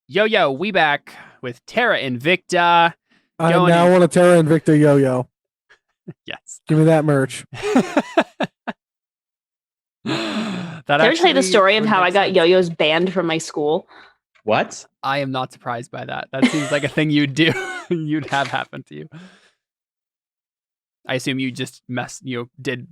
Yo, we back with Terra Invicta. I now want a Terra Invicta yo-yo. Yes. Give me that merch. Can I tell you the story of how I got yo-yos banned from my school? What? I am not surprised by that. That seems like a thing you'd do. You'd have happen to you. I assume you just did.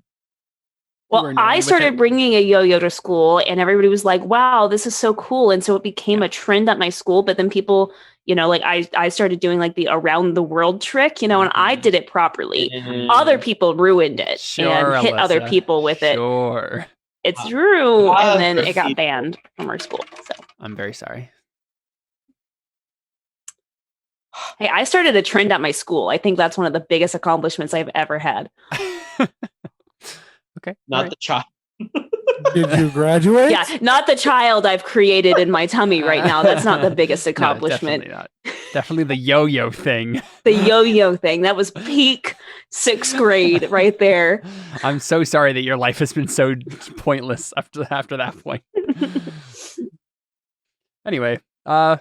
Well, I started bringing a yo-yo to school and everybody was like, wow, this is so cool. And so it became a trend at my school. But then people, I started doing like the around the world trick, and I did it properly. Other people ruined it and hit other people with it. Sure. It's true. And then it got banned from our school. So I'm very sorry. Hey, I started a trend at my school. I think that's one of the biggest accomplishments I've ever had. Okay. Not the child. Did you graduate? Yeah, not the child I've created in my tummy right now. That's not the biggest accomplishment. No, definitely not. Definitely the yo-yo thing. The yo-yo thing. That was peak 6th grade right there. I'm so sorry that your life has been so pointless after that point. Anyway, so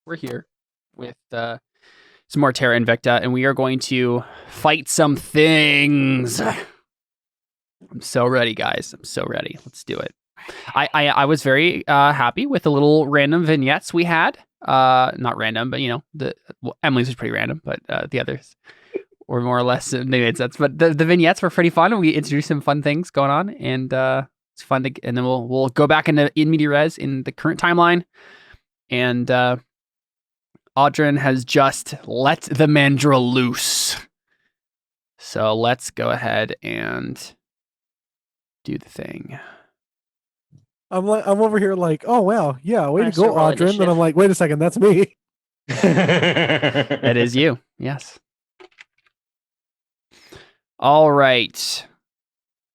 we're here with some more Terra Invicta, and we are going to fight some things. I'm so ready, guys. I'm so ready. Let's do it. I was very happy with the little random vignettes we had. Not random, but Emily's was pretty random, but the others were more or less made sense. But the vignettes were pretty fun. We introduced some fun things going on, and it's fun to. And then we'll go back into in media res in the current timeline, and Audrin has just let the mandrill loose. So let's go ahead and do the thing. I'm over here like, oh wow, yeah, way to go, Audrin. Then I'm like, wait a second, that's me. That is you. Yes. All right.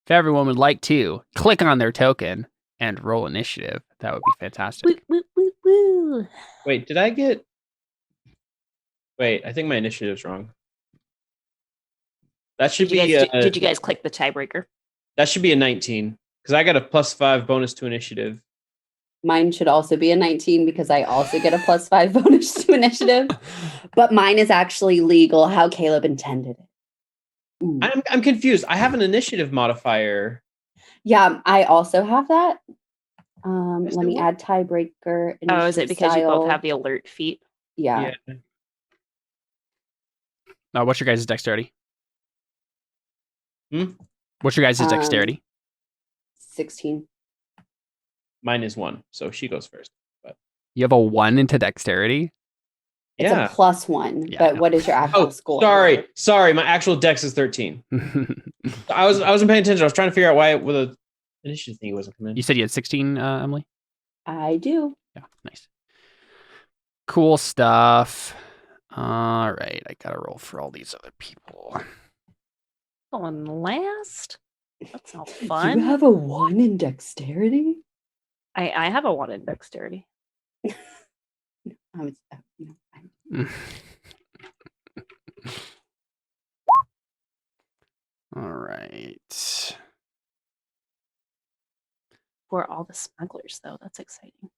If everyone would like to click on their token and roll initiative, that would be fantastic. Woo, woo, woo, woo. Wait, did I get? Wait, I think my initiative's wrong. That should be. Did you guys click the tiebreaker? That should be a 19 because I got a +5 bonus to initiative. Mine should also be a 19 because I also get a +5 bonus to initiative. But mine is actually legal how Caleb intended it. Ooh. I'm confused. I have an initiative modifier. Yeah, I also have that. Let me add tiebreaker. Oh, is it because you both have the alert feat? Yeah. What's your guys' dexterity? Hmm? What's your guys' dexterity? 16. Mine is 1, so she goes first. But you have a 1 into dexterity? It's a +1, but what is your actual score? Sorry, my actual dex is 13. I wasn't paying attention. I was trying to figure out why with an initiative thing wasn't coming in. You said you had 16, Emily? I do. Yeah, nice. Cool stuff. All right, I gotta roll for all these other people. Going last? That's not fun. You have a 1 in dexterity? I have a 1 in dexterity. All right. For all the smugglers, though, that's exciting.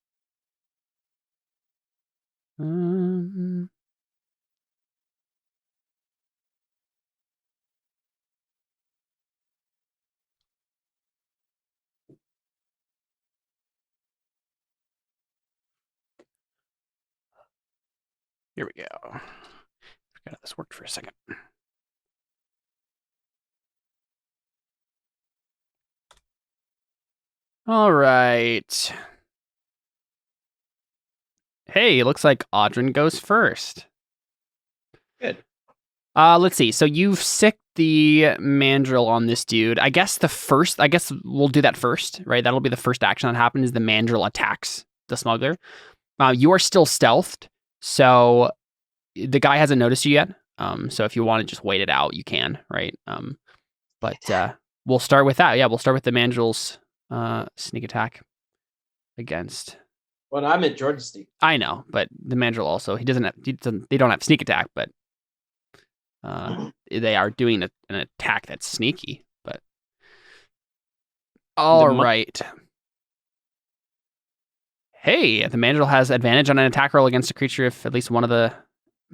Here we go. Forgot how this worked for a second. All right. Hey, it looks like Audrin goes first. Good. Let's see. So you've sicked the mandrill on this dude. I guess we'll do that first, right? That'll be the first action that happens is the mandrill attacks the smuggler. You are still stealthed, so the guy hasn't noticed you yet. So if you want to just wait it out, you can, right? But we'll start with that. Yeah, we'll start with the mandrill's sneak attack against. Well, I'm at Jordan sneak. I know, but the mandrill also they don't have sneak attack, but they are doing an attack that's sneaky. But all right. Hey, the mandrill has advantage on an attack roll against a creature if at least one of the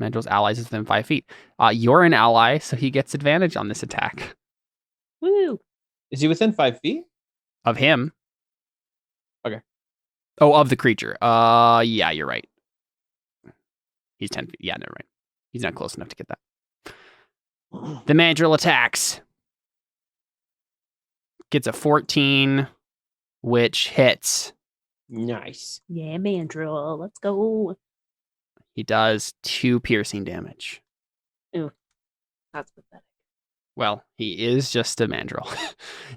mandrill's allies is within 5 feet. You're an ally, so he gets advantage on this attack. Woo! Is he within 5 feet? Of him. Okay. Oh, of the creature. Yeah, you're right. He's 10 feet. Yeah, never mind. He's not close enough to get that. The mandrill attacks. Gets a 14, which hits. Nice. Yeah, mandrill. Let's go. He does 2 piercing damage. Ooh, that's pathetic. Well, he is just a mandrill.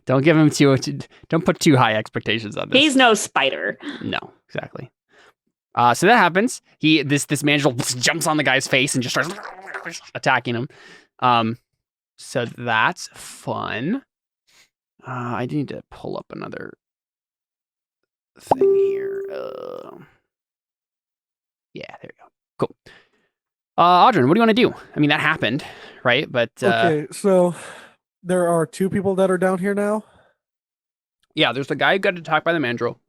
Don't don't put too high expectations on this. He's no spider. No, exactly. So that happens. This mandrill jumps on the guy's face and just starts attacking him. So that's fun. I need to pull up another thing here. Yeah, there you go. Cool. Audrey, what do you want to do? I mean, that happened, right? But okay, so there are 2 people that are down here now. Yeah, there's the guy who got attacked by the mandrill,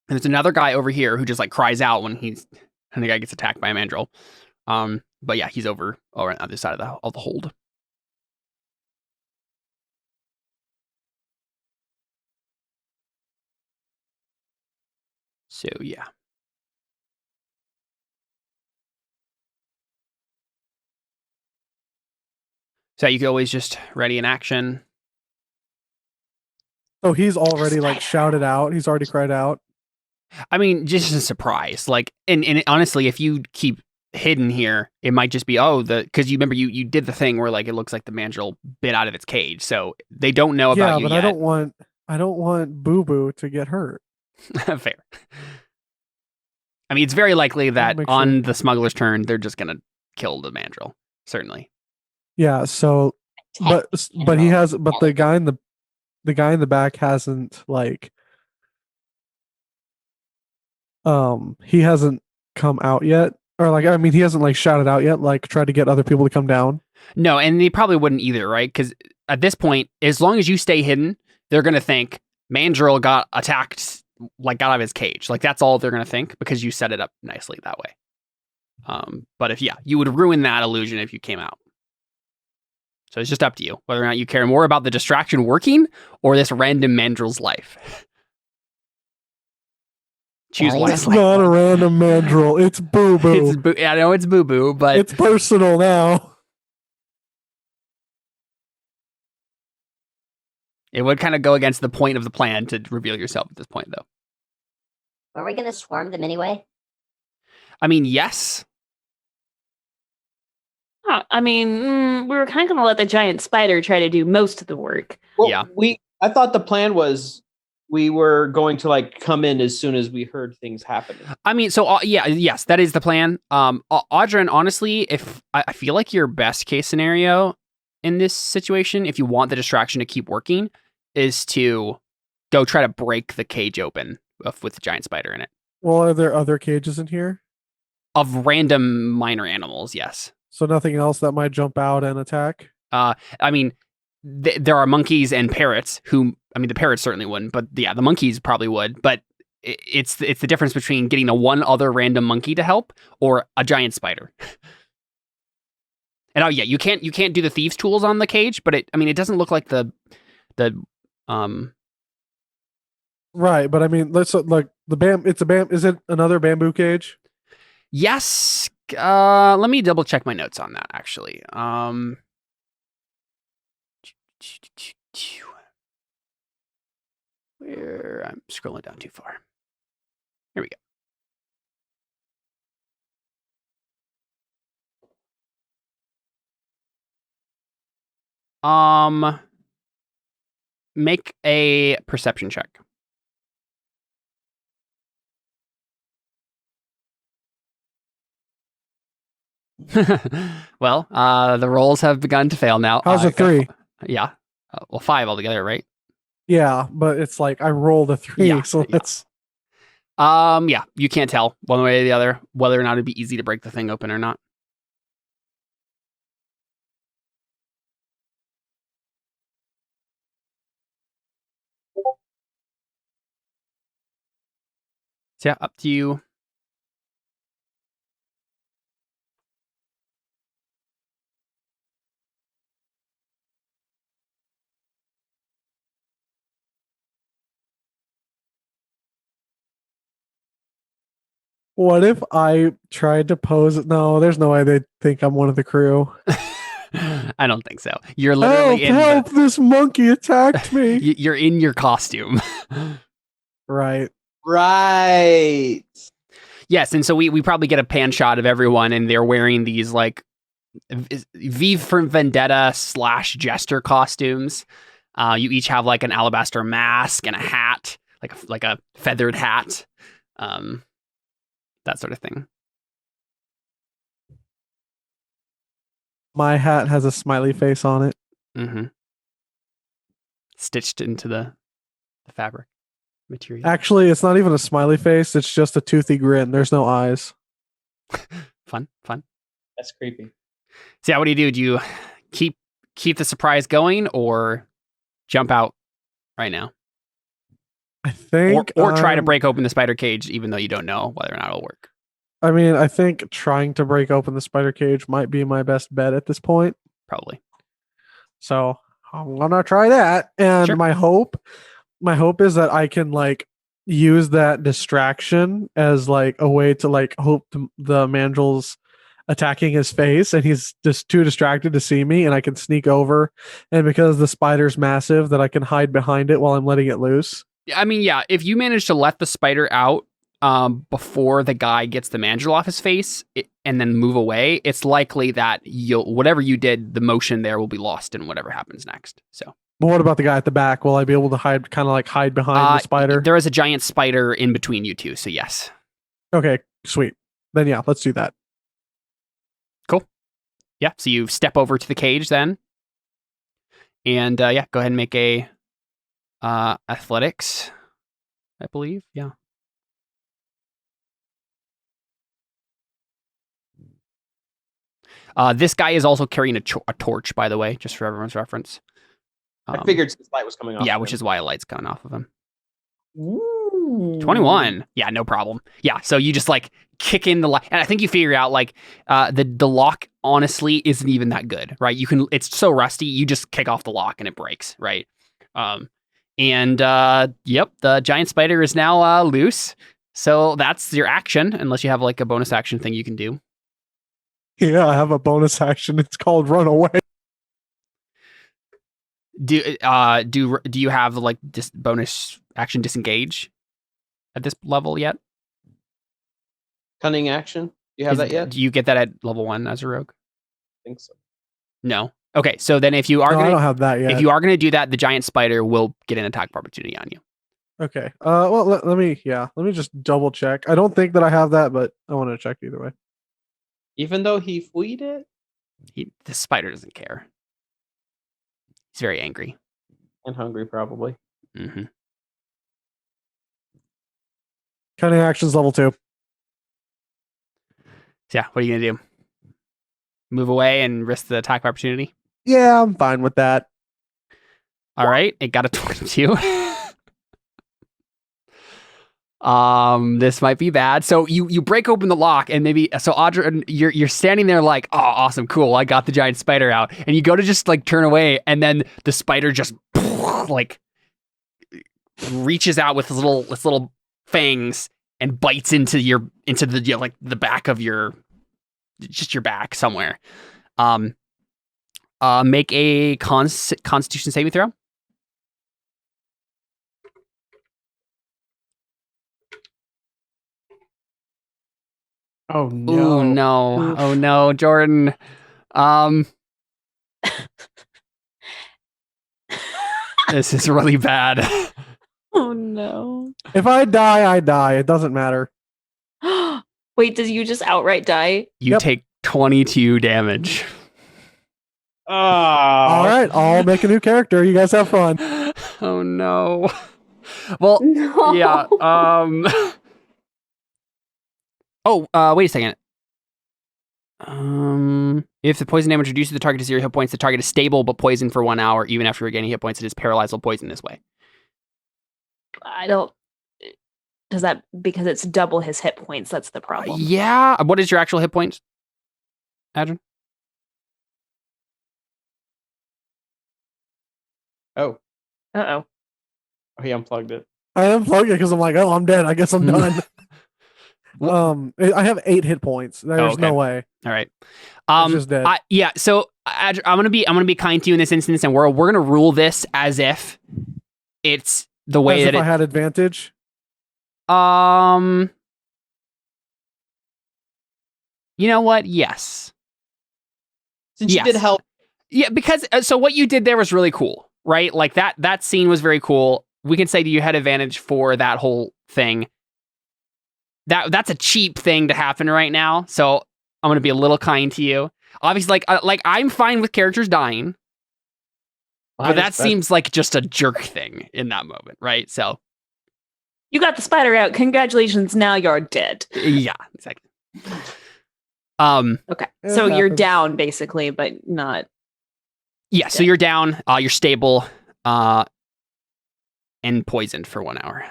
and there's another guy over here who just like cries out when the guy gets attacked by a mandrill. But yeah, he's over on the other side of the hold. So yeah. So you could always just ready an action. So he's already like shouted out. He's already cried out. I mean, just a surprise. Like, and honestly, if you keep hidden here, it might just be because you remember you did the thing where like it looks like the mandrill bit out of its cage, so they don't know about you but yet. I don't want Boo Boo to get hurt. Fair. I mean, it's very likely that on the smuggler's turn, they're just gonna kill the mandrill. Certainly. Yeah. So, but he has. But the guy in the back hasn't like. He hasn't come out yet, or like I mean, he hasn't like shouted out yet. Like tried to get other people to come down. No, and they probably wouldn't either, right? Because at this point, as long as you stay hidden, they're gonna think mandrill got attacked. Like got out of his cage. Like that's all they're gonna think because you set it up nicely that way. But if you would ruin that illusion if you came out. So it's just up to you whether or not you care more about the distraction working or this random mandrill's life. Choose wisely. It's not a random mandrill. It's Boo Boo. I know it's Boo Boo, but it's personal now. It would kind of go against the point of the plan to reveal yourself at this point, though. Are we going to swarm them anyway? I mean, yes. I mean, we were kind of going to let the giant spider try to do most of the work. Well, yeah. I thought the plan was we were going to like come in as soon as we heard things happening. I mean, so yes, that is the plan. Audrey, honestly, if I feel like your best case scenario in this situation, if you want the distraction to keep working, is to go try to break the cage open with the giant spider in it. Well, are there other cages in here? Of random minor animals, yes. So nothing else that might jump out and attack? I mean, there are monkeys and parrots who, I mean, the parrots certainly wouldn't, but yeah, the monkeys probably would. But it's the difference between getting one other random monkey to help or a giant spider. And you can't do the thieves' tools on the cage, but it doesn't look like the Right, but I mean, let's like is it another bamboo cage? Yes. Let me double check my notes on that actually. Where I'm scrolling down too far. Here we go. Make a perception check. Well, the rolls have begun to fail now. How's a 3? Yeah. Well, 5 altogether, right? Yeah, but it's like I rolled a 3, so it's... Yeah, you can't tell one way or the other whether or not it'd be easy to break the thing open or not. So yeah, up to you. What if I tried to pose? No, there's no way they'd think I'm one of the crew. I don't think so. You're literally help! This monkey attacked me. You're in your costume. Right. Yes, and so we probably get a pan shot of everyone, and they're wearing these like V for Vendetta / Jester costumes. You each have like an alabaster mask and a hat, like a feathered hat, that sort of thing. My hat has a smiley face on it. Mm-hmm. Stitched into the fabric material. Actually, it's not even a smiley face. It's just a toothy grin. There's no eyes. Fun. That's creepy. So yeah, what do? Do you keep the surprise going or jump out right now? I think, or try to break open the spider cage, even though you don't know whether or not it'll work. I mean, I think trying to break open the spider cage might be my best bet at this point. Probably. So I'm gonna try that, and Sure. my hope is that I can like use that distraction as like a way to like hope the mandrel's attacking his face, and he's just too distracted to see me, and I can sneak over, and because the spider's massive, that I can hide behind it while I'm letting it loose. I mean, yeah, if you manage to let the spider out before the guy gets the mandrel off his face and then move away, it's likely that whatever you did, the motion there will be lost in whatever happens next. So, but what about the guy at the back? Will I be able to hide behind the spider? There is a giant spider in between you two, so yes. Okay, sweet. Then yeah, let's do that. Cool. Yeah, so you step over to the cage then, and go ahead and make a athletics, I believe. Yeah. This guy is also carrying a torch, by the way, just for everyone's reference. I figured the light was coming off. Yeah, which is why a light's coming off of him. Ooh. 21. Yeah, no problem. Yeah, so you just like kick in the lock, and I think you figure out like the lock honestly isn't even that good, right? It's so rusty, you just kick off the lock and it breaks, right? Yep, the giant spider is now loose. So that's your action, unless you have like a bonus action thing you can do. Yeah, I have a bonus action. It's called run away. Do you have like this bonus action disengage at this level yet? Cunning action? Do you have that yet? Do you get that at level 1 as a rogue? I think so. No. Okay, so then if you are I don't have that yet. If you are going to do that, the giant spider will get an attack opportunity on you. Okay. Well, let me just double check. I don't think that I have that, but I want to check either way. Even though he fleed it? The spider doesn't care. He's very angry. And hungry, probably. Mm-hmm. Cunning actions level 2. So yeah, what are you going to do? Move away and risk the attack opportunity? Yeah, I'm fine with that. All right, it got a 22. This might be bad. So you break open the lock, and maybe so Audra, you're standing there like, oh, awesome, cool, I got the giant spider out, and you go to just like turn away, and then the spider just like reaches out with his little fangs and bites into the like the back of your back somewhere. Make a Constitution saving throw. Oh no! Ooh, no! Oh no, Jordan. This is really bad. Oh no! If I die, I die. It doesn't matter. Wait, did you just outright die? You take 22 damage. Oh. All right, I'll make a new character. You guys have fun. Oh no. Well, No. yeah. Wait a second. If the poison damage reduces the target to 0 hit points, the target is stable but poisoned for 1 hour. Even after regaining hit points, it is paralyzed while poisoned this way. I don't. Does that, because it's double his hit points? That's the problem. Yeah. What is your actual hit points, Adrian? Oh. Uh-oh. Oh, he unplugged it. I unplugged it because I'm like, oh, I'm dead. I guess I'm done. I have 8 hit points. There's no way. All right. I'm just dead. So I'm gonna be kind to you in this instance, and we're gonna rule this as if it's the way as that if I had advantage. You know what? Yes. Since you did help. Yeah, because so what you did there was really cool, right? Like that scene was very cool. We can say that you had advantage for that whole thing. That's a cheap thing to happen right now. So I'm gonna be a little kind to you. Obviously, like I'm fine with characters dying, but that seems like just a jerk thing in that moment, right? So you got the spider out. Congratulations. Now you're dead. Yeah, exactly. Okay, so you're down basically, but not. Yeah, so you're down. You're stable, and poisoned for 1 hour.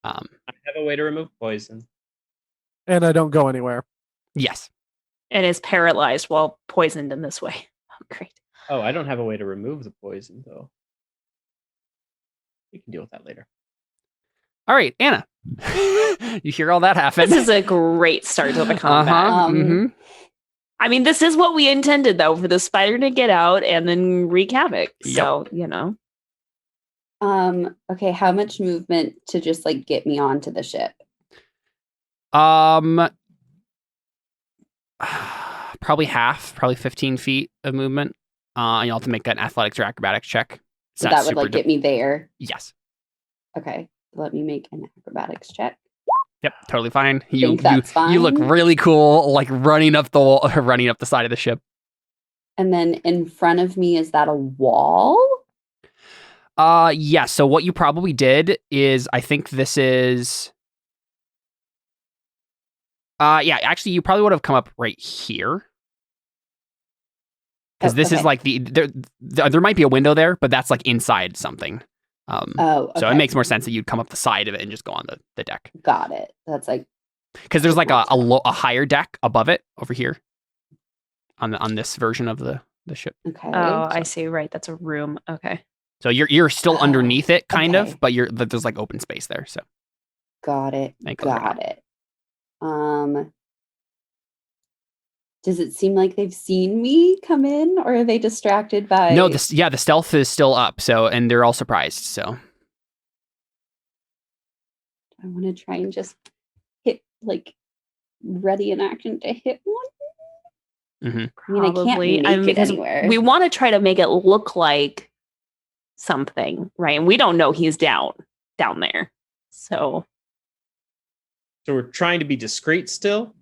I have a way to remove poison. And I don't go anywhere. Yes. And is paralyzed while poisoned in this way. Oh, great. Oh, I don't have a way to remove the poison, though. We can deal with that later. All right, Anna. You hear all that happen. This is a great start to the combat. I mean, this is what we intended, though, for the spider to get out and then wreak havoc. Yep. So, you know. Okay, how much movement to just like get me onto the ship? Probably half, probably 15 feet of movement. And you'll have to make an athletics or acrobatics check. So that would like get me there. Yes. Okay, let me make an acrobatics check. Yep, totally fine. That's fine. You look really cool, like running up the side of the ship. And then in front of me, is that a wall? Yeah. So what you probably did is, I think this is. Yeah. Actually, you probably would have come up right here. Because this is like there might be a window there, but that's like inside something. Okay. So it makes more sense that you'd come up the side of it and just go on the deck. Got it. That's like because there's like a higher deck above it over here on this version of the ship. Okay. Oh, I see. Right. That's a room. Okay. So you're still underneath it, kind of, but there's like open space there. So got it. Got it. Does it seem like they've seen me come in, or are they distracted by? No, the stealth is still up. So and they're all surprised. So I want to try and just hit like ready in action to hit one. Mm-hmm. I mean, I can't make it anywhere. We want to try to make it look like something, right? And we don't know he's down there. So we're trying to be discreet still?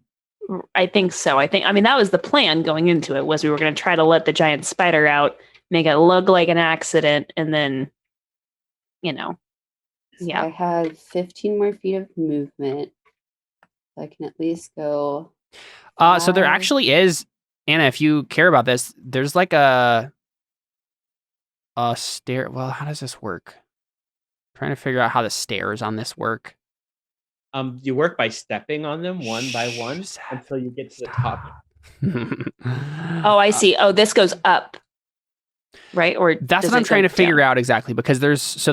I think so. I mean, that was the plan going into it, was we were going to try to let the giant spider out, make it look like an accident, and then, you know, yeah. So I have 15 more feet of movement. So I can at least go. So there actually is, Anna, if you care about this, there's like a stair. Well, how does this work? I'm trying to figure out how the stairs on this work. You work by stepping on them one by one until you get to the top. Oh, I see. Oh, this goes up, right? Or that's what I'm trying to figure out exactly, because there's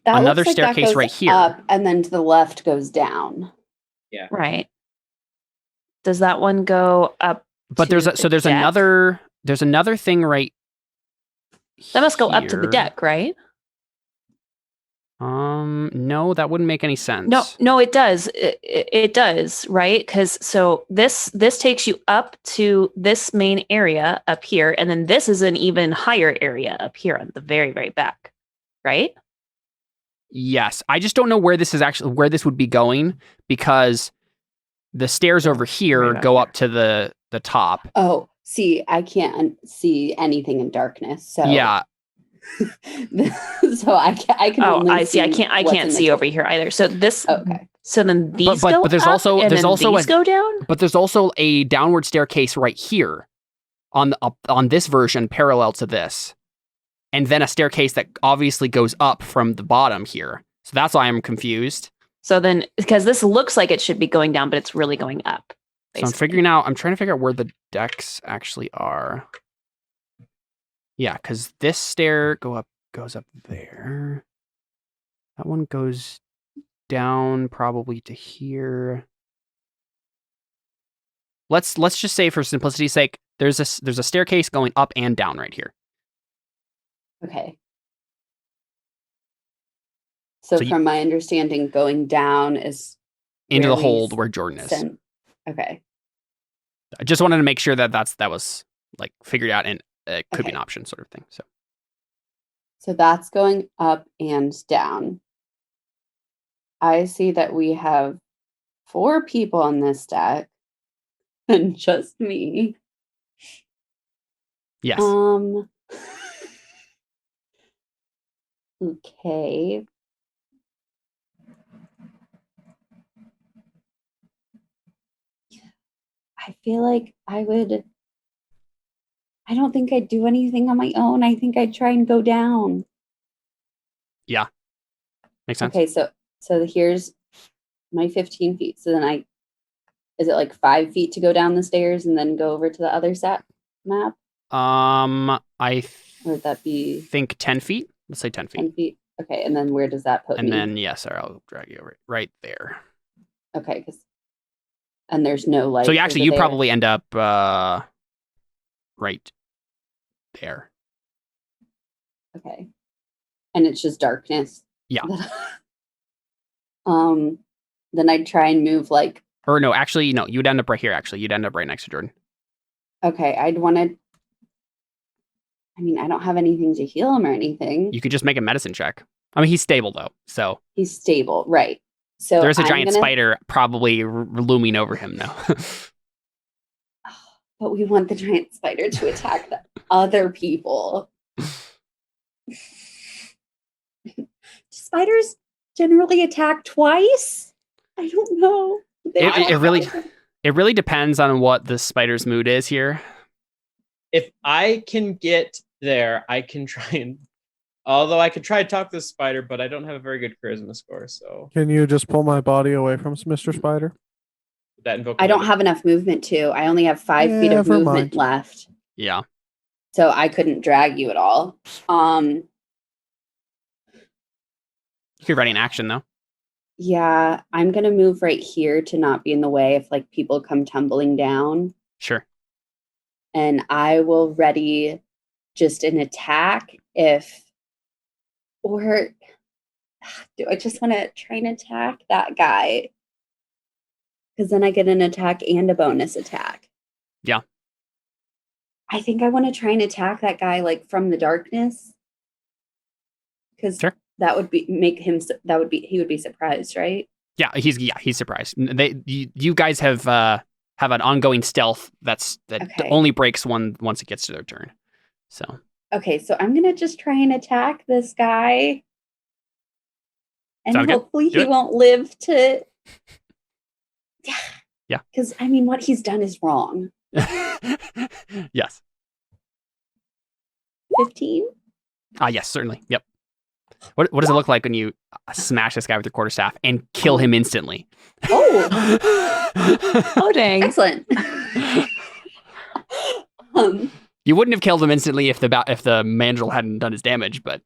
another staircase right here, up, and then to the left goes down. Yeah, right. Does that one go up? But there's another thing right. That must go up to the deck, right? No, that wouldn't make any sense. No, it does. It does, right? Because so this takes you up to this main area up here, and then this is an even higher area up here on the very, very back, right? Yes, I just don't know where this would be going, because the stairs over here go up to the top. Oh, see, I can't see anything in darkness. So yeah. So I can. Oh, I see. I can't see over here either. So this. Okay. So then these go but there's up, also and there's then also these go down. But there's also a downward staircase right here on this version, parallel to this, and then a staircase that obviously goes up from the bottom here. So that's why I'm confused. So then, because this looks like it should be going down, but it's really going up. Basically. So I'm trying to figure out where the decks actually are. Yeah, because this stair goes up there. That one goes down probably to here. Let's just say for simplicity's sake, there's a staircase going up and down right here. Okay. So from my understanding, going down is into the hold where Jordan is. Okay. I just wanted to make sure that was like figured out and it could be an option sort of thing. So that's going up and down. I see that we have 4 people on this deck and just me. Yes. Okay. I feel like I don't think I'd do anything on my own. I think I'd try and go down. Yeah. Makes sense. Okay, so here's my 15 feet. So then is it like 5 feet to go down the stairs and then go over to the other map? Would that be? Think 10 feet. Let's say 10 feet. 10 feet. Okay, and then where does that put me? And then I'll drag you over right there. Okay, and there's no light. So you probably end up right there. Okay. And it's just darkness. Yeah. Then I'd try and move like. Or no, actually, no, you'd end up right here, actually. You'd end up right next to Jordan. Okay, I'd want to. I mean, I don't have anything to heal him or anything. You could just make a medicine check. I mean, he's stable, though, so. He's stable, right. So there's a giant spider probably looming over him now. But we want the giant spider to attack the other people. Spiders generally attack twice? I don't know. It really depends on what the spider's mood is here. If I can get there, I can try and... Although I could try to talk to the spider, but I don't have a very good charisma score, so... Can you just pull my body away from Mr. Spider? I don't have enough movement, too. I only have 5 feet of movement left. Yeah. So I couldn't drag you at all. You could ready an action, though. Yeah, I'm going to move right here to not be in the way if, like, people come tumbling down. Sure. And I will ready just an attack or do I just want to try and attack that guy? Because then I get an attack and a bonus attack. Yeah. I think I want to try and attack that guy like from the darkness. Because that would be he would be surprised, right? Yeah, he's surprised. You guys have an ongoing stealth that only breaks once it gets to their turn. So okay, so I'm gonna just try and attack this guy, and hopefully he won't live to. Yeah, because I mean, what he's done is wrong. Yes. 15. Yes, certainly. Yep. What does it look like when you smash this guy with your quarterstaff and kill him instantly? Oh, dang! Excellent. You wouldn't have killed him instantly if the mandrill hadn't done his damage, but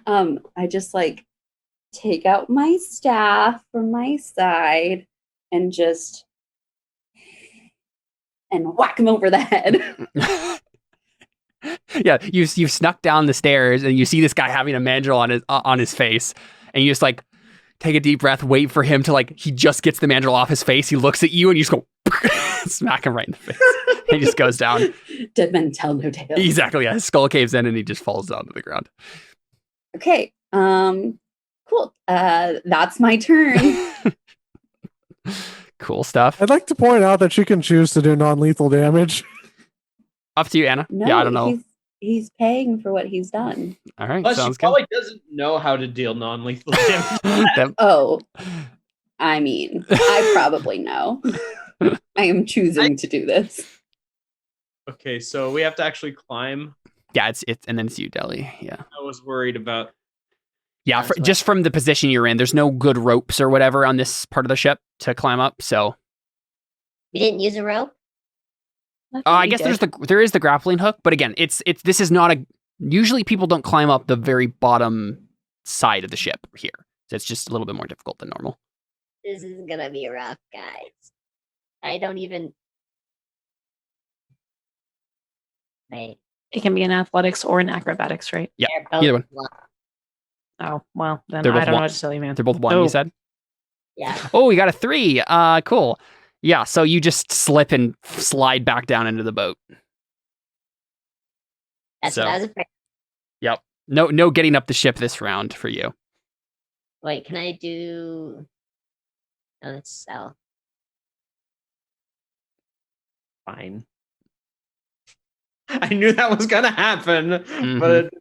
I just like take out my staff from my side and whack him over the head. Yeah, you've snuck down the stairs and you see this guy having a mandrill on his face, and you just like take a deep breath, wait for him to he just gets the mandrill off his face. He looks at you and you just go smack him right in the face. He just goes down. Dead men tell no tales. Exactly. Yeah, his skull caves in and he just falls down to the ground. Okay. Cool. That's my turn. Cool stuff. I'd like to point out that you can choose to do non-lethal damage. Up to you, Anna. No, yeah, I don't know. He's paying for what he's done. All right. Plus, sounds she probably doesn't know how to deal non-lethal damage. Oh, I mean, I probably know. I am choosing to do this. Okay, so we have to actually climb. Yeah, it's and then it's you, Deli. Yeah. I was worried about. Yeah, just from the position you're in, there's no good ropes or whatever on this part of the ship to climb up. So we didn't use a rope. I guess there is the grappling hook, but again, this is not a. Usually, people don't climb up the very bottom side of the ship here, so it's just a little bit more difficult than normal. This is gonna be rough, guys. I don't even. Wait. It can be an athletics or an acrobatics, right? Yeah, either one. Oh, well, then I don't know what to tell you, man. They're both 1, you said? Yeah. Oh, you got a 3. Cool. Yeah, so you just slip and slide back down into the boat. That's what I was afraid. Yep. No getting up the ship this round for you. Wait, can I do... Oh, let's sell. Fine. I knew that was gonna happen, but...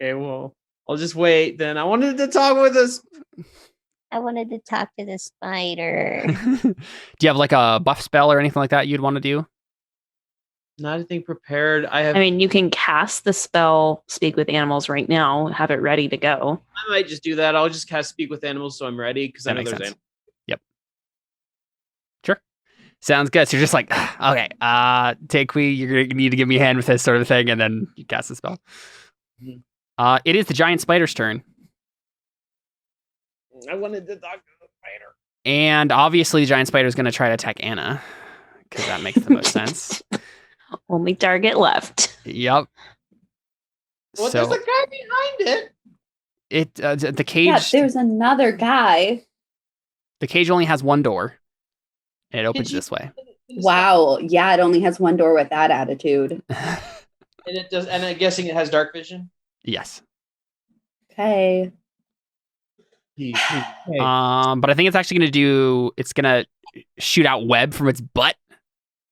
Okay, well... I'll just wait then. I wanted to talk with us. I wanted to talk to the spider. Do you have like a buff spell or anything like that you'd want to do? Not anything prepared. I mean, you can cast the spell Speak with Animals right now, have it ready to go. I might just do that. I'll just cast Speak with Animals so I'm ready because I know there's animals. Yep. Sure. Sounds good. So you're just like, okay, Takui, you're going to need to give me a hand with this sort of thing, and then you cast the spell. Mm-hmm. It is the giant spider's turn. I wanted to talk to the spider. And obviously the giant spider is going to try to attack Anna, because that makes the most sense. Only target left. Yep. Well, there's a guy behind it. The cage... Yeah, there's another guy. The cage only has 1 door. And it opens this way. Wow. Yeah, it only has 1 door with that attitude. And it does. And I'm guessing it has dark vision? Yes. Okay. But I think it's actually it's gonna shoot out web from its butt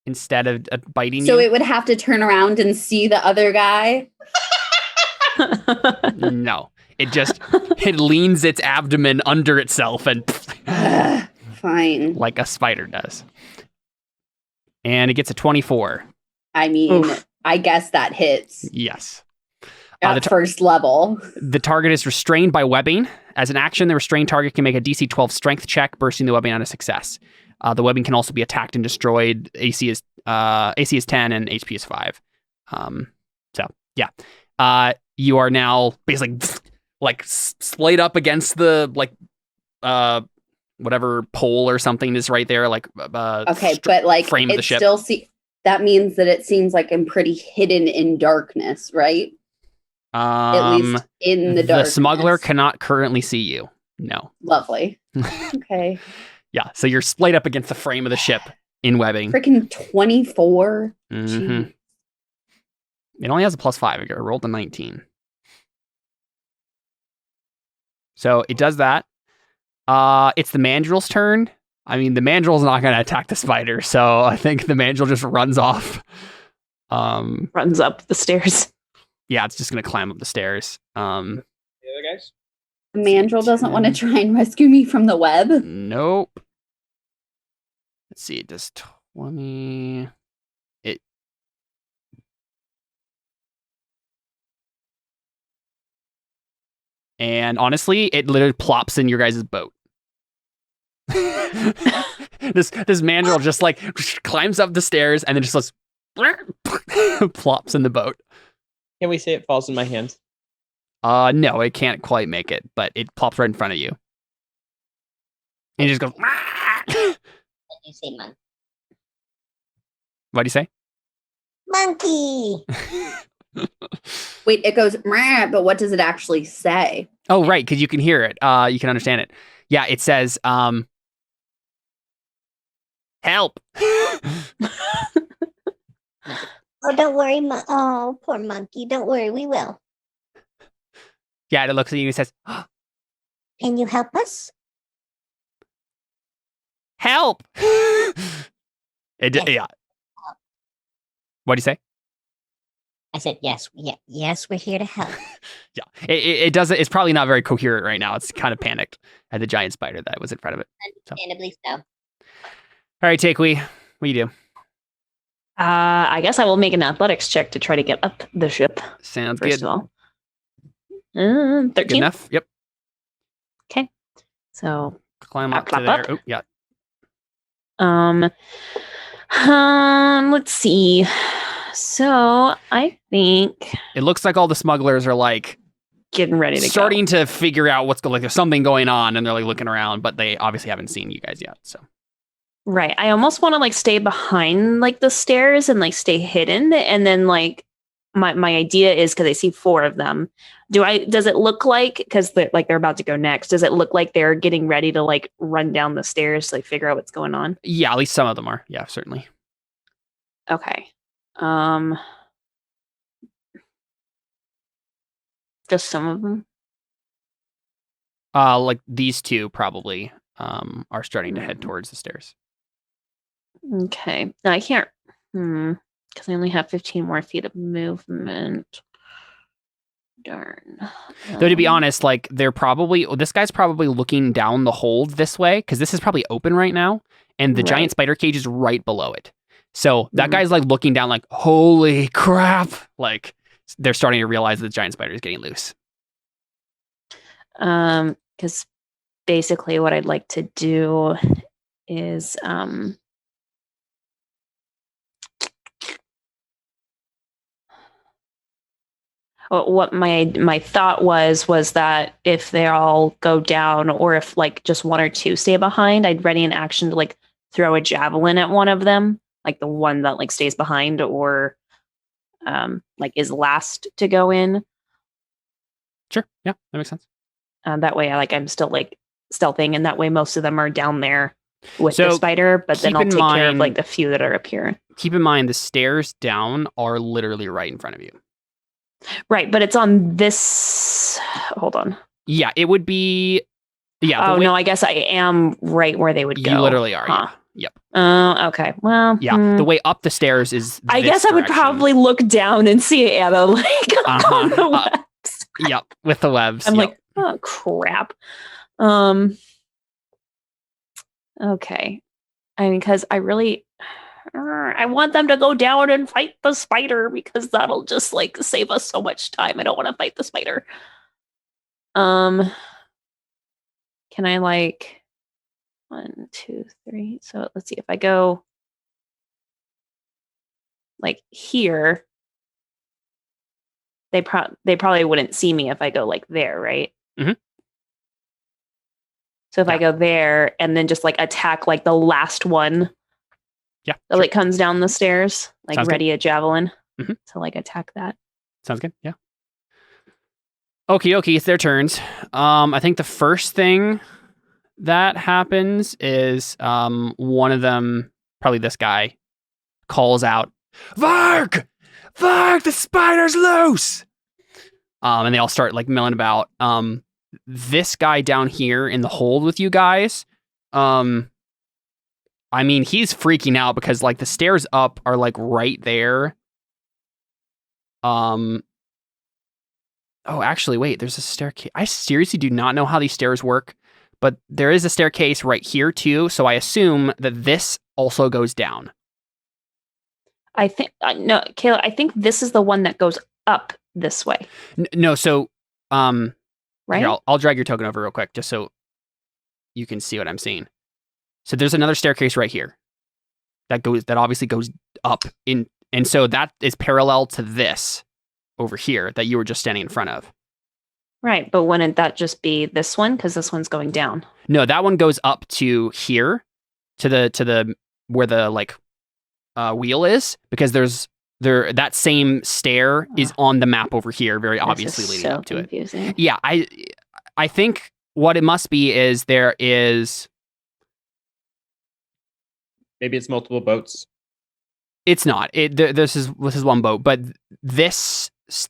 instead of biting you. So it would have to turn around and see the other guy? No. It leans its abdomen under itself and fine. Like a spider does. And it gets a 24. I mean, I guess that hits. Yes. At first level. The target is restrained by webbing. As an action, the restrained target can make a DC 12 strength check, bursting the webbing on a success. The webbing can also be attacked and destroyed. AC is 10 and HP is 5. So, yeah. You are now basically like splayed up against the whatever pole or something is right there. Like okay, but like frame of the ship. Still that means that it seems like I'm pretty hidden in darkness, right? At least in the darkness. The smuggler cannot currently see you. No. Lovely. Okay. Yeah, so you're splayed up against the frame of the ship in webbing. Freaking 24. Mm-hmm. It only has a +5. I rolled a 19. So it does that. It's the mandrel's turn. I mean, the mandrel's not going to attack the spider, so I think the mandrel just runs off. Runs up the stairs. Yeah, it's just going to climb up the stairs. The other guys? The mandrel doesn't want to try and rescue me from the web. Nope. Let's see, it does 20. And honestly, it literally plops in your guys' boat. This mandrel just like climbs up the stairs and then just plops in the boat. Can we say it falls in my hand? No, it can't quite make it, but it plops right in front of you. And it just goes. You say monkey. What do you say? Monkey. Wait, it goes, but what does it actually say? Oh, right, because you can hear it. You can understand it. Yeah, it says, help. Oh, don't worry. Oh, poor monkey. Don't worry. We will. Yeah, it looks at you and it says, can you help us? Help. Yeah. What do you say? I said, yes. Yes, we're here to help. Yeah, it does. It's probably not very coherent right now. It's kind of panicked at the giant spider that was in front of it. Understandably so. All right, Takui, what do you do? I guess I will make an athletics check to try to get up the ship. Sounds first good. of all. 13. Good enough. Yep. Okay. So climb up to there. Up. Oh, yeah. Let's see. So I think it looks like all the smugglers are like getting ready to starting to figure out what's going. Like there's something going on, and they're like looking around, but they obviously haven't seen you guys yet. So. Right. I almost want to like stay behind like the stairs and like stay hidden, and then like my idea is because I see 4 of them. Does it look like, because they're about to go next, does it look like they're getting ready to like run down the stairs to like figure out what's going on? Yeah, at least some of them are. Yeah, certainly. Okay. Just some of them? Like these 2 probably are starting to head towards the stairs. Okay. No, I can't, because I only have 15 more feet of movement. Darn. Though to be honest, like this guy's probably looking down the hold this way, because this is probably open right now, and the giant spider cage is right below it. So that guy's like looking down like, holy crap. Like they're starting to realize the giant spider is getting loose. Because basically what I'd like to do is what my thought was that if they all go down, or if like just 1 or 2 stay behind, I'd ready an action to like throw a javelin at one of them, like the one that like stays behind or like is last to go in. Sure. Yeah, that makes sense. That way I'm still like stealthing, and that way most of them are down there with the spider, but then I'll take care of like the few that are up here. Keep in mind the stairs down are literally right in front of you. Right, but it's on this. Hold on. Yeah, it would be. Yeah. Oh no, I guess I am right where they would go. You literally are. Huh. Yeah. Yep. Okay. Well. Yeah. The way up the stairs is. I guess I would probably look down and see Anna like on the webs. Yep, with the webs. I'm like, oh crap. Okay. I mean, because I want them to go down and fight the spider, because that'll just like save us so much time. I don't want to fight the spider. Can I like 1, 2, 3? So let's see if I go like here. They probably wouldn't see me if I go like there, right? Mm-hmm. So if I go there and then just like attack like the last one. Yeah. That like comes down the stairs, like Sounds ready good. a javelin to like attack that. Sounds good. Yeah. Okay, it's their turns. I think the first thing that happens is one of them, probably this guy, calls out, Vark! Vark, the spider's loose! And they all start like milling about. This guy down here in the hold with you guys, I mean, he's freaking out because like the stairs up are like right there. Oh, actually, wait, there's a staircase. I seriously do not know how these stairs work, but there is a staircase right here too. So I assume that this also goes down. I think, no, Kayla, I think this is the one that goes up this way. No, so, right? Here, I'll drag your token over real quick just so you can see what I'm seeing. So there's another staircase right here that obviously goes up in, and so that is parallel to this over here that you were just standing in front of. Right, but wouldn't that just be this one, because this one's going down? No, that one goes up to here, to the where the like wheel is, because that same stair is on the map over here, very obviously leading up to it. Yeah, I think what it must be is there is. Maybe it's multiple boats. It's not. This is one boat, but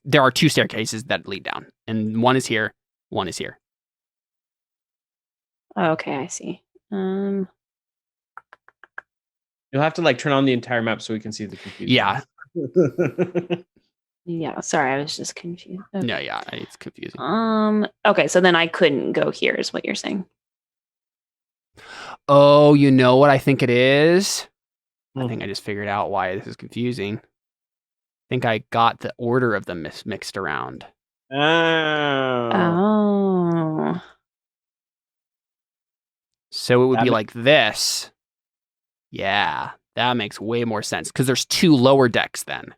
there are 2 staircases that lead down, and one is here, one is here. Okay, I see. You'll have to like turn on the entire map so we can see the confusion. Yeah. Yeah. Sorry, I was just confused. Okay. No, yeah, it's confusing. Okay, so then I couldn't go here, is what you're saying. Oh, you know what I think it is? I think I just figured out why this is confusing. I think I got the order of them mixed around. Oh. So it would be like this. Yeah, that makes way more sense because there's 2 lower decks then.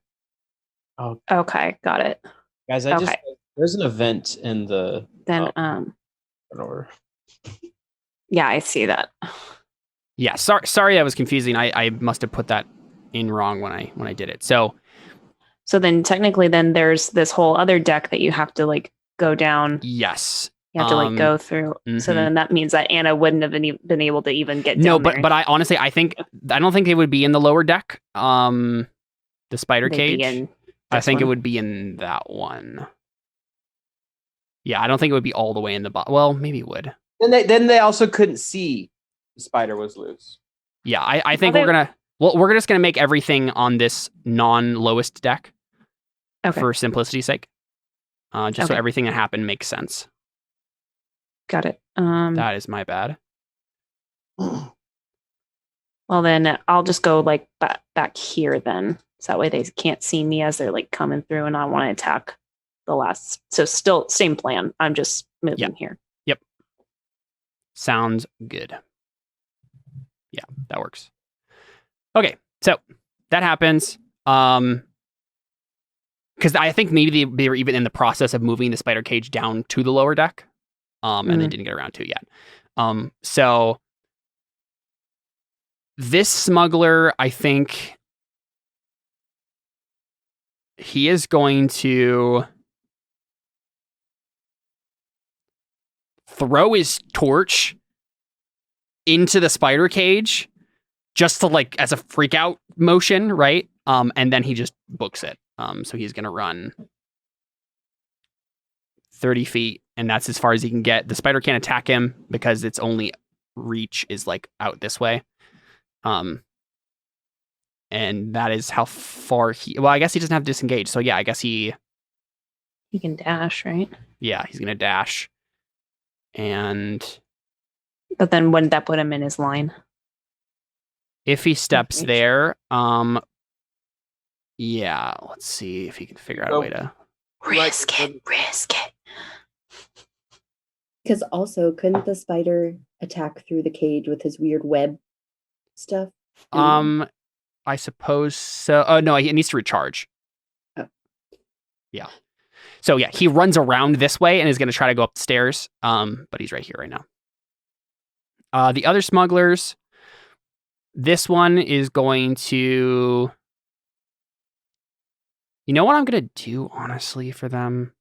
Oh, okay, got it. Guys, there's an event in the order. Yeah, I see that. Yeah, sorry that was confusing. I must have put that in wrong when I did it. So then technically then there's this whole other deck that you have to like go down. Yes. You have to like go through. Mm-hmm. So then that means that Anna wouldn't have been able to even get down No, but I honestly I don't think it would be in the lower deck. The spider cage. I think it would be in that one. Yeah, I don't think it would be all the way in the bottom. Well, maybe it would. Then they also couldn't see the spider was loose. Yeah, I think we're just gonna make everything on this non-lowest deck for simplicity's sake. So everything that happened makes sense. Got it. That is my bad. Well, then I'll just go like back here then. So that way they can't see me as they're like coming through and I want to attack the last. So still same plan. I'm just moving here. Yep. Sounds good. Yeah, that works. Okay, so that happens. Because I think maybe they were even in the process of moving the spider cage down to the lower deck. And they didn't get around to it yet. So this smuggler, I think he is going to throw his torch into the spider cage just to like as a freak out motion, right? And then he just books it. So he's going to run 30 feet, and that's as far as he can get. The spider can't attack him because its only reach is like out this way. And that is how far well, I guess he doesn't have to disengage. So yeah, I guess he can dash, right? Yeah, he's going to dash. But then wouldn't that put him in his line? If he steps there, yeah, let's see if he can figure out a way to risk it. Because also, couldn't the spider attack through the cage with his weird web stuff? I suppose so. Oh no, he needs to recharge. Oh. Yeah. So yeah, he runs around this way and is going to try to go up the stairs. But he's right here right now. The other smugglers, this one is going to. You know what I'm going to do, honestly, for them?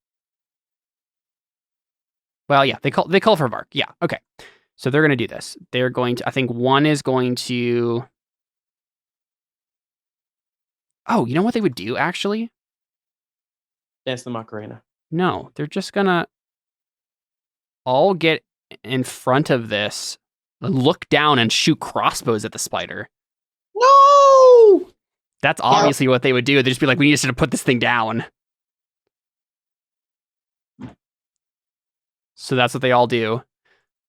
Well, yeah, they call for Vark. Yeah, okay. So they're going to do this. They're going to, I think one is going to. Oh, you know what they would do, actually? Dance the Macarena. No, they're just going to all get in front of this, look down, and shoot crossbows at the spider. No! That's obviously what they would do. They'd just be like, we need to put this thing down. So that's what they all do.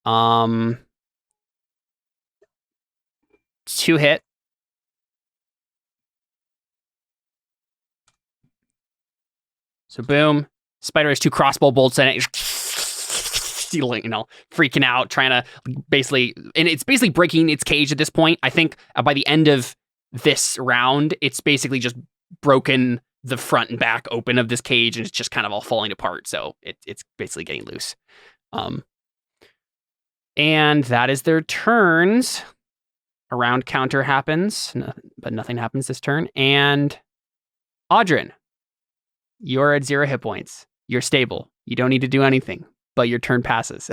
2 hit. So boom, spider has 2 crossbow bolts in it. Freaking out, trying to basically, and it's basically breaking its cage at this point. I think by the end of this round, it's basically just broken the front and back open of this cage, and it's just kind of all falling apart. So it's basically getting loose. And that is their turns. A round counter happens, but nothing happens this turn. And Audrin, you're at 0 hit points. You're stable. You don't need to do anything, but your turn passes.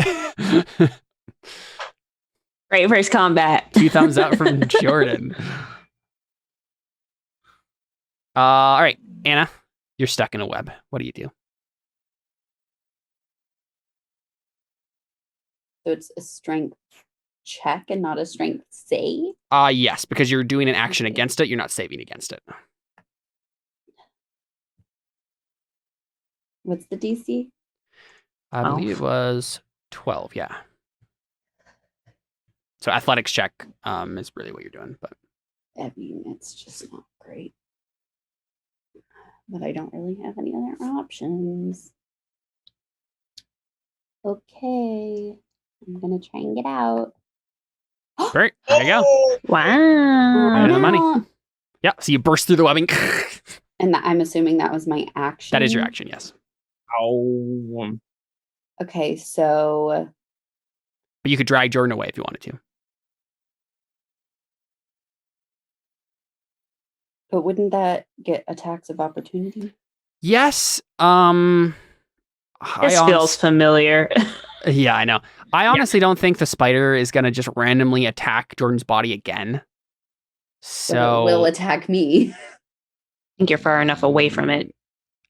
Great first combat. 2 thumbs up from Jordan. All right, Anna, you're stuck in a web. What do you do? So it's a strength check and not a strength save? Yes, because you're doing an action against it. You're not saving against it. What's the DC? I believe it was 12, yeah. So athletics check is really what you're doing. But I mean, it's just not great. But I don't really have any other options. Okay. I'm gonna try and get out. Great. There you go. Wow. Right on the money. Yeah. So you burst through the webbing. And I'm assuming that was my action. That is your action, yes. Ow. Okay, so. But you could drag Jordan away if you wanted to. But wouldn't that get attacks of opportunity? Yes. This feels familiar. Yeah, I know. I honestly don't think the spider is going to just randomly attack Jordan's body again. So it will attack me. I think you're far enough away from it.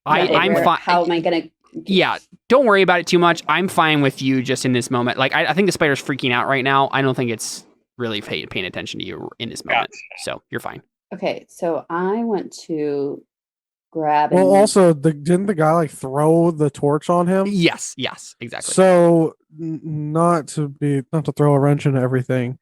I'm fine. How am I going to? Yeah, don't worry about it too much. I'm fine with you just in this moment. Like, I think the spider's freaking out right now. I don't think it's really paying attention to you in this moment. So you're fine. Okay, so I want to grab. Well, also, didn't the guy like throw the torch on him? Yes, exactly. So not to throw a wrench into everything,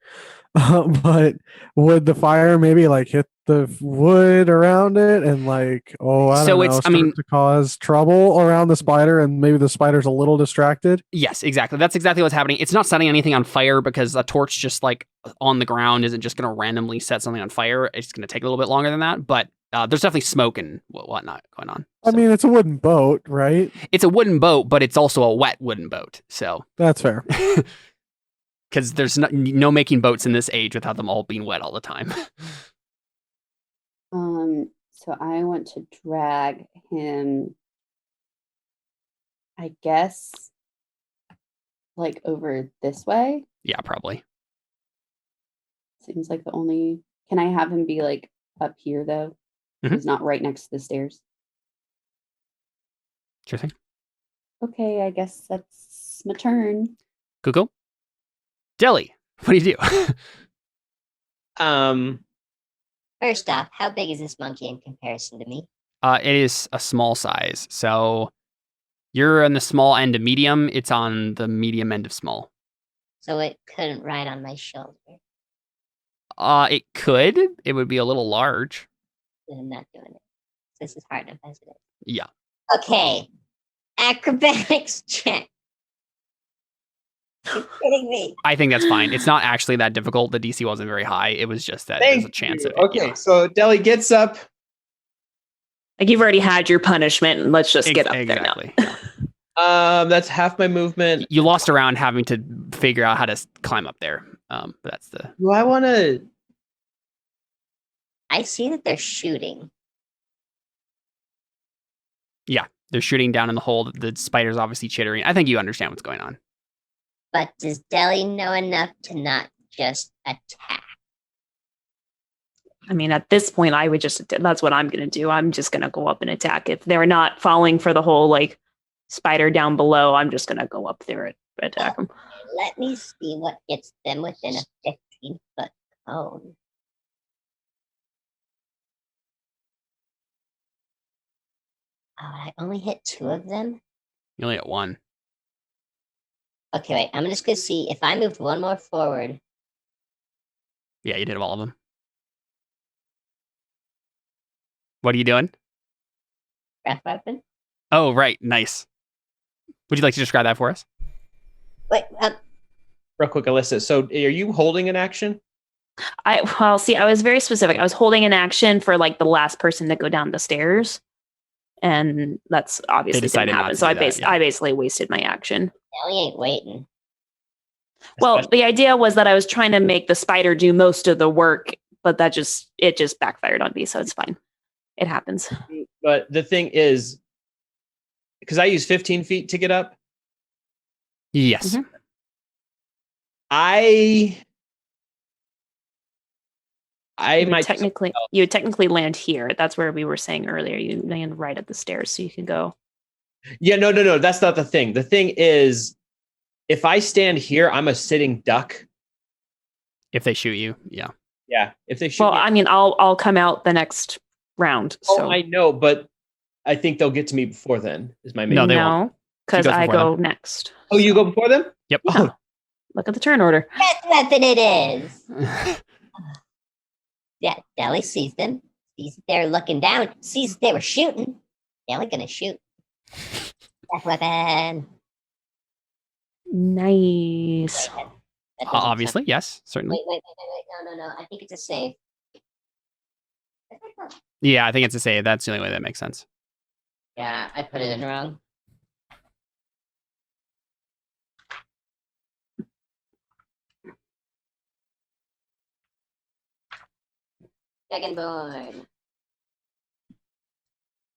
but would the fire maybe like hit the wood around it and like to cause trouble around the spider, and maybe the spider's a little distracted? Yes, exactly. That's exactly what's happening. It's not setting anything on fire because a torch just like on the ground isn't just going to randomly set something on fire. It's going to take a little bit longer than that, but there's definitely smoke and whatnot going on. So. I mean, it's a wooden boat, right? It's a wooden boat, but it's also a wet wooden boat. So that's fair. Because there's no making boats in this age without them all being wet all the time. So I want to drag him, I guess, like over this way. Yeah, probably. Seems like the only. Can I have him be like up here though? Mm-hmm. He's not right next to the stairs. Sure thing. Okay, I guess that's my turn. Cool. Deli, what do you do? First off, how big is this monkey in comparison to me? It is a small size. So you're on the small end of medium. It's on the medium end of small. So it couldn't ride on my shoulder. It could. It would be a little large. Then I'm not doing it. This is hard enough as it is. Yeah. Okay. Acrobatics check. You're kidding me. I think that's fine. It's not actually that difficult. The DC wasn't very high. It was just that there's a chance of it. Okay, so Deli gets up. Like you've already had your punishment, and let's just get up there now. Yeah. That's half my movement. You lost a round having to figure out how to climb up there. But that's the. Do I want to? I see that they're shooting. Yeah, they're shooting down in the hole. The spider's obviously chittering. I think you understand what's going on. But does Deli know enough to not just attack? I mean, at this point, I would that's what I'm going to do. I'm just going to go up and attack. If they're not falling for the whole like spider down below, I'm just going to go up there and attack them. Let me see what gets them within a 15-foot cone. Oh, I only hit 2 of them? You only hit 1. Okay, wait. I'm just going to see if I moved 1 more forward. Yeah, you did all of them. What are you doing? Breath weapon. Oh, right. Nice. Would you like to describe that for us? Wait, real quick, Alyssa. So are you holding an action? I was very specific. I was holding an action for like the last person to go down the stairs. And that's obviously didn't happen. So I basically wasted my action. Deli ain't waiting. Well, the idea was that I was trying to make the spider do most of the work, but it just backfired on me. So it's fine. It happens. But the thing is, because I use 15 feet to get up. Yes. Mm-hmm. You would technically land here. That's where we were saying earlier. You land right at the stairs, so you can go. Yeah, no. That's not the thing. The thing is, if I stand here, I'm a sitting duck. If they shoot you, yeah. Yeah, if they shoot. Well, I mean, I'll come out the next round. So. Oh, I know, but I think they'll get to me before then. Is my main. No, they won't. Because I go next. Oh, you go before them? Yep. Yeah. Oh. Look at the turn order. That's weapon it is. Yeah, Deli sees them. Sees they're looking down. Sees they were shooting. Deli gonna shoot. Death weapon. Nice. That doesn't Obviously, yes, certainly. Wait. No. I think it's a save. Yeah, I think it's a save. That's the only way that makes sense. Yeah, I put it in wrong. Dragonborn.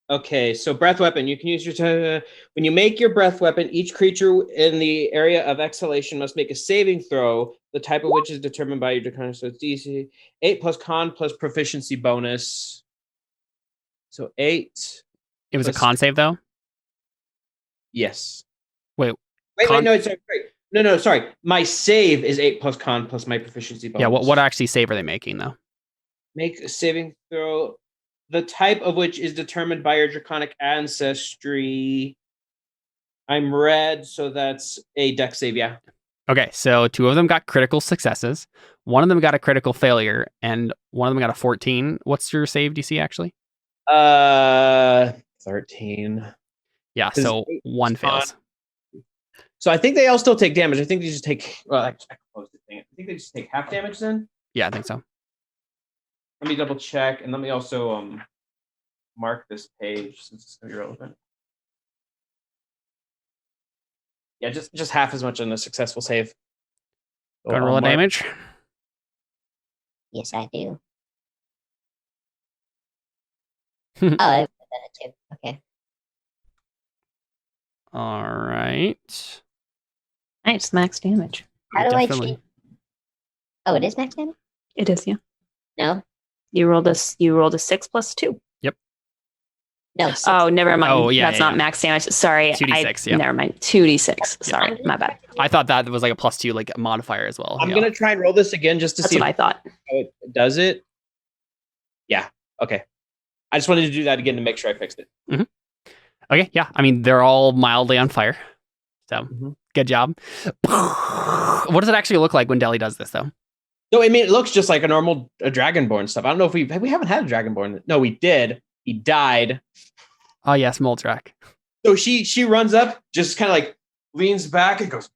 Okay, so breath weapon. You can use your when you make your breath weapon, each creature in the area of exhalation must make a saving throw, the type of which is determined by your draconic. So it's DC 8 plus con plus proficiency bonus. So 8. It was a con save, though? Yes. Wait, no, sorry. No, sorry. My save is 8 plus con plus my proficiency bonus. Yeah, what actually save are they making, though? Make a saving throw, the type of which is determined by your draconic ancestry. I'm red, so that's a dex save, yeah. Okay, so 2 of them got critical successes. 1 of them got a critical failure, and 1 of them got a 14. What's your save DC, actually? 13. Yeah, so 1 fails. So I think they all still take damage. I think they just take, I closed the thing. I think they just take half damage then? Yeah, I think so. Let me double check, and let me also mark this page since it's going to be relevant. Yeah, just half as much on a successful save. Go and roll a damage. Yes, I do. Oh, I put that at 2. Okay. All right. Nice, max damage. How do Definitely. I cheat? Oh, it is max damage? It is, yeah. No. You rolled a 6 plus 2. Yep. No. 6. Oh, never mind. Oh, yeah, That's not max damage. Sorry. 2d6, yeah. Never mind. 2d6. Sorry, my bad. I thought that was like a +2, like a modifier as well. I'm going to try and roll this again just to That's see what I thought. how it does it. Yeah, okay. I just wanted to do that again to make sure I fixed it. Mm-hmm. Okay, yeah. I mean, they're all mildly on fire. So, Good job. What does it actually look like when Deli does this, though? No, I mean, it looks just like a normal Dragonborn stuff. I don't know if we haven't had a Dragonborn. No, we did. He died. Oh, yes, Moldrak. So she runs up, just kind of like leans back and goes,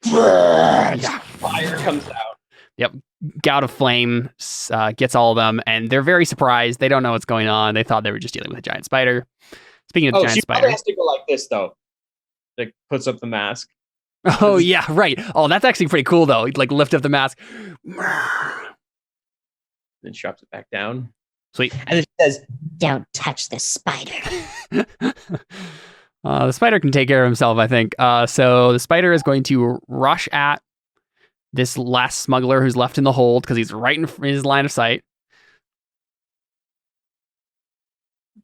Yeah. Fire comes out. Yep. Gout of flame gets all of them, and they're very surprised. They don't know what's going on. They thought they were just dealing with a giant spider. Speaking of the giant she spider, probably has to go like this though. Like puts up the mask. Oh yeah, right. Oh, that's actually pretty cool though. Like lift up the mask, then drops it back down. Sweet. And then she says, "Don't touch the spider." The spider can take care of himself, I think. So the spider is going to rush at this last smuggler who's left in the hold because he's right in his line of sight,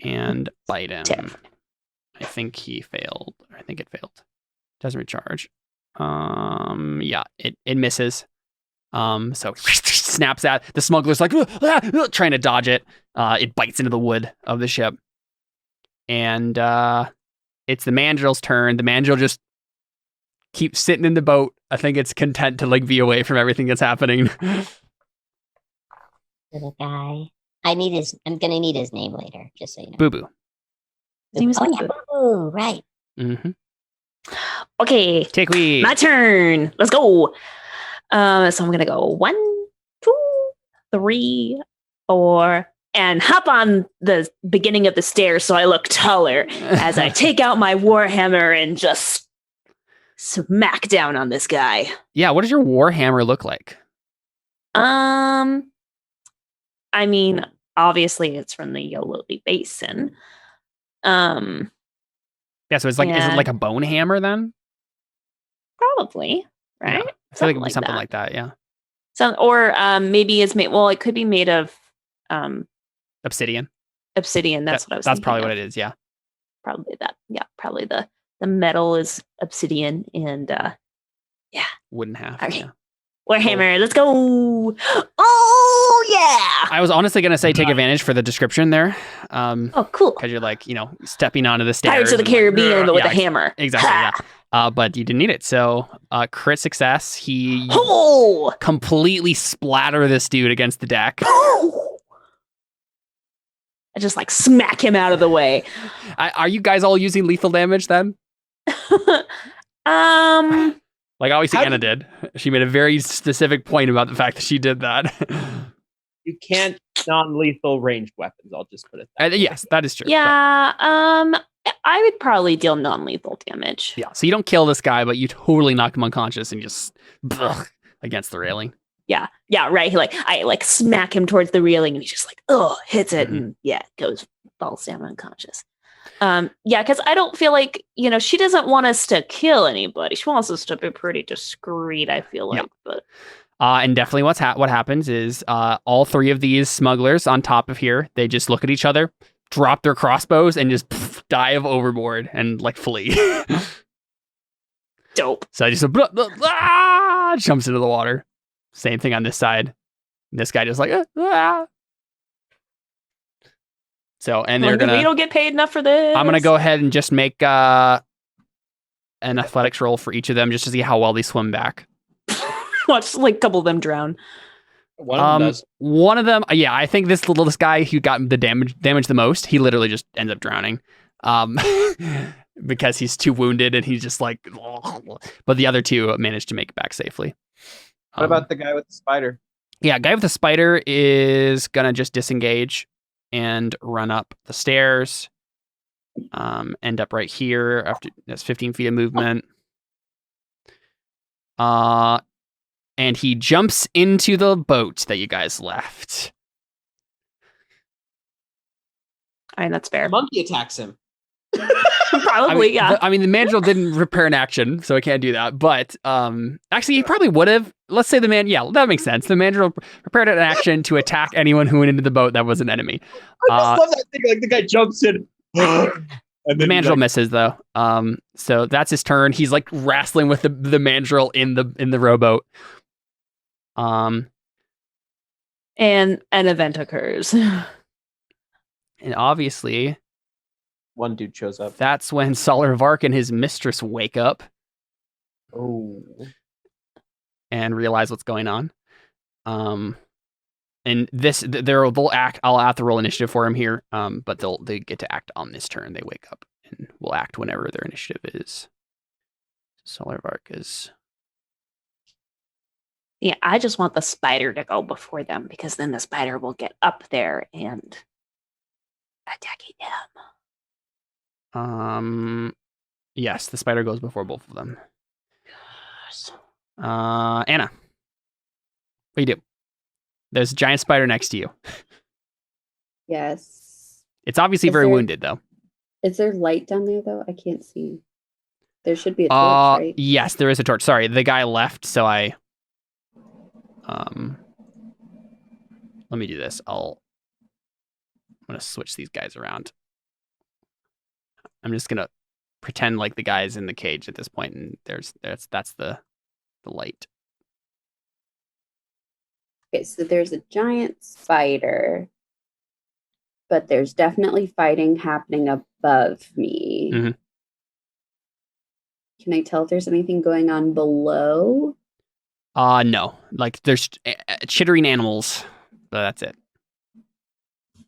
and bite him. I think he failed. I think it failed. Doesn't recharge. Yeah, it misses. So snaps at the smuggler's like trying to dodge it. It bites into the wood of the ship, and it's the mandrel's turn. The mandrel just keeps sitting in the boat. I think it's content to like be away from everything that's happening. Little guy. I'm gonna need his name later, just so you know. Boo Boo. Boo, right. Mm-hmm. Okay. Take lead. My turn. Let's go. So I'm gonna go 1, 2, 3, 4, and hop on the beginning of the stairs so I look taller as I take out my warhammer and just smack down on this guy. Yeah, what does your warhammer look like? I mean, obviously it's from the Yololi Basin. Yeah, so it's like, is it like a bone hammer then? Probably, right? Yeah, I feel like it'd be something like that, yeah. So, or maybe it's made. Well, it could be made of obsidian. Obsidian. That's what I was. That's probably of. what it is. Yeah. Probably that. Yeah. Probably the metal is obsidian and yeah. Wooden half. Okay. Yeah. Warhammer. Let's go. Oh yeah. I was honestly gonna say take advantage for the description there. Oh, cool. Because you're like, stepping onto the stairs. Pirates of the Caribbean, but with a hammer. Exactly. Yeah. But you didn't need it. So crit success. He completely splatter this dude against the deck. I just like smack him out of the way. Are you guys all using lethal damage then? Like obviously How Anna did. She made a very specific point about the fact that she did that. You can't non-lethal ranged weapons. I'll just put it that way. Yes, that is true. Yeah, I would probably deal non-lethal damage. Yeah, so you don't kill this guy, but you totally knock him unconscious and just against the railing. Yeah, right. I smack him towards the railing, and he just hits it, and falls down unconscious. Because I don't feel like she doesn't want us to kill anybody. She wants us to be pretty discreet. I feel like, but. And definitely what happens is all three of these smugglers on top of here, they just look at each other, drop their crossbows, and just dive overboard and flee. Dope. So I just jumps into the water. Same thing on this side. This guy just So, and they're gonna. We don't get paid enough for this. I'm gonna go ahead and just make an athletics roll for each of them just to see how well they swim back. Watch a couple of them drown. One of them does. One of them, I think this guy who got the damage the most, he literally just ends up drowning. Because he's too wounded and he's just but the other two managed to make it back safely. What about the guy with the spider? Yeah, guy with the spider is gonna just disengage and run up the stairs. End up right here after that's 15 feet of movement. And he jumps into the boat that you guys left. I mean, that's fair. The monkey attacks him. Probably, yeah. The mandrill didn't repair an action, so I can't do that. But actually, he probably would have. Let's say that makes sense. The mandrill prepared an action to attack anyone who went into the boat that was an enemy. I just love that thing. The guy jumps in. And the mandrill misses though. So that's his turn. He's wrestling with the mandrill in the rowboat. And an event occurs. And obviously, one dude shows up. That's when Solarvark and his mistress wake up. Oh. And realize what's going on. And they'll act. I'll have to roll initiative for him here. But they get to act on this turn. They wake up and will act whenever their initiative is. Solarvark is. Yeah, I just want the spider to go before them because then the spider will get up there and attacking them. Yes, the spider goes before both of them. Yes. Anna, what do you do? There's a giant spider next to you. Yes. It's obviously very wounded, though. Is there light down there, though? I can't see. There should be a torch, right? Yes, there is a torch. Sorry, the guy left, so I... let me do this. I'm going to switch these guys around. I'm just going to pretend like the guy's in the cage at this point, and that's the light. Okay, so there's a giant spider, but there's definitely fighting happening above me. Mm-hmm. Can I tell if there's anything going on below? No. There's chittering animals, but that's it.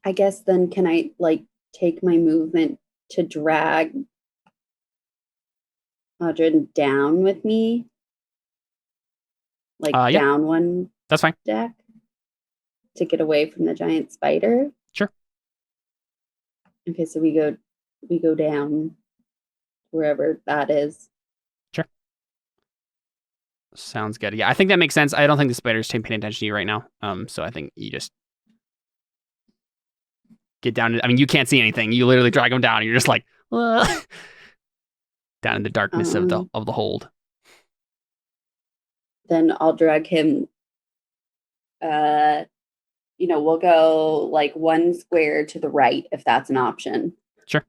I guess then can I, take my movement to drag Audrey down with me? Down one That's fine. deck to get away from the giant spider? Sure. Okay, so we go down wherever that is. Sure. Sounds good. Yeah, I think that makes sense. I don't think the spider's paying attention to you right now. So I think you just get down. I mean, you can't see anything. You literally drag him down, and you're just down in the darkness of the hold. Then I'll drag him. We'll go one square to the right if that's an option. Sure.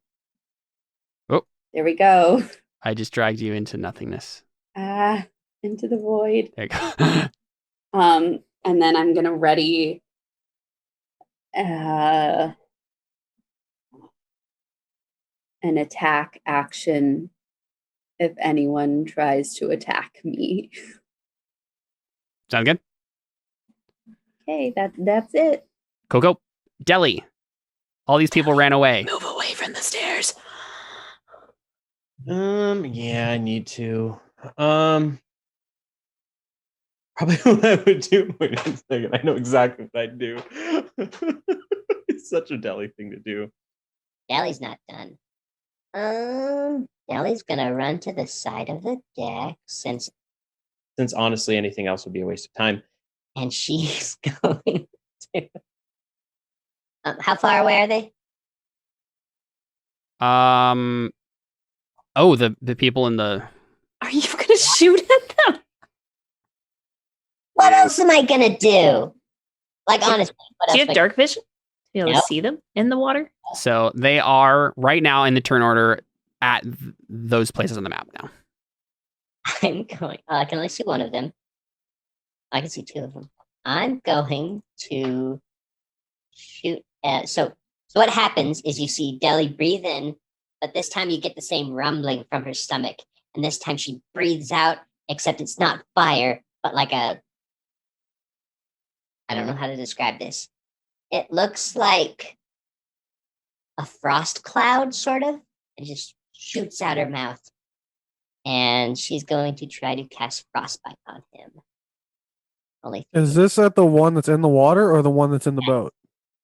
Oh, there we go. I just dragged you into nothingness. Into the void. There you go. And then I'm gonna ready. An attack action if anyone tries to attack me. Sound good? Okay, that's it. Coco, Deli. All these people ran away. Move away from the stairs. Yeah, I need to. Probably what I would do. Wait a second. I know exactly what I'd do. It's such a Deli thing to do. Deli's not done. Deli's gonna run to the side of the deck since honestly anything else would be a waste of time. And she's going to. How far away are they? Oh, the people in the. Are you gonna shoot at them? What else am I gonna do? Like honestly, do you have dark vision to be able to see them in the water? So they are right now in the turn order at those places on the map now. I'm going. I can only see one of them. I can see two of them. I'm going to shoot at. So what happens is you see Deli breathe in, but this time you get the same rumbling from her stomach, and this time she breathes out. Except it's not fire, but like a. I don't know how to describe this. It looks like a frost cloud, sort of. It just shoots out her mouth. And she's going to try to cast Frostbite on him. Is this at the one that's in the water or the one that's in the boat?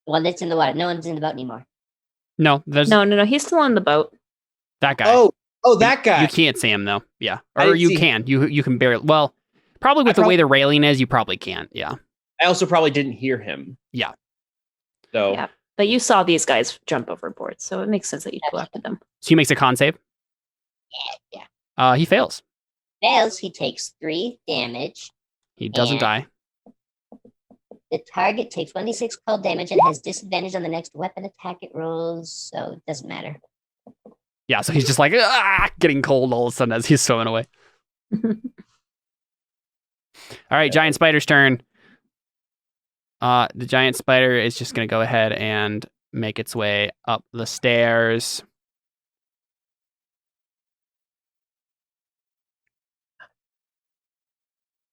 The one that's in the water. No one's in the boat anymore. No, there's No. He's still on the boat. that guy. Oh, that guy. You can't see him though. Yeah, I or didn't you see can. You can barely. Well, probably with the way the railing is, you probably can't. Yeah. I also probably didn't hear him. Yeah. So Yeah. But you saw these guys jump overboard, so it makes sense that you'd go after them. So he makes a con save. Yeah. He fails. Fails. He takes 3 damage. He doesn't die. The target takes 1d6 cold damage and has disadvantage on the next weapon attack it rolls, so it doesn't matter. Yeah, so he's just like getting cold all of a sudden as he's swimming away. All right, giant spider's turn. The giant spider is just going to go ahead and make its way up the stairs.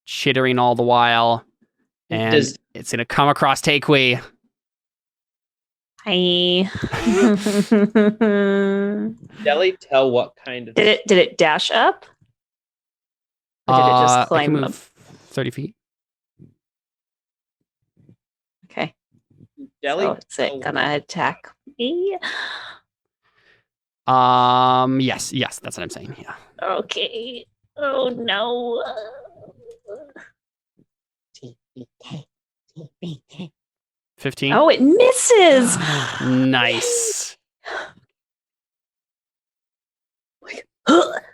Chittering all the while. And it's going to come across Takewee. Hi. Deli, tell what kind of. Did it dash up? Or did it just climb it can up? move 30 feet. Okay. Deli, So is it gonna attack me? Yes, that's what I'm saying. Yeah. Okay. Oh no. TBK. 15. Oh, it misses. Nice.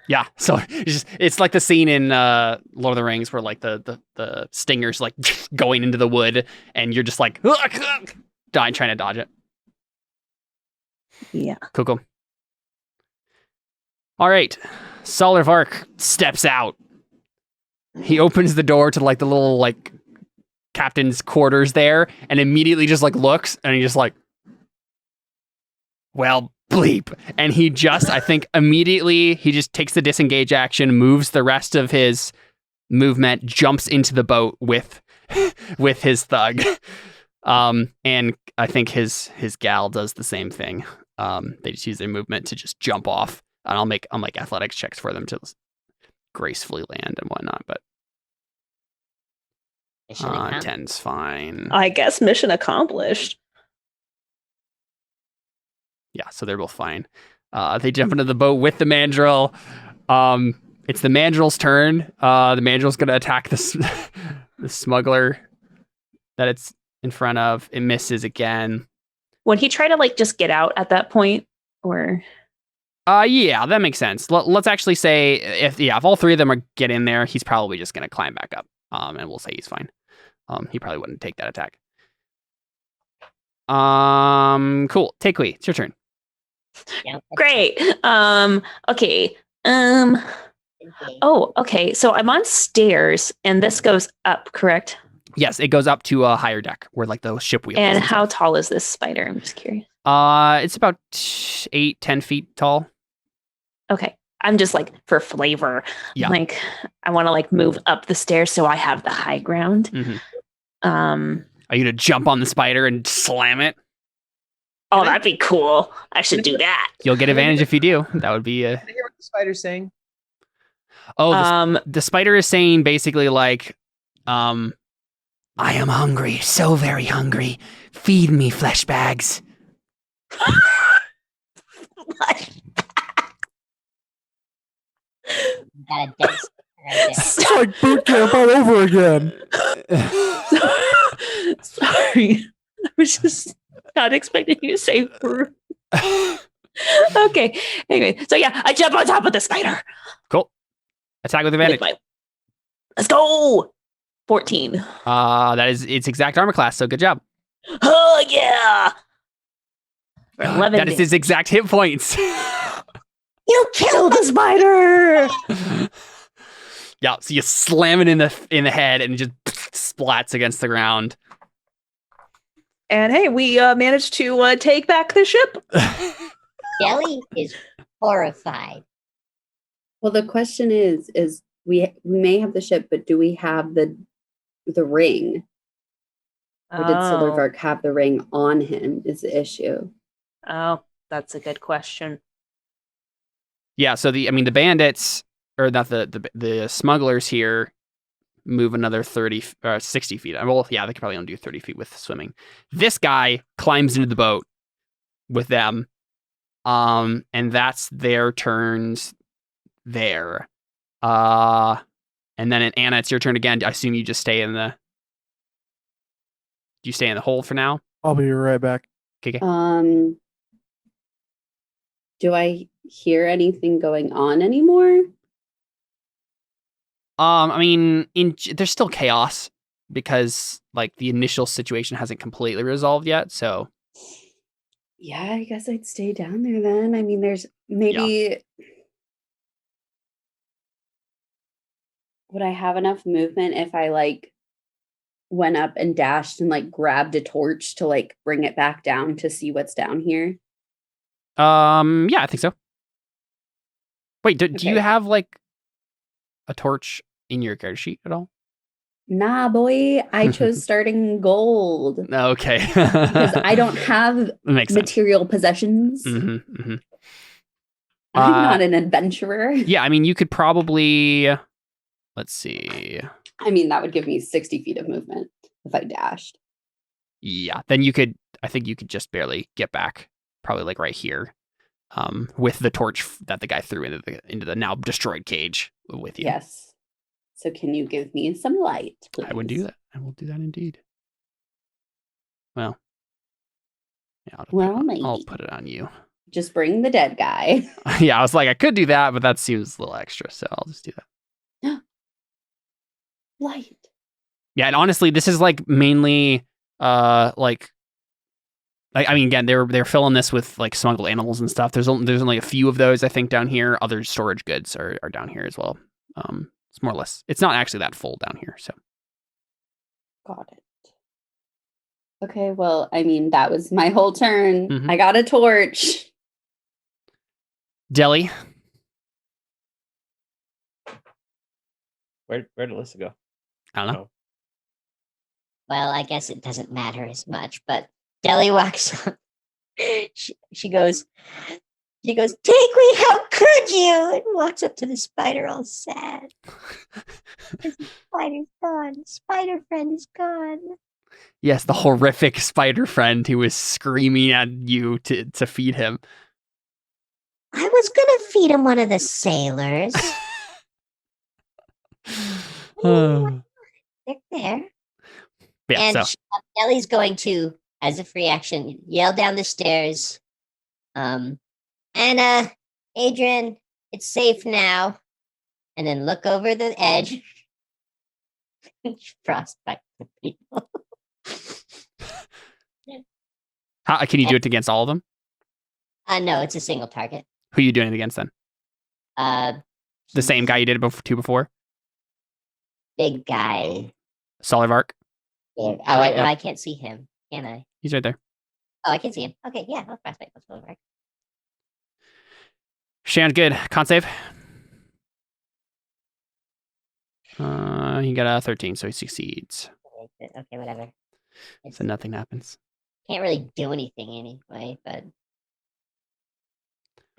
Yeah, so it's like the scene in Lord of the Rings where like the stinger's like going into the wood and you're just like trying to dodge it. Yeah. Cool. All right. Solarvark steps out. He opens the door to like the little like captain's quarters there and immediately just like looks and he's just like, well, bleep. And he just, I think immediately he just takes the disengage action, moves the rest of his movement, jumps into the boat with his thug. And I think his gal does the same thing. They just use their movement to just jump off. And I'll make athletics checks for them to gracefully land and whatnot, but 10's fine. I guess mission accomplished. Yeah, so they're both fine. They jump into the boat with the mandrill. It's the mandrill's turn. The mandrill's going to attack the smuggler that it's in front of. It misses again. Would he try to like just get out at that point, or? Yeah, that makes sense. Let's actually say if all three of them get in there, he's probably just going to climb back up. And we'll say he's fine. He probably wouldn't take that attack. Cool. Takewee, it's your turn. Yeah, Great. Okay. Oh, okay. So I'm on stairs, and this goes up, correct? Yes, it goes up to a higher deck where like the ship wheels. And how tall is this spider? I'm just curious. It's about 8-10 feet tall. Okay. I'm just like for flavor. Yeah. Like I want to like move up the stairs so I have the high ground. Mm-hmm. Are you gonna jump on the spider and slam it? Oh, that'd be cool. I should do that. You'll get advantage if you do. That would be Can I hear what the spider's saying? Oh, the spider is saying basically like, I am hungry, so very hungry. Feed me, flesh bags. Got a dead right there. It's like boot camp all over again. Sorry. I was just not expecting you to say fruit. Okay. Anyway, so yeah, I jump on top of the spider. Cool. Attack with advantage. Let's go. 14. That is its exact armor class, so good job. Oh yeah. For 11 That is his exact hit points. You killed the spider. Yeah, so you slam it in the head and it just splats against the ground. And hey, we managed to take back the ship. Jelly is horrified. Well, the question is we may have the ship, but do we have the ring? Or did Silvervark have the ring on him is the issue. Oh, that's a good question. Yeah, so the bandits, or not the smugglers here, move another 60 feet. Well, yeah, they could probably only do 30 feet with swimming. This guy climbs into the boat with them, and that's their turns there. And then Anna, it's your turn again. I assume you just stay in the... Do you stay in the hole for now? I'll be right back. Okay. Do I hear anything going on anymore? I mean, there's still chaos because like the initial situation hasn't completely resolved yet. So, yeah, I guess I'd stay down there then. I mean, there's maybe would I have enough movement if I like went up and dashed and like grabbed a torch to like bring it back down to see what's down here? Yeah, I think so. Wait, do you have like a torch in your character sheet at all? Nah, boy, I chose starting gold. Okay. Because I don't have material possessions. Mm-hmm, mm-hmm. I'm not an adventurer. Yeah, I mean, you could probably... Let's see. I mean, that would give me 60 feet of movement if I dashed. Yeah, then I think you could just barely get back, probably like right here, with the torch that the guy threw into the now destroyed cage with you. Yes. So can you give me some light, please? I would do that. I will do that indeed. Well, yeah, I'll put it on you. Just bring the dead guy. Yeah, I was like, I could do that, but that seems a little extra, so I'll just do that. Light. Yeah, and honestly, this is like mainly like I mean, again, they're filling this with like smuggled animals and stuff. There's only a few of those, I think, down here. Other storage goods are down here as well. It's more or less. It's not actually that full down here, so. Got it. Okay, well, I mean, that was my whole turn. Mm-hmm. I got a torch. Deli. Where did Alyssa go? I don't know. Well, I guess it doesn't matter as much, but Deli walks up. She goes, take me, how could you? And walks up to the spider all sad. The spider's gone. Spider friend is gone. Yes, the horrific spider friend who was screaming at you to feed him. I was gonna feed him one of the sailors. They're there. Yeah, and Deli's going to, as a free action, yell down the stairs. Anna, Adrian, it's safe now. And then look over the edge. Frostbite the people. How can you do it against all of them? No, it's a single target. Who are you doing it against then? The same guy you did it before? Big guy. Solivark? Yeah. I can't see him, can I? He's right there. Oh, I can see him. Okay, yeah, I'll frostbite. Solivark. Shan, good. Con save. He got a 13, so he succeeds. Okay, whatever. So nothing happens. Can't really do anything anyway, but...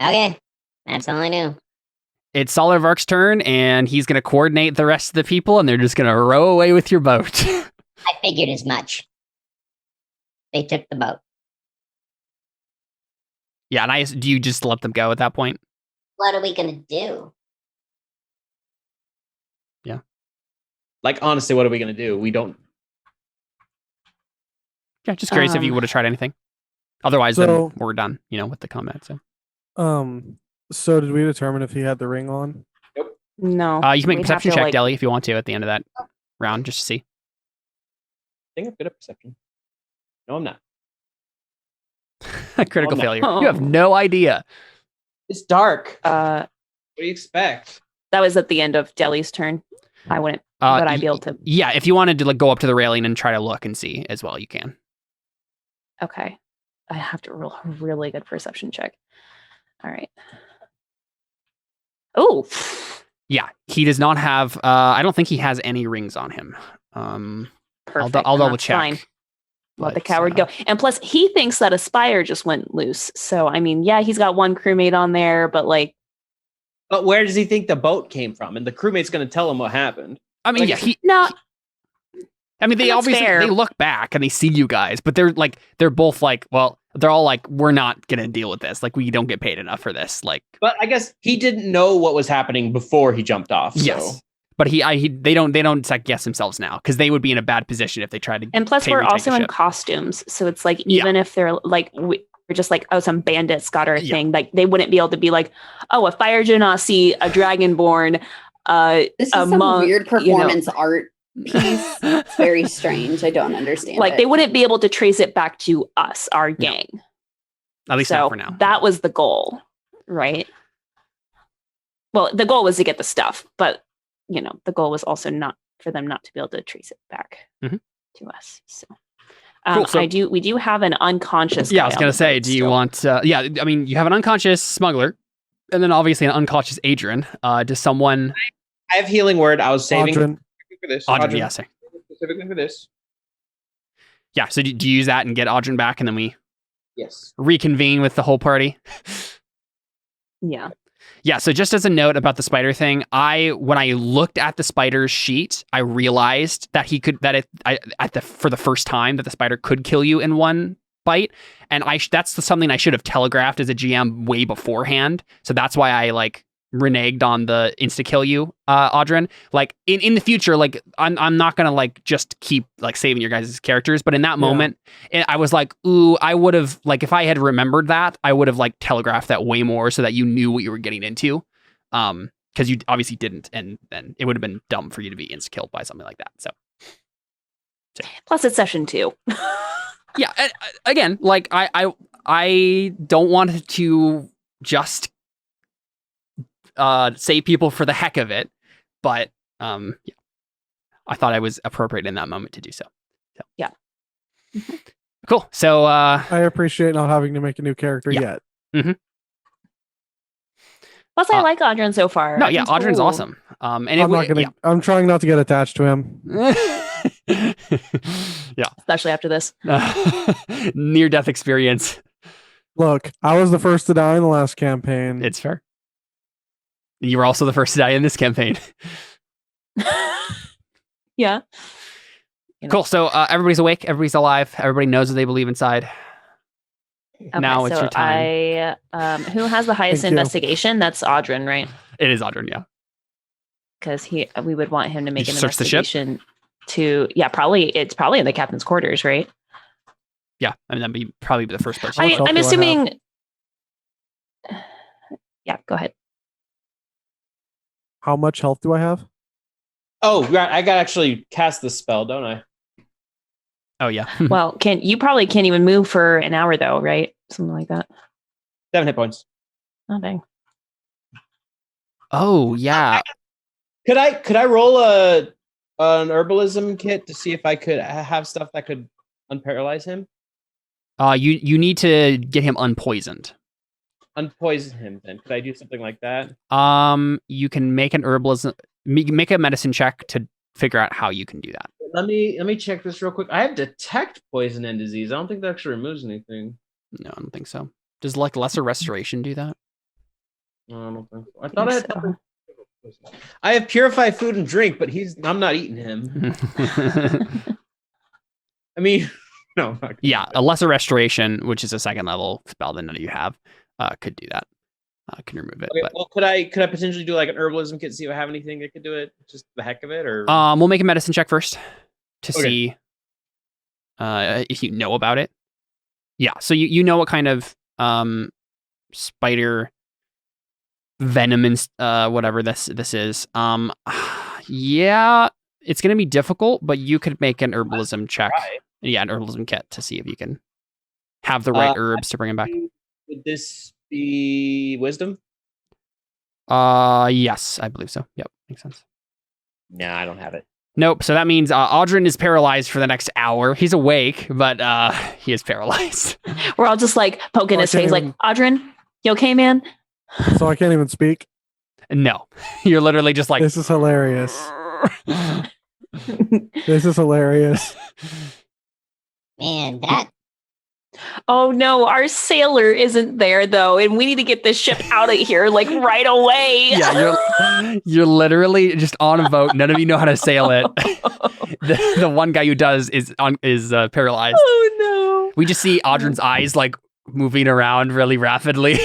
Okay, that's all I knew. it's Solivark's turn, and he's going to coordinate the rest of the people, and they're just going to row away with your boat. I figured as much. They took the boat. Yeah, and do you just let them go at that point? What are we going to do? Yeah. Like, honestly, what are we going to do? We don't... Yeah, just curious if you would have tried anything. Otherwise, then we're done, with the combat. So did we determine if he had the ring on? Nope. No. You can make a perception check, Deli, if you want to at the end of that round, just to see. I think I'm good at perception. No, I'm not. Critical failure. Oh. You have no idea. It's dark. What do you expect? That was at the end of Deli's turn. I wouldn't, but I'd be able to. Yeah, if you wanted to go up to the railing and try to look and see as well, you can. Okay. I have to roll a really good perception check. All right. Oh. Yeah, he does not have. I don't think he has any rings on him. Perfect. I'll double check. Fine. Let the coward go. And plus, he thinks that a spire just went loose. So, I mean, yeah, he's got one crewmate on there, but like. But where does he think the boat came from? And the crewmate's going to tell him what happened. I mean, they obviously they look back and they see you guys, but they're both like, well, they're all like, we're not gonna deal with this. Like, we don't get paid enough for this. Like, but I guess he didn't know what was happening before he jumped off. So. Yes, but they don't second guess themselves now because they would be in a bad position if they tried to. And plus, we're also in costumes, so it's like even if they're like we're just like, oh, some bandits got our thing. Like, they wouldn't be able to be like, oh, a fire genasi, a dragonborn, this is a some monk, weird performance art piece. It's very strange. I don't understand. Like, they wouldn't be able to trace it back to us, our gang. At least not for now. That was the goal, right? Well, the goal was to get the stuff, but the goal was also not for them not to be able to trace it back to us. So, cool. So we do have an unconscious. Yeah, I was gonna say, do you want? I mean, you have an unconscious smuggler, and then obviously an unconscious Adrian. Does someone? I have healing word. I was saving for this. Audrin, yeah, sorry. Specifically for this. Yeah. So do you use that and get Audrin back, and then we reconvene with the whole party? Yeah. Yeah, so just as a note about the spider thing, when I looked at the spider's sheet, I realized that for the first time that the spider could kill you in one bite, and that's something I should have telegraphed as a GM way beforehand. So that's why I reneged on the insta kill you, Audrin. Like in the future, like I'm not gonna just keep saving your guys' characters, but in that moment, I was like, ooh, I would have if I had remembered that, I would have telegraphed that way more so that you knew what you were getting into, because you obviously didn't, and then it would have been dumb for you to be insta killed by something like that. So plus it's session 2. Yeah, and, again, I don't want to just save people for the heck of it, but I thought I was appropriate in that moment to do so. Yeah. Cool. So I appreciate not having to make a new character yet. Mm-hmm. Plus, I like Audrin so far. No, yeah, Audrin's awesome. And I'm trying not to get attached to him. Yeah, especially after this near-death experience. Look, I was the first to die in the last campaign. It's fair. You were also the first to die in this campaign. Yeah. Cool. So everybody's awake. Everybody's alive. Everybody knows what they believe inside. Okay, now it's your time. Who has the highest investigation? That's Audrin, right? It is Audrin, yeah. Because we would want him to make an search investigation it's probably in the captain's quarters, right? Yeah, I mean, that'd be probably the first place. I'm assuming. Yeah, go ahead. How much health do I have? Oh, I got to actually cast the spell, don't I? Oh, yeah. Well, you probably can't even move for an hour, though, right? Something like that. 7 hit points. Oh, dang. Oh, yeah. Could I roll an herbalism kit to see if I could have stuff that could unparalyze him? You need to get him unpoisoned. Unpoison him, then. Could I do something like that? You can make an herbalism, make a medicine check to figure out how you can do that. Let me check this real quick. I have detect poison and disease. I don't think that actually removes anything. No, I don't think so. Does lesser restoration do that? No, I don't think so. I thought I had something I have purify food and drink, but I'm not eating him. I mean, no. Yeah, a lesser restoration, which is a second level spell that none of you have, could do that. Can remove it. Okay, but... well, could I potentially do like an herbalism kit, see if I have anything that could do it, just the heck of it, or? We'll make a medicine check first to see if you know about it. Yeah, so you know what kind of spider venom and whatever this is. Yeah, it's gonna be difficult, but you could make an herbalism check. Right. Yeah, an herbalism kit to see if you can have the right herbs to bring them back. Would this be wisdom? Yes, I believe so. Yep, makes sense. No, I don't have it. Nope. So that means Audrin is paralyzed for the next hour. He's awake, but he is paralyzed. We're all just like poking his face, like, Audrin, you okay, man? So I can't even speak? No. You're literally just like... This is hilarious. This is hilarious. Man, that... Oh no, our sailor isn't there though, and we need to get this ship out of here like right away. Yeah, you're literally just on a boat. None of you know how to sail it. The one guy who does is paralyzed. Oh no. We just see Audrin's eyes like moving around really rapidly.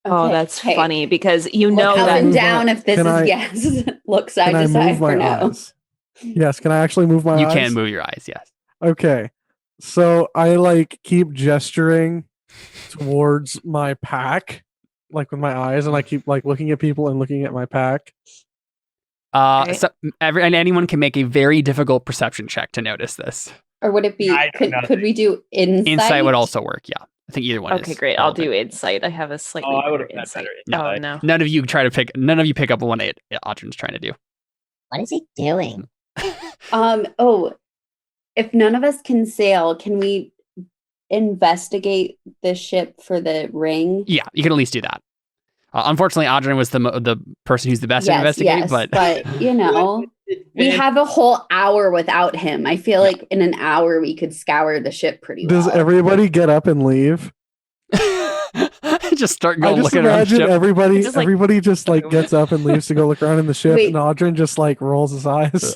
Oh, that's funny because you know up that and down if this is yes. Look side to side for no. Yes, can I actually move my eyes? You can move your eyes, yes. Okay. So I like keep gesturing towards my pack, like with my eyes, and I keep like looking at people and looking at my pack. So anyone can make a very difficult perception check to notice this. Or would it be? Could we do insight? Insight would also work. Yeah, I think either one. Okay, great. I'll do insight. I have a slightly better insight. No, no. None of you pick up on what Audrin's trying to do. What is he doing? If none of us can sail, can we investigate the ship for the ring? Yeah, you can at least do that. Unfortunately, Audrin was the person who's the best at investigating. But you know, we have a whole hour without him. I feel like in an hour we could scour the ship pretty well. Does everybody get up and leave? Just start going. I just imagine everybody just like gets up and leaves to go look around in the ship, and Audrin just like rolls his eyes.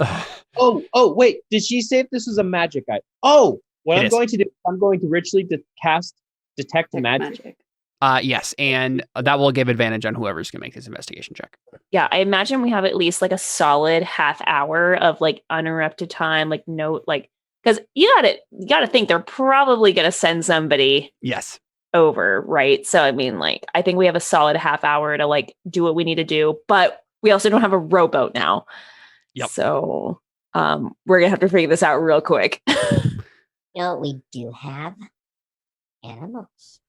Oh, wait! Did she say if this was a magic item? Oh, what I'm going to do? I'm going to ritually cast detect magic. Yes, and that will give advantage on whoever's going to make this investigation check. Yeah, I imagine we have at least like a solid half hour of like uninterrupted time, like because you gotta think they're probably going to send somebody. Yes. Over, right? So I mean, like, I think we have a solid half hour to like do what we need to do, but we also don't have a rowboat now. Yep. So we're gonna have to figure this out real quick. We do have animals.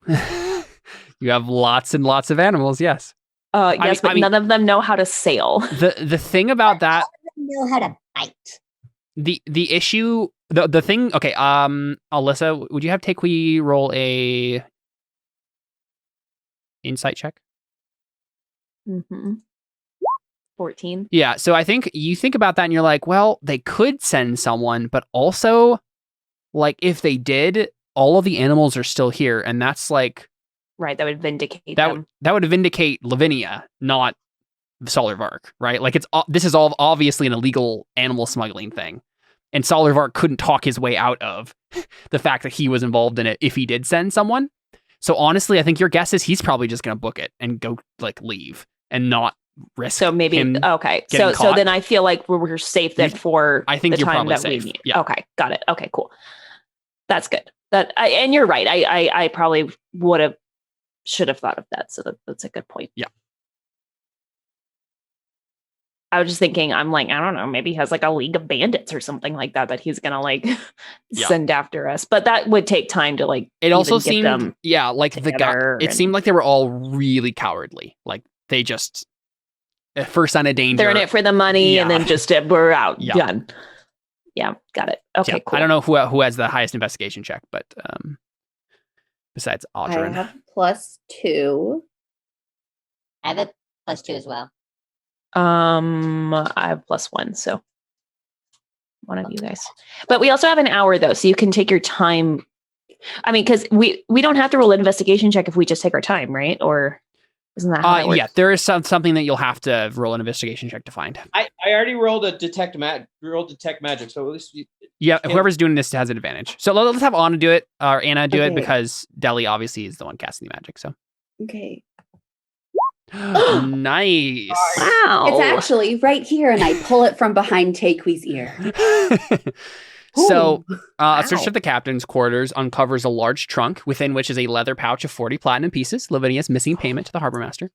You have lots and lots of animals, yes. Yes, but none of them know how to sail. The thing about that, know how to bite. The issue, the thing. Okay, Alyssa, would you have Takui roll a insight check? 14. Yeah, so I think you think about that and you're like, well, they could send someone, but also, like, if they did, all of the animals are still here, and that's like... Right, that would vindicate them. That would vindicate Lavinia, not Solarvark, right? Like, this is all obviously an illegal animal smuggling thing, and Solarvark couldn't talk his way out of the fact that he was involved in it if he did send someone. So honestly, I think your guess is he's probably just going to book it and go, like, leave and not risk. So maybe okay. So then I feel like we're safe then for I think the you're time probably that safe. we need. Yeah. Okay, got it. Okay, cool. That's good. And you're right. I probably should have thought of that. So that's a good point. Yeah. I was just thinking, I'm like, I don't know, maybe he has like a league of bandits or something like that he's gonna like send after us. But that would take time to like. It also seemed, like the guy. It seemed like they were all really cowardly. Like they just first sign of danger. They're in it for the money, and then just we're out. Done. Yeah, got it. Okay, cool. I don't know who has the highest investigation check, but besides Audrin. I have +2. I have a +2 as well. I have +1, so one of you guys. But we also have an hour though, so you can take your time. I mean, because we don't have to roll an investigation check if we just take our time, right? Or Isn't that how that works? Yeah, there is something that you'll have to roll an investigation check to find. I already rolled a detect magic, so at least whoever's doing this has an advantage. So let's have Anna do it, or Anna do it, because Deli obviously is the one casting the magic. So okay. Nice. Wow. It's actually right here, and I pull it from behind Taqui's ear. So, a search of the captain's quarters uncovers a large trunk within which is a leather pouch of 40 platinum pieces. Lavinia's missing payment to the harbor master.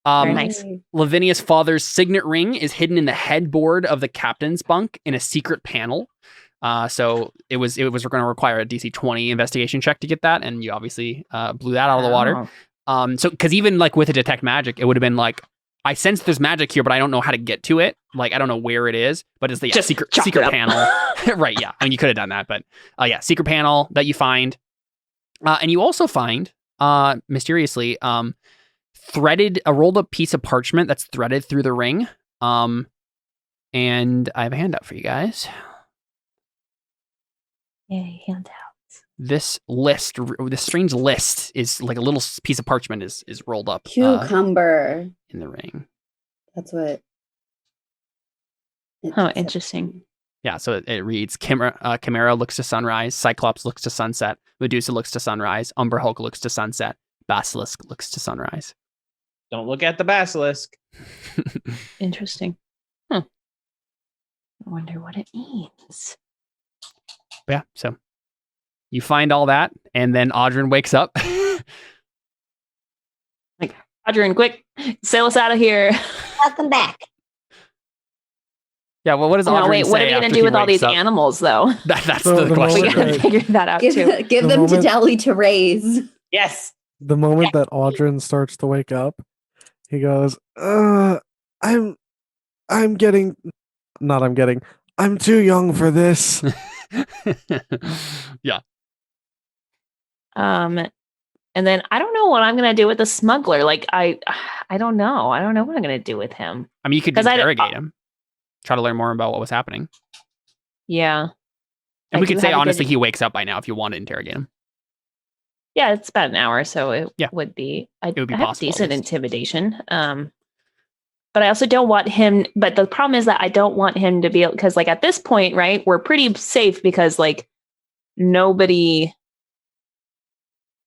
Very nice. Lavinia's father's signet ring is hidden in the headboard of the captain's bunk in a secret panel. So it was going to require a DC 20 investigation check to get that, and you obviously blew that out of the water. So because even like with a detect magic, it would have been like, I sense there's magic here, but I don't know how to get to it. Like, I don't know where it is, but it's the secret panel. Right, yeah. I mean, you could have done that, but secret panel that you find. And you also find, mysteriously, a rolled up piece of parchment that's threaded through the ring. And I have a handout for you guys. Yay, handout. This strange list is like a little piece of parchment is rolled up. Cucumber. In the ring. That's what. Oh, interesting. Yeah, so it reads, Chimera looks to sunrise, Cyclops looks to sunset, Medusa looks to sunrise, Umber Hulk looks to sunset, Basilisk looks to sunrise. Don't look at the basilisk. Interesting. I wonder what it means. Yeah, so you find all that, and then Audrin wakes up. Like, Audrin, quick, sail us out of here. Welcome back. Yeah, well, what does Audrin say? What are we going to do with all these animals, though? That's the question. We got to figure that out, too. Give them to Deli to raise. Yes. The moment that Audrin starts to wake up, he goes, I'm too young for this. Yeah. And then I don't know what I'm going to do with the smuggler. Like, I don't know. I don't know what I'm going to do with him. I mean, you could interrogate him. Try to learn more about what was happening. Yeah. And we could say, honestly, he wakes up by now if you want to interrogate him. Yeah, it's about an hour, so it would be. It would be I have possible, decent intimidation. But I also don't want him. But the problem is that I don't want him to be, because like at this point, right, we're pretty safe because like nobody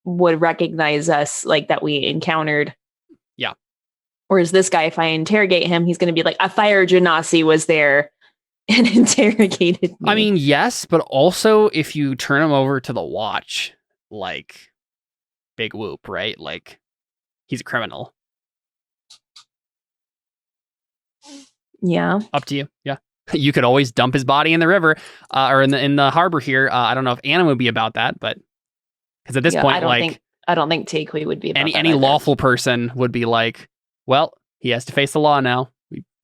would recognize us, like that we encountered. Yeah. Whereas this guy, if I interrogate him, he's going to be like, a fire genasi was there and interrogated me. I mean, yes, but also if you turn him over to the watch, like, big whoop, right? Like, he's a criminal. Yeah. Up to you. Yeah. You could always dump his body in the river or in the harbor here. I don't know if Anna would be about that, but because at this point, I don't think Takui would be about any lawful person would be like, well, he has to face the law now.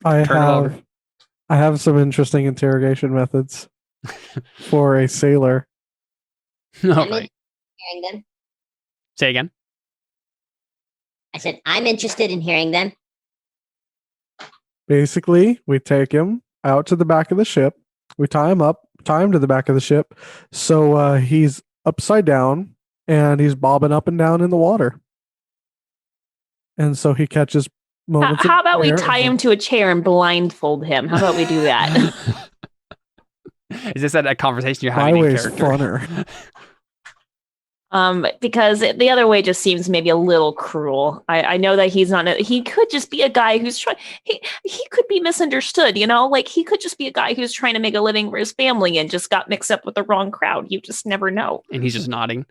I have some interesting interrogation methods for a sailor. All right. Hearing them. Say again. I said, I'm interested in hearing them. Basically, we take him out to the back of the ship. We tie him to the back of the ship. So he's upside down and he's bobbing up and down in the water. And so he catches moments. How about we tie him to a chair and blindfold him? How about we do that? Is this a conversation you're having in character? Funner. Because the other way just seems maybe a little cruel. I know that he's not. He could just be a guy who's trying. He could be misunderstood. You know, like he could just be a guy who's trying to make a living for his family and just got mixed up with the wrong crowd. You just never know. And he's just nodding.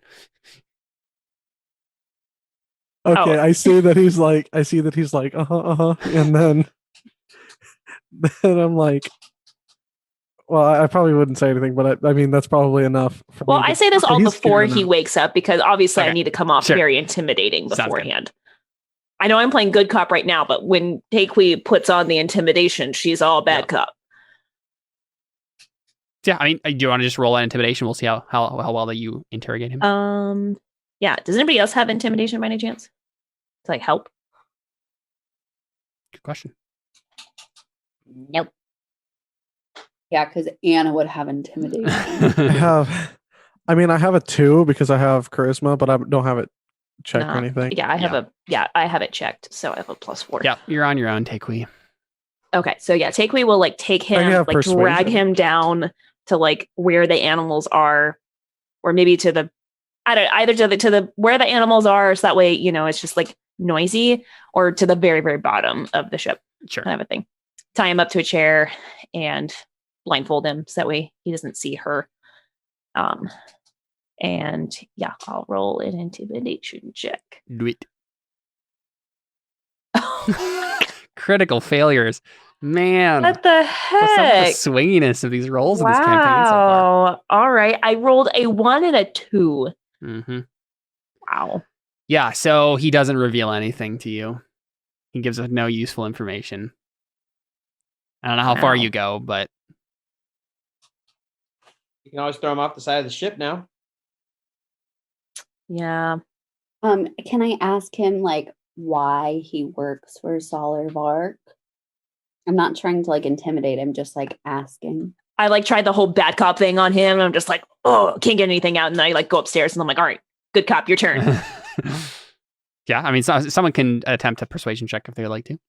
Okay, I see that he's like, and then I'm like, well, I probably wouldn't say anything, but I mean, that's probably enough. Well, I say this all before he wakes up because obviously I need to come off very intimidating beforehand. I know I'm playing good cop right now, but when Takui puts on the intimidation, she's all bad cop. Yeah, I mean, do you want to just roll that intimidation? We'll see how well that you interrogate him. Yeah. Does anybody else have intimidation by any chance? To like help? Good question. Nope. Yeah, because Anna would have intimidation. I have a 2 because I have charisma, but I don't have it check or anything? Yeah, I have it checked, so I have a +4. Yeah, you're on your own, Takui. Okay, so yeah, Takui will like take him, like drag him down to like where the animals are, or maybe to the either to the where the animals are, so that way, you know, it's just like noisy, or to the very, very bottom of the ship. Sure. Kind of a thing. Tie him up to a chair and blindfold him so that way he doesn't see her. And yeah, I'll roll an intimidation check. Do it. Critical failures. Man. What the heck? What's up with the swinginess of these rolls in this campaign so far? All right. I rolled a 1 and a 2. Mm-hmm. Wow. Yeah, so he doesn't reveal anything to you. He gives us no useful information. I don't know how far you go, but... You can always throw him off the side of the ship now. Yeah. Can I ask him, like, why he works for Solar Vark? I'm not trying to, like, intimidate him, just, like, asking. I, like, tried the whole bad cop thing on him, and I'm just like, oh, can't get anything out, and then I, like, go upstairs, and I'm like, all right, good cop, your turn. Yeah, I mean, someone can attempt a persuasion check if they'd like to.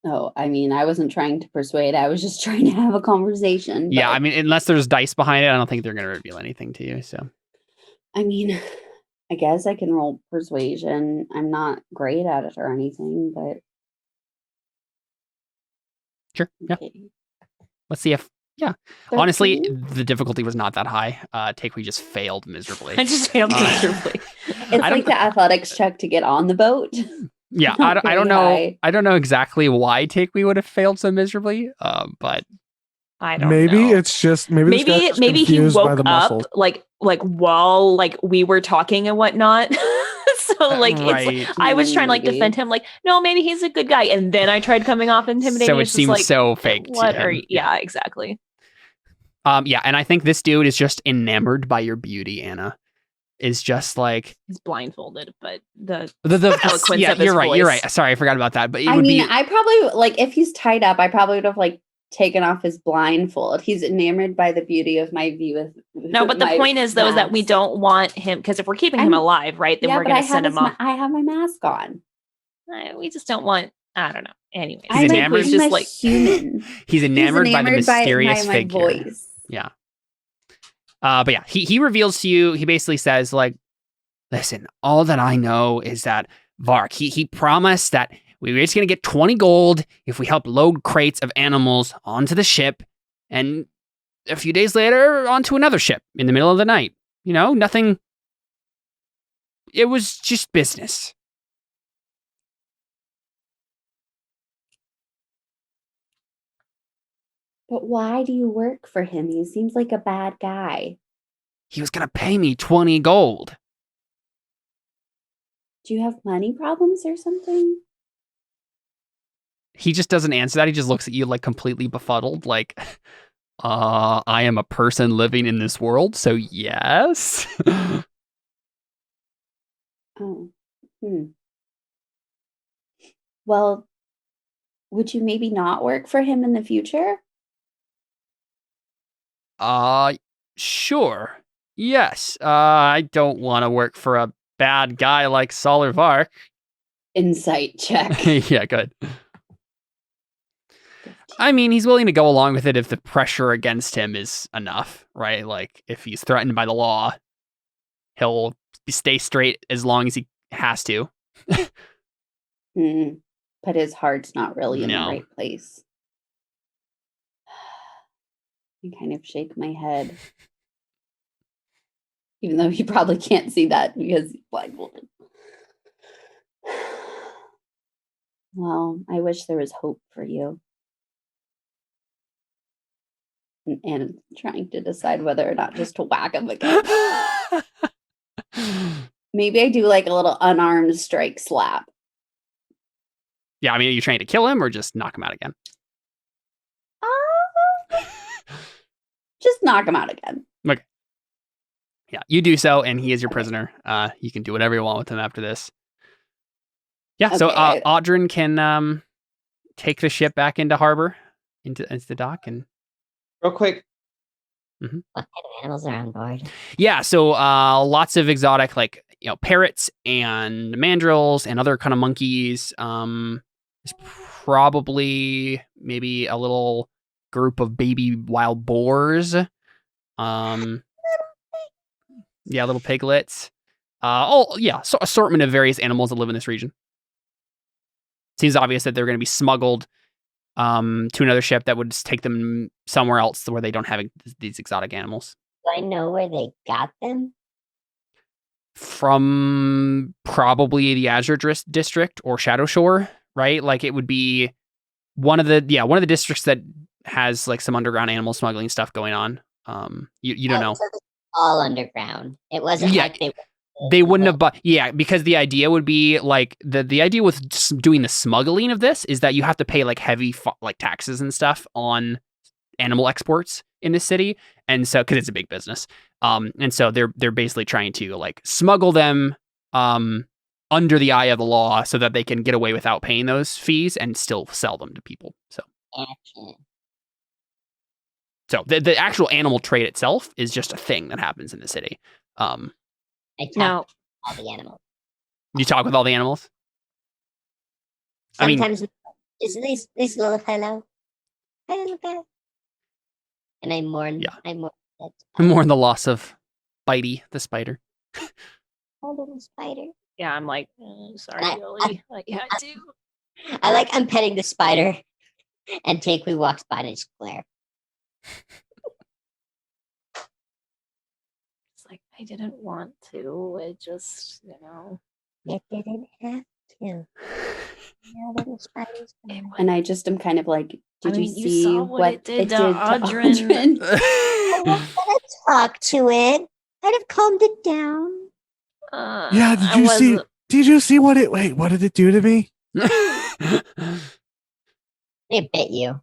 Oh, I mean, I wasn't trying to persuade. I was just trying to have a conversation. Yeah, I mean, unless there's dice behind it, I don't think they're going to reveal anything to you, so. I mean, I guess I can roll persuasion. I'm not great at it or anything, but... Sure, yeah. Okay. Let's see if... Yeah. 13? Honestly, the difficulty was not that high. Takui just failed miserably. I just failed miserably. It's like the athletics check to get on the boat. Yeah, I don't know. High. I don't know exactly why Takui would have failed so miserably, but I don't maybe know. It's just maybe he woke up like while like we were talking and whatnot. So like it's like, I was trying to like defend him, like, no, maybe he's a good guy, and then I tried coming off intimidating. So it seems like, so fake. What are you? Yeah, exactly. Yeah, and I think this dude is just enamored by your beauty, Anna. Is just like he's blindfolded, but the eloquence of his voice. You're right. Sorry, I forgot about that. But I probably like if he's tied up, I probably would have like taken off his blindfold. He's enamored by the beauty of my view. But the point is though is that we don't want him, because if we're keeping him alive, right, then we're going to send him off. I have my mask on. We just don't want. I don't know. Anyway, he's enamored. He's just like human. He's enamored by the mysterious figure. Voice. Yeah. But yeah, he reveals to you, he basically says, like, listen, all that I know is that Vark, he promised that we were just going to get 20 gold if we help load crates of animals onto the ship, and a few days later, onto another ship in the middle of the night. You know, nothing. It was just business. But why do you work for him? He seems like a bad guy. He was going to pay me 20 gold. Do you have money problems or something? He just doesn't answer that. He just looks at you like completely befuddled. Like, I am a person living in this world, so yes. Well, would you maybe not work for him in the future? Sure. Yes. I don't want to work for a bad guy like Solar Vark. Insight check. Yeah, good. I mean, he's willing to go along with it if the pressure against him is enough, right? Like, if he's threatened by the law, he'll stay straight as long as he has to. But his heart's not really in the right place. I kind of shake my head. Even though he probably can't see that because he's blindfolded. Well, I wish there was hope for you. And trying to decide whether or not just to whack him again. Maybe I do like a little unarmed strike slap. Yeah, I mean, are you trying to kill him or just knock him out again? Just knock him out again. Okay. Yeah, you do so, and he is your prisoner. You can do whatever you want with him after this. Yeah, okay. So Audrin can take the ship back into harbor, into the dock, and real quick. What kind of animals are on board? Yeah, so lots of exotic, like parrots and mandrills and other kind of monkeys. There's probably maybe a little group of baby wild boars. Little piglets. So assortment of various animals that live in this region. Seems obvious that they're going to be smuggled to another ship that would just take them somewhere else where they don't have these exotic animals. Do I know where they got them? From probably the Azure District or Shadow Shore, right? Like it would be one of the districts that has like some underground animal smuggling stuff going on. You don't know. So it's all underground. It wasn't like they wouldn't have because the idea would be like the idea with doing the smuggling of this is that you have to pay like heavy like taxes and stuff on animal exports in this city, and so because it's a big business, and so they're basically trying to like smuggle them under the eye of the law so that they can get away without paying those fees and still sell them to people. So the actual animal trade itself is just a thing that happens in the city. I talk with all the animals. You talk with all the animals? Sometimes this little fellow. And I mourn. Yeah. I mourn the loss of Bitey, the spider. Oh, little spider. Yeah, I'm like, sorry, Yoli. Like, yeah, I do. I'm petting the spider, and Takui walks by and I just glare. It's like I didn't want to. It just, You didn't have to. Little spiders. And I just am kind of like, did you see saw what it did to Audryn? I was gonna talk to it. I'd have calmed it down. Yeah, did you see what did it do to me? It bit you.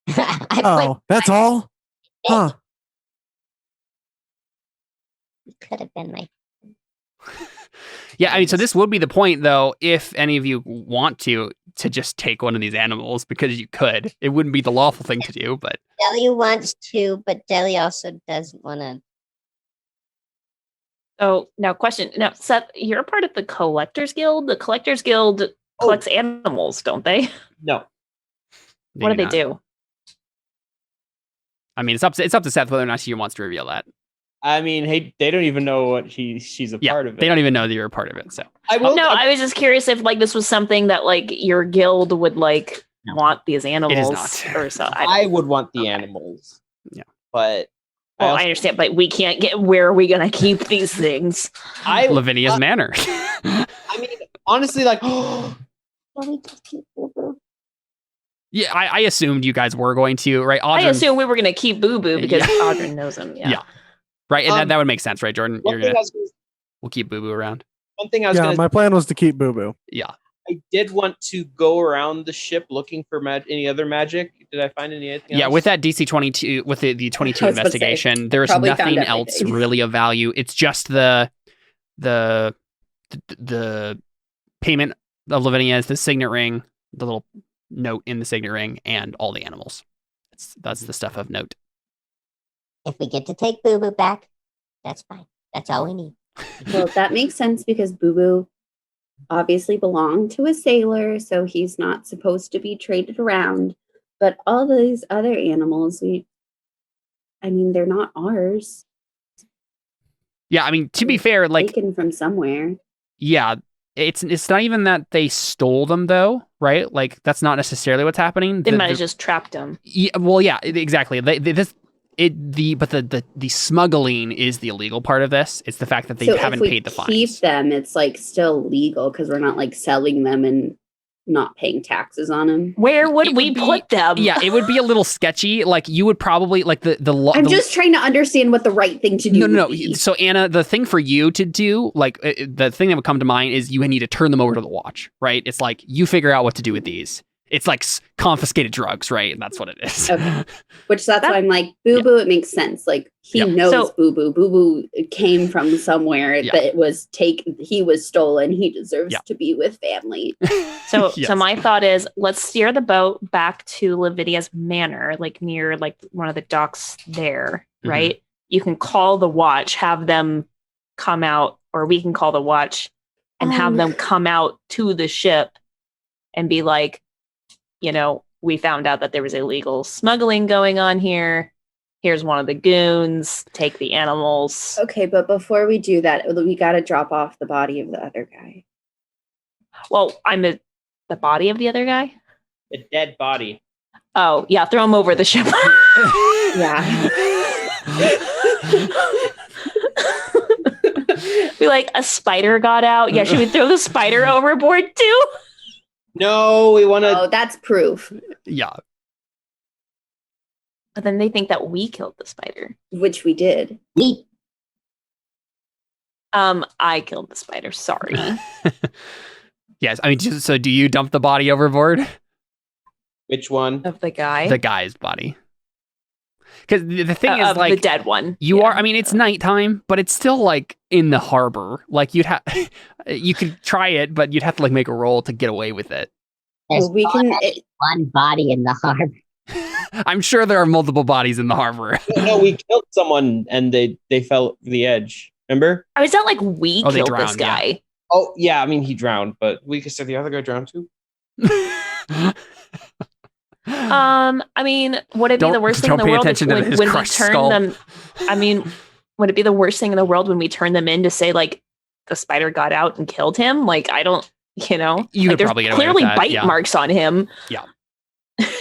That's all? Huh. It could have been my... Yeah, I mean, so this would be the point, though, if any of you want to just take one of these animals, because you could. It wouldn't be the lawful thing to do, but... Deli wants to, but Deli also doesn't want to. Oh, now question. Now, Seth, you're part of the Collectors Guild. The Collectors Guild collects animals, don't they? No. What do they do? I mean, it's up to Seth whether or not he wants to reveal that. I mean, hey, they don't even know what she's a part of it. They don't even know that you're a part of it. So I was just curious if like this was something that like your guild would like want these animals. It is not. Or so. I would want the animals. Yeah, but I understand, but we can't get. Where are we gonna keep these things? Lavinia's manor. I mean, honestly, like. Yeah, I assumed you guys were going to, right? I assumed we were going to keep Boo Boo because Audryn knows him. Yeah. Right, and that would make sense, right, Jordan? We'll keep Boo Boo around. One thing I was my plan was to keep Boo Boo. Yeah. I did want to go around the ship looking for any other magic. Did I find anything else? Yeah, with that DC 22, with the 22 investigation, there's nothing else really of value. It's just the payment of Lavinia's, the signet ring, the little note in the signet ring, and all the animals. That's the stuff of note. If we get to take Boo Boo back, that's fine. That's all we need. Well, that makes sense because Boo Boo obviously belonged to a sailor, so he's not supposed to be traded around. But all these other animals, they're not ours. Yeah, I mean, to be fair, like taken from somewhere. Yeah, it's not even that they stole them, though, right? Like that's not necessarily what's happening. They might have just trapped them. Yeah, well, yeah, exactly. The smuggling is the illegal part of this. It's the fact that they haven't paid the fines. Keep them, it's like still legal because we're not like selling them and not paying taxes on them. Where would we put them? Yeah, it would be a little sketchy. Like you would probably like the I'm just trying to understand what the right thing to do. No. So Anna, the thing for you to do, like the thing that would come to mind is you need to turn them over to the watch, right? It's like you figure out what to do with these. It's like confiscated drugs, right? And that's what it is. Okay. That's why I'm like, Boo Boo, it makes sense. Like, he knows Boo Boo. Boo Boo came from somewhere that was he was stolen. He deserves to be with family. So my thought is, let's steer the boat back to Lavinia's manor, like near like one of the docks there, right? You can call the watch, have them come out or we can call the watch and have them come out to the ship and be like, we found out that there was illegal smuggling going on here. Here's one of the goons. Take the animals. Okay, but before we do that, we got to drop off the body of the other guy. Well, the body of the other guy? The dead body. Oh, yeah, throw him over the ship. Yeah. Be like, a spider got out. Yeah, should we throw the spider overboard too? No, we want to. Oh, that's proof. Yeah. But then they think that we killed the spider. Which we did. I killed the spider. Sorry. Yes. I mean, so do you dump the body overboard? Which one? Of the guy? The guy's body. Because the thing is, like, the dead one. You are. I mean, it's nighttime, but it's still like in the harbor. Like you could try it, but you'd have to like make a roll to get away with it. There's Well, we can. one body in the harbor. I'm sure there are multiple bodies in the harbor. No, we killed someone and they fell over the edge. Remember? I was not like we killed drowned, this guy. Yeah. Oh yeah, I mean he drowned, but we could say the other guy drowned too. I mean, would it be the worst thing in the world when we turn them? I mean, would it be the worst thing in the world when we turn them in to say like the spider got out and killed him? Like I don't, You like, could there's probably get away clearly with that, bite yeah. marks on him. Yeah.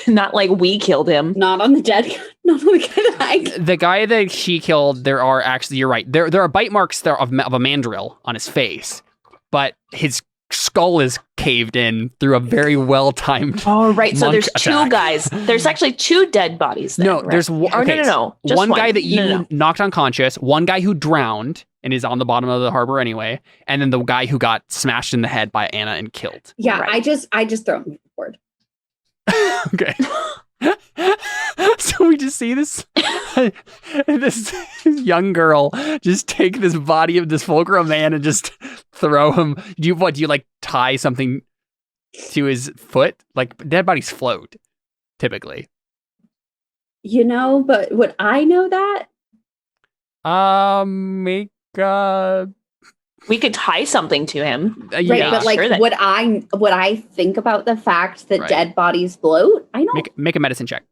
Not like we killed him. Not on the dead. Not on the guy that I. The guy that she killed, there are actually, you're right. There are bite marks there of a mandrill on his face, but his skull is caved in through a very well-timed. Oh, right. So there's attack. two guys. There's actually two dead bodies. Then, No, right? there's okay, no. Just one guy that you No. knocked unconscious, one guy who drowned and is on the bottom of the harbor anyway, and then the guy who got smashed in the head by Anna and killed. Yeah, Right. I just throw him forward. Okay. So we just see this young girl just take this body of this fulcrum man and just throw him. Do you like tie something to his foot? Like dead bodies float typically. But would I know that? Make We could tie something to him. Right, yeah. but like, Sure that- would I think about the fact that Right. dead bodies float? I don't. Make a medicine check.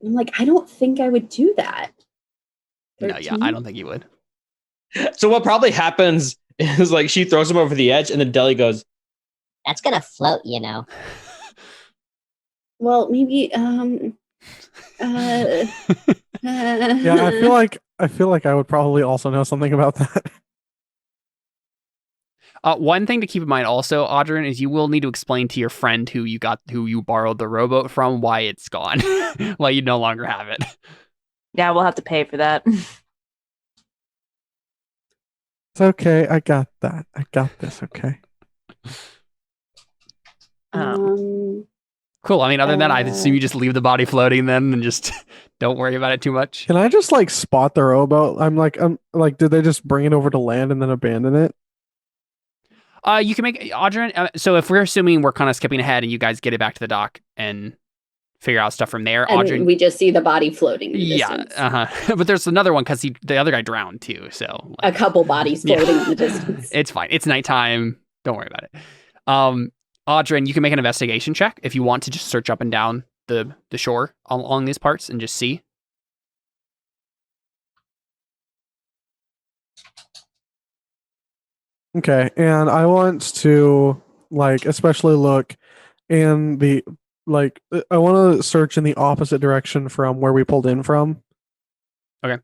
I'm like, I don't think I would do that. No, yeah, 13? I don't think you would. So what probably happens is like she throws him over the edge and then Deli goes, That's gonna float, Well, maybe. Yeah, I feel like I would probably also know something about that. One thing to keep in mind also, Audrin, is you will need to explain to your friend who you borrowed the rowboat from why it's gone. Why you no longer have it. Yeah, we'll have to pay for that. It's okay. I got that. I got this. Okay. Cool. I mean, other than that, I assume you just leave the body floating then and just don't worry about it too much. Can I just like spot the rowboat? I'm like, did they just bring it over to land and then abandon it? You can make Audrin. So if we're assuming we're kind of skipping ahead and you guys get it back to the dock and figure out stuff from there, And Audrin. we just see the body floating. In the Yeah. distance. But there's another one because the other guy drowned too. So A couple bodies floating in the distance. it's fine. It's nighttime. Don't worry about it. Audrin, you can make an investigation check if you want to just search up and down the shore along these parts and just see. Okay, and I want to like especially look in the I want to search in the opposite direction from where we pulled in from. Okay.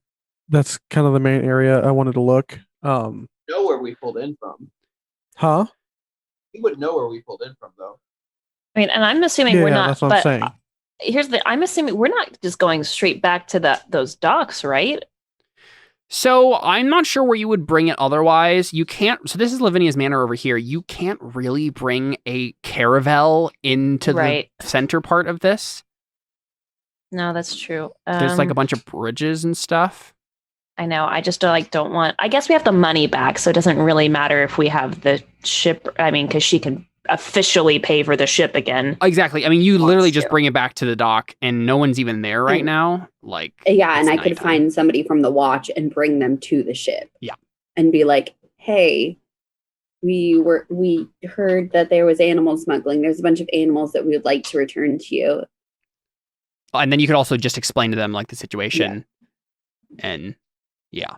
That's kind of the main area I wanted to look. know where we pulled in from. Huh? We would know where we pulled in from though. I mean, and I'm assuming we're not. That's what I'm saying. I'm assuming we're not just going straight back to those docks, right? So I'm not sure where you would bring it otherwise. You can't. So this is Lavinia's Manor over here. You can't really bring a caravel into the center part of this. No, that's true. There's like a bunch of bridges and stuff. I know. I just don't want. I guess we have the money back, so it doesn't really matter if we have the ship. I mean, because she can officially pay for the ship again. Exactly. I mean, you literally just bring it back to the dock, and no one's even there right now. Like, yeah, and I could find somebody from the watch and bring them to the ship. Yeah, and be like, hey, we heard that there was animal smuggling. There's a bunch of animals that we would like to return to you. And then you could also just explain to them like the situation. Yeah. And yeah.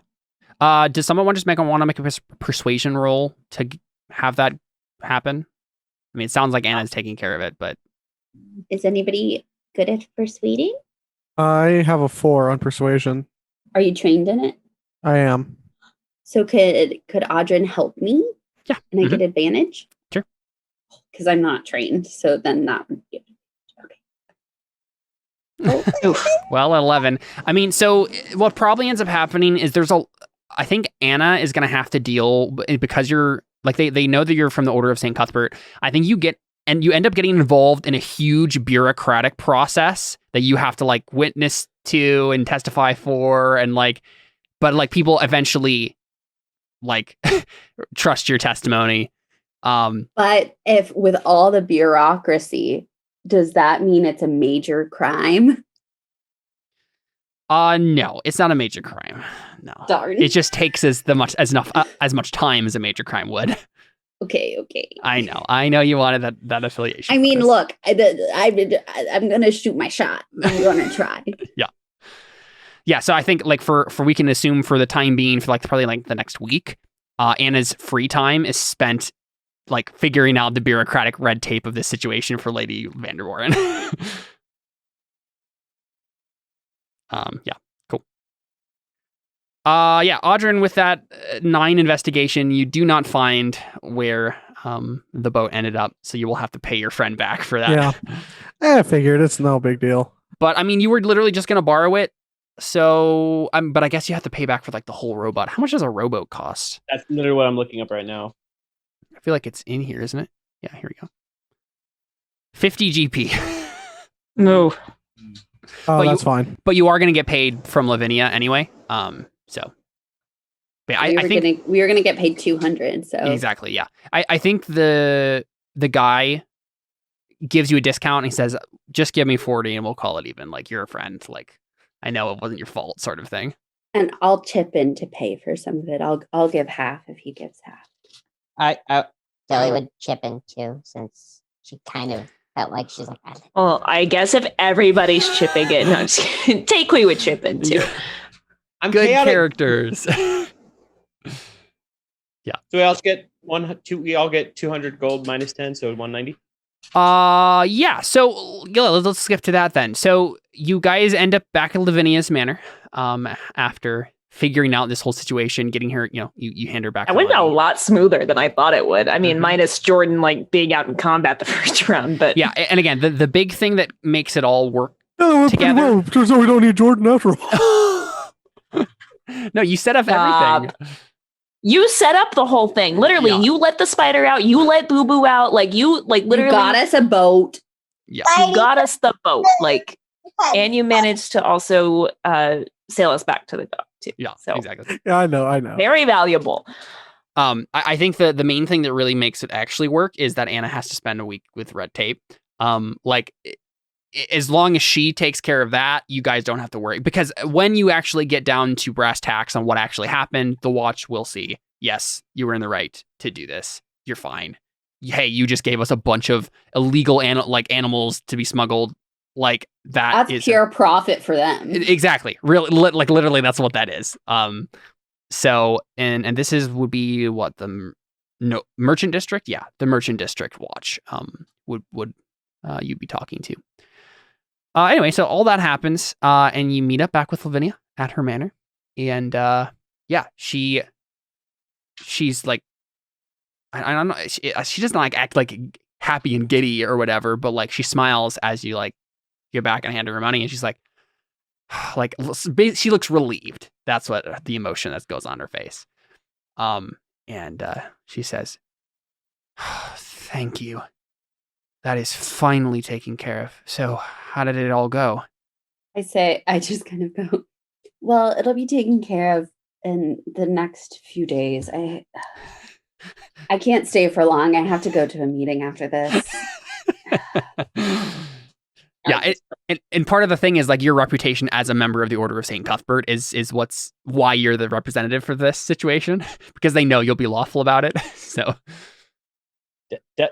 Does someone want to make a persuasion roll to have that happen? I mean, it sounds like Anna's taking care of it, but is anybody good at persuading? I have a 4 on persuasion. Are you trained in it? I am. So could Audrin help me? Yeah. And I get advantage? Sure. Because I'm not trained, so then that would be okay. Well, 11. I mean, so what probably ends up happening is I think Anna is going to have to deal, because you're like, they know that you're from the Order of St. Cuthbert. I think you end up getting involved in a huge bureaucratic process that you have to like witness to and testify for, and like, but like people eventually like trust your testimony. But if with all the bureaucracy, does that mean it's a major crime? No, it's not a major crime. No. Darn. It just takes as much time as a major crime would. Okay. I know you wanted that affiliation. I mean, look, I'm gonna shoot my shot. I'm gonna try. Yeah. So I think like for we can assume for the time being, for like probably like the next week, Anna's free time is spent like figuring out the bureaucratic red tape of this situation for Lady Vanderboren. Yeah, cool. Yeah, Audrin, with that 9 investigation, you do not find where the boat ended up, so you will have to pay your friend back for that. Yeah, I figured it's no big deal. But I mean, you were literally just gonna borrow it, so but I guess you have to pay back for like the whole rowboat. How much does a rowboat cost? That's literally what I'm looking up right now. I feel like it's in here, isn't it? Yeah, here we go. 50 GP. No. Oh, that's fine. But you are going to get paid from Lavinia anyway. So but I think we were gonna get paid 200. So exactly, yeah. I think the guy gives you a discount and he says, just give me 40 and we'll call it even. Like, you're a friend. Like, I know it wasn't your fault, sort of thing. And I'll chip in to pay for some of it. I'll give half if he gives half. Zoe would chip in too, since she kind of felt like she's like, well, I guess if everybody's chipping in, no, I'm just kidding. Takeway would chip in too. I'm good chaotic. Characters. Yeah. So we also get we all get 200 gold minus 10, so 190. Yeah. So yeah, let's skip to that then. So you guys end up back at Lavinia's manor, after figuring out this whole situation, getting her, you hand her back. It went a lot smoother than I thought it would. I mean, minus Jordan like being out in combat the first round, but yeah. And again, the big thing that makes it all work together. Well, turns out we don't need Jordan after all. No, you set up everything. You set up the whole thing. Literally, you let the spider out. You let Boo Boo out. Like, literally. You got us a boat. Yeah. You got us the boat. Like, and you managed to also sail us back to the dock, too. Yeah, so, exactly. Yeah, I know. Very valuable. I think the main thing that really makes it actually work is that Anna has to spend a week with red tape. As long as she takes care of that, you guys don't have to worry. Because when you actually get down to brass tacks on what actually happened, the watch will see, yes, you were in the right to do this. You're fine. Hey, you just gave us a bunch of illegal animals to be smuggled. Like, that's pure profit for them. Exactly. Really, literally, that's what that is. So, and this would be what the merchant district? Yeah, the merchant district watch would you'd be talking to. Anyway, so all that happens, and you meet up back with Lavinia at her manor, and yeah, she's like, I don't know, she doesn't like act like happy and giddy or whatever, but like she smiles as you like get back and hand her money, and she's like she looks relieved. That's what the emotion that goes on her face. And she says, "Thank you. That is finally taken care of. So how did it all go?" I just kind of go, well, it'll be taken care of in the next few days. I can't stay for long. I have to go to a meeting after this. Yeah, and part of the thing is like your reputation as a member of the Order of St. Cuthbert is why you're the representative for this situation, because they know you'll be lawful about it. So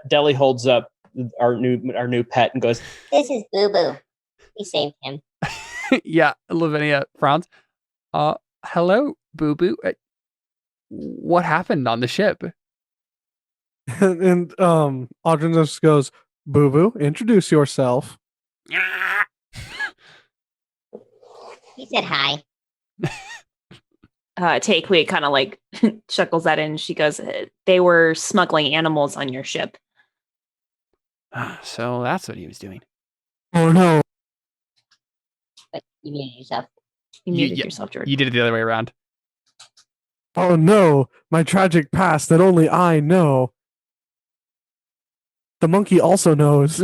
Deli holds up our new pet and goes, "This is Boo Boo. We saved him." Yeah, Lavinia frowns. Hello, Boo Boo. What happened on the ship? And Audrey just goes, Boo Boo, introduce yourself. He said hi. Takeway kind of like chuckles that in. She goes, they were smuggling animals on your ship. So that's what he was doing. Oh no. But you muted yourself. You muted yourself, Jordan. You did it the other way around. Oh no, my tragic past that only I know. The monkey also knows.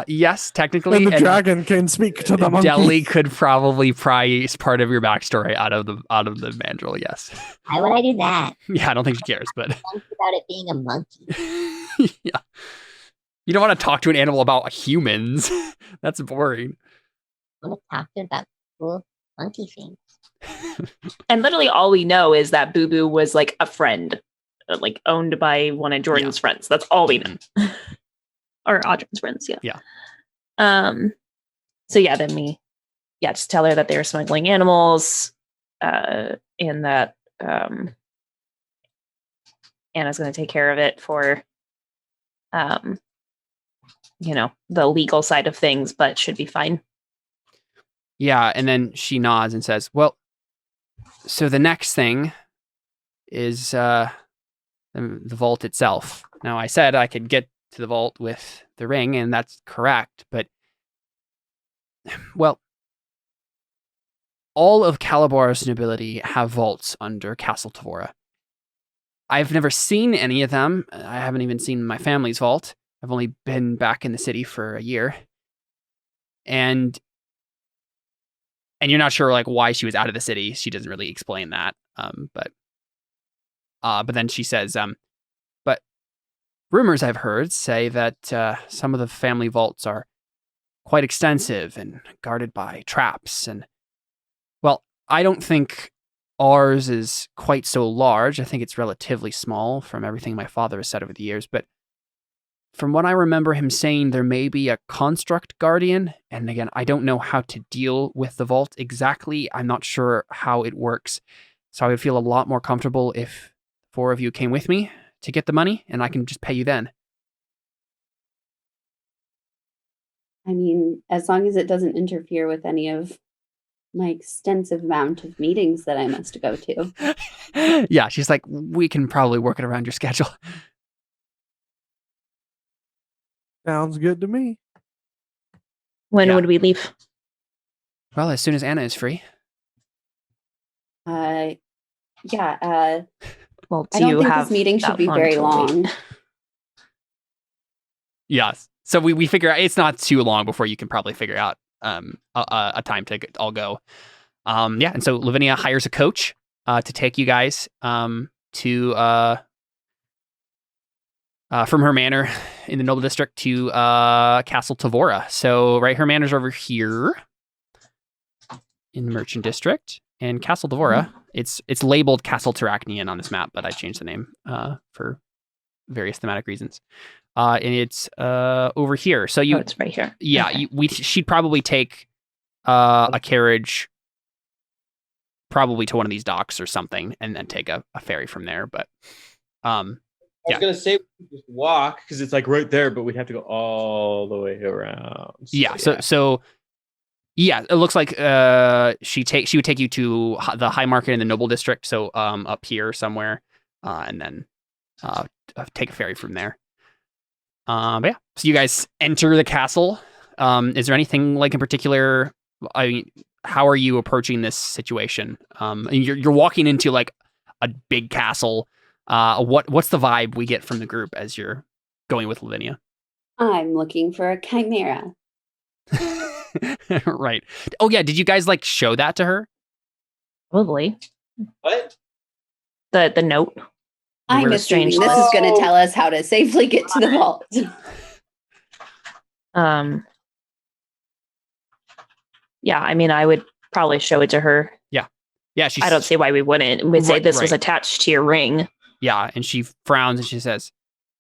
Yes, technically. And the dragon can speak to the monkey. Deli could probably pry part of your backstory out of the mandrill, yes. Why would I do that? Yeah, I don't think she cares, but about it being a monkey. Yeah. You don't want to talk to an animal about humans. That's boring. I want to talk to it about cool monkey things. And literally all we know is that Boo Boo was like a friend, like owned by one of Jordan's friends. That's all we know. Or Audrey's friends, yeah. Yeah. So yeah, then we just tell her that they were smuggling animals, and that Anna's gonna take care of it for the legal side of things, but should be fine. Yeah, and then she nods and says, well, so the next thing is the vault itself. Now, I said I could get to the vault with the ring, and that's correct, but, well, all of Calabar's nobility have vaults under Castle Tavora. I've never seen any of them. I haven't even seen my family's vault. I've only been back in the city for a year. And you're not sure like why she was out of the city. She doesn't really explain that. But then she says, but rumors I've heard say that some of the family vaults are quite extensive and guarded by traps. And, well, I don't think ours is quite so large. I think it's relatively small from everything my father has said over the years. But from what I remember him saying, there may be a construct guardian. And again, I don't know how to deal with the vault exactly. I'm not sure how it works. So I would feel a lot more comfortable if 4 of you came with me to get the money, and I can just pay you then. I mean, as long as it doesn't interfere with any of my extensive amount of meetings that I must go to. Yeah, she's like, we can probably work it around your schedule. Sounds good to me. When would we leave? Well, as soon as Anna is free. Yeah. Well, I don't think this meeting should be very long. Yes. So we figure out it's not too long before you can probably figure out a time to all go. And so Lavinia hires a coach to take you guys to from her manor in the Noble District to Castle Tavora. So her manor's over here in the Merchant District, and Castle Tavora. It's labeled Castle Terracnian on this map, but I changed the name for various thematic reasons. And it's over here. So it's right here. Yeah, okay. She'd probably take a carriage, probably to one of these docks or something, and then take a ferry from there. But I was gonna say we just walk because it's like right there, but we'd have to go all the way around. So it looks like she would take you to the High Market in the Noble District, so up here somewhere, and then take a ferry from there. So you guys enter the castle. Is there anything like in particular? I mean, how are you approaching this situation? You're walking into like a big castle. What's the vibe we get from the group as you're going with Lavinia? I'm looking for a chimera. Right. Oh yeah. Did you guys like show that to her? Probably. What? The note. I'm assuming this is going to tell us how to safely get to the vault. Yeah, I mean, I would probably show it to her. Yeah. I don't see why we wouldn't. We'd say this was attached to your ring. Yeah, and she frowns and she says,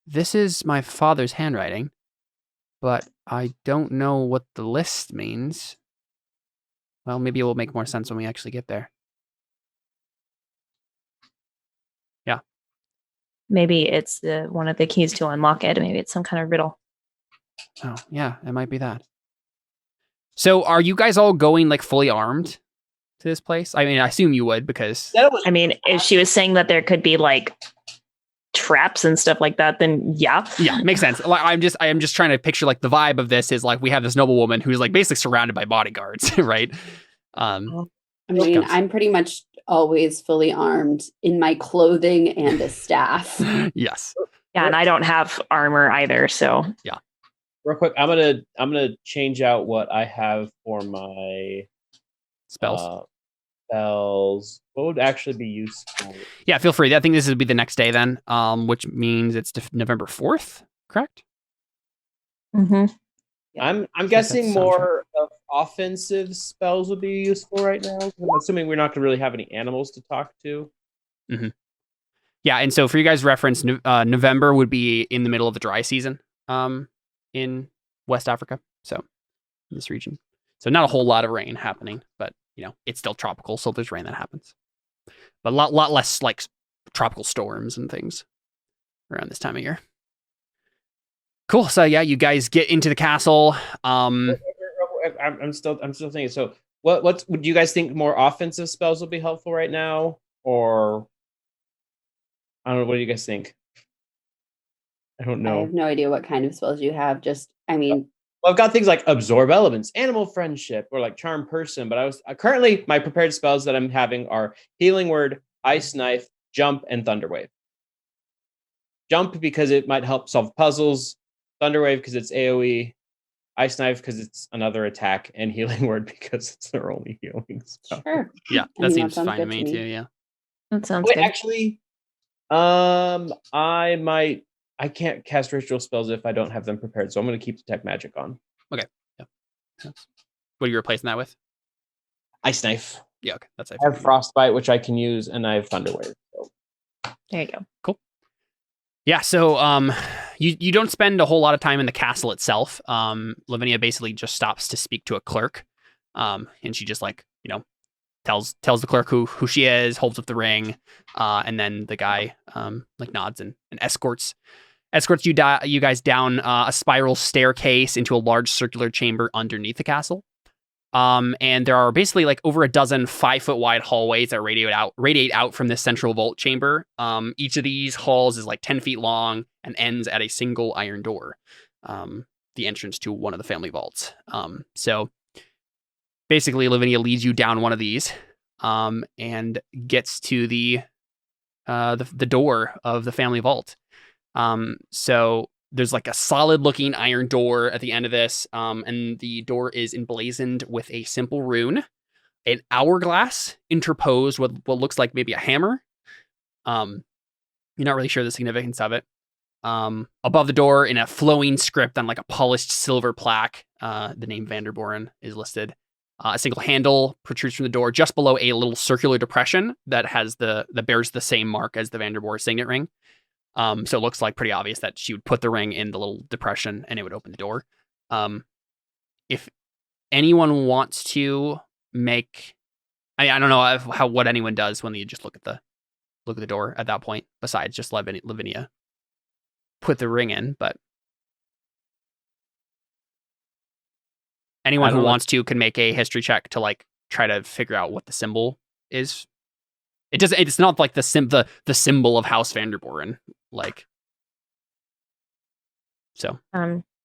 "This is my father's handwriting, but I don't know what the list means." Well, maybe it will make more sense when we actually get there. Yeah. Maybe it's one of the keys to unlock it. Maybe it's some kind of riddle. Oh, yeah, it might be that. So are you guys all going like fully armed to this place? I mean, I assume you would because... I mean, if she was saying that there could be like traps and stuff like that, then yeah. Yeah, makes sense. Like, I am just trying to picture like the vibe of this is like we have this noblewoman who's like basically surrounded by bodyguards, right? I mean, I'm pretty much always fully armed in my clothing and a staff. Yes. Yeah, and I don't have armor either, so yeah. Real quick, I'm gonna change out what I have for my spells. What would actually be useful? Yeah, feel free. I think this would be the next day then, which means it's November 4th, correct? Mm-hmm. Yeah. I'm guessing more of offensive spells would be useful right now. I'm assuming we're not going to really have any animals to talk to. Mm-hmm. Yeah, and so for you guys' reference, November would be in the middle of the dry season in West Africa, so in this region. So not a whole lot of rain happening, but you know it's still tropical, so there's rain that happens. But a lot less like tropical storms and things around this time of year. Cool. So yeah, you guys get into the castle. I'm still thinking. So what would you guys think more offensive spells would be helpful right now, or I don't know. What do you guys think? I don't know. I have no idea what kind of spells you have. Well, I've got things like absorb elements, animal friendship, or like charm person. But I was currently my prepared spells that I'm having are healing word, ice knife, jump, and thunderwave. Jump because it might help solve puzzles. Thunderwave because it's AoE. Ice knife because it's another attack, and healing word because it's their only healing spell. Sure. Yeah, that seems fine to me too. Yeah, that sounds good. Actually, I can't cast ritual spells if I don't have them prepared, so I'm going to keep detect magic on. Okay. Yeah. What are you replacing that with? Ice knife. Yeah. Okay. That's. I have frostbite, which I can use, and I have thunderwave. So. There you go. Cool. Yeah. So, you don't spend a whole lot of time in the castle itself. Lavinia basically just stops to speak to a clerk, and she just like tells the clerk who she is, holds up the ring, and then the guy like nods and escorts you guys down a spiral staircase into a large circular chamber underneath the castle. And there are basically like over a dozen 5-foot wide hallways that radiate out from this central vault chamber. Each of these halls is like 10 feet long and ends at a single iron door, the entrance to one of the family vaults. So basically, Lavinia leads you down one of these, and gets to the door of the family vault. So there's like a solid looking iron door at the end of this, and the door is emblazoned with a simple rune, an hourglass interposed with what looks like maybe a hammer. You're not really sure the significance of it. Above the door in a flowing script on like a polished silver plaque, the name Vanderboren is listed. A single handle protrudes from the door just below a little circular depression that bears the same mark as the Vanderboren signet ring. So it looks like pretty obvious that she would put the ring in the little depression and it would open the door. If anyone wants to make, I don't know what anyone does when you just look at the door at that point, besides just Lavinia put the ring in, but anyone who wants to can make a history check to like try to figure out what the symbol is. It's not like the symbol of House Vanderboren, like. So.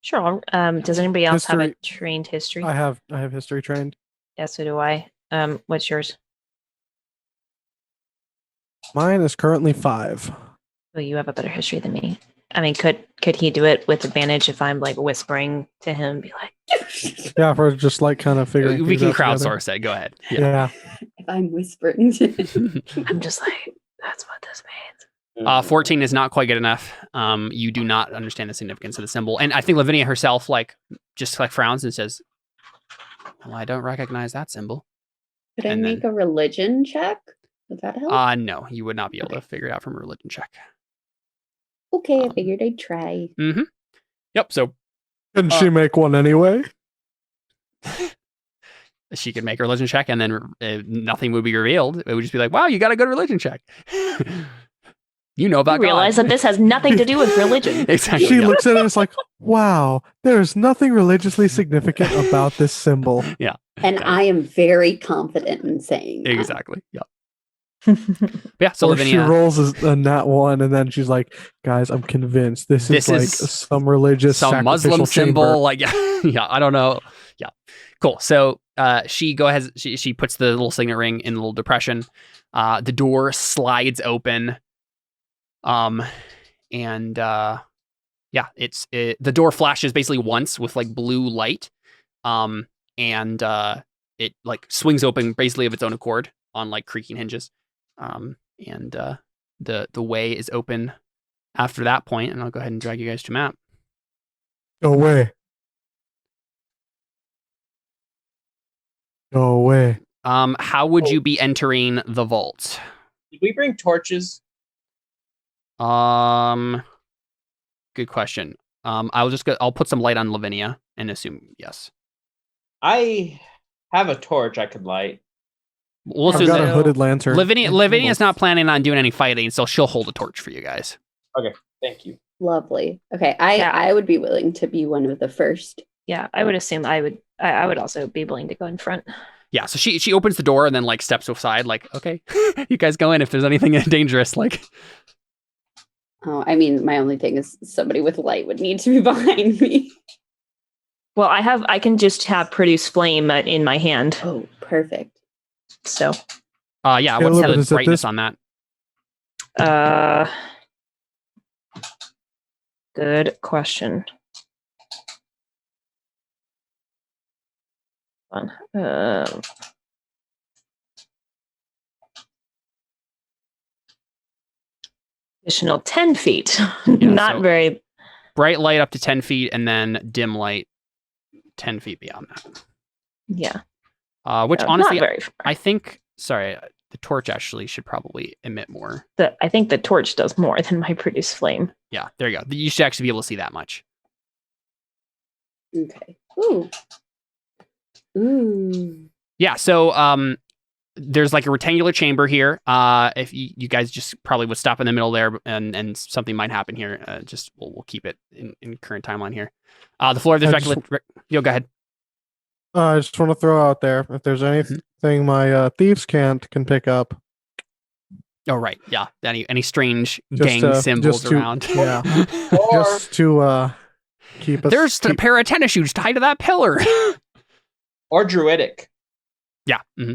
Sure. Does anybody else have a trained history? I have history trained. Yeah, so do I. What's yours? Mine is currently 5. Oh, you have a better history than me. I mean, could he do it with advantage if I'm like whispering to him, be like, yeah, for just like kind of figuring. We can crowdsource it. Go ahead. Yeah. If I'm whispering to him. I'm just like, that's what this means. 14 is not quite good enough. You do not understand the significance of the symbol. And I think Lavinia herself, just frowns and says, well, I don't recognize that symbol. Could I make a religion check? Would that help? No, you would not be able to figure it out from a religion check. Okay, I figured I'd try. Mm-hmm. Yep, so... Couldn't she make one anyway? She could make a religion check and then nothing would be revealed. It would just be like, wow, you got a good religion check. You know about God. Realize that this has nothing to do with religion. Exactly. She looks at it and is like, wow, there's nothing religiously significant about this symbol. Yeah. And I am very confident in saying that. Exactly. Yeah. Yeah, so or Lavinia, she rolls a nat 1 and then she's like, guys, I'm convinced this is like some religious some Muslim symbol. Like, yeah, I don't know. Yeah. Cool. So she puts the little signet ring in the little depression. The door slides open. The door flashes basically once with like blue light. It like swings open basically of its own accord on like creaking hinges. The way is open after that point, and I'll go ahead and drag you guys to map. Go away. Go away. How would you be entering the vault? Did we bring torches? Good question. I'll put some light on Lavinia and assume yes. I have a torch I could light. We'll I've got a hooded lantern. Lavinia's not planning on doing any fighting, so she'll hold a torch for you guys. Okay, thank you. Lovely. Okay, I would be willing to be one of the first. Yeah, I would assume I would also be willing to go in front. Yeah, so she opens the door and then like steps aside, like, okay, you guys go in if there's anything dangerous, like. Oh, I mean, my only thing is somebody with light would need to be behind me. Well, I can just have produce flame in my hand. Oh, perfect. So, yeah, what's the brightness on that? Good question. Additional 10 feet. Not so very bright light up to 10 feet and then dim light 10 feet beyond that. Yeah. Which honestly, I think, the torch actually should probably emit more. I think the torch does more than my produce flame. Yeah, there you go. You should actually be able to see that much. Okay. Ooh. Yeah, so there's like a rectangular chamber here. If you guys just probably would stop in the middle there and something might happen here. We'll keep it in current timeline here. The floor of this go ahead. I just want to throw out there, if there's anything my thieves can pick up. Oh, right. Yeah. Any strange gang symbols around. Yeah. Just to keep us. There's a pair of tennis shoes tied to that pillar. Or druidic. Yeah. Mm-hmm.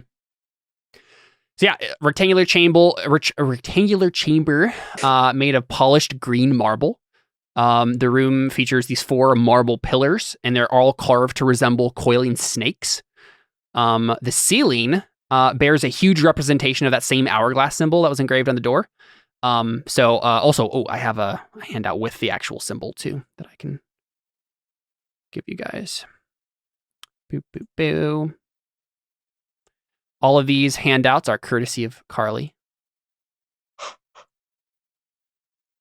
So yeah, rectangular chamber made of polished green marble. The room features these 4 marble pillars, and they're all carved to resemble coiling snakes. The ceiling bears a huge representation of that same hourglass symbol that was engraved on the door. I have a handout with the actual symbol too that I can give you guys. Boop, boop, boo. All of these handouts are courtesy of Carly.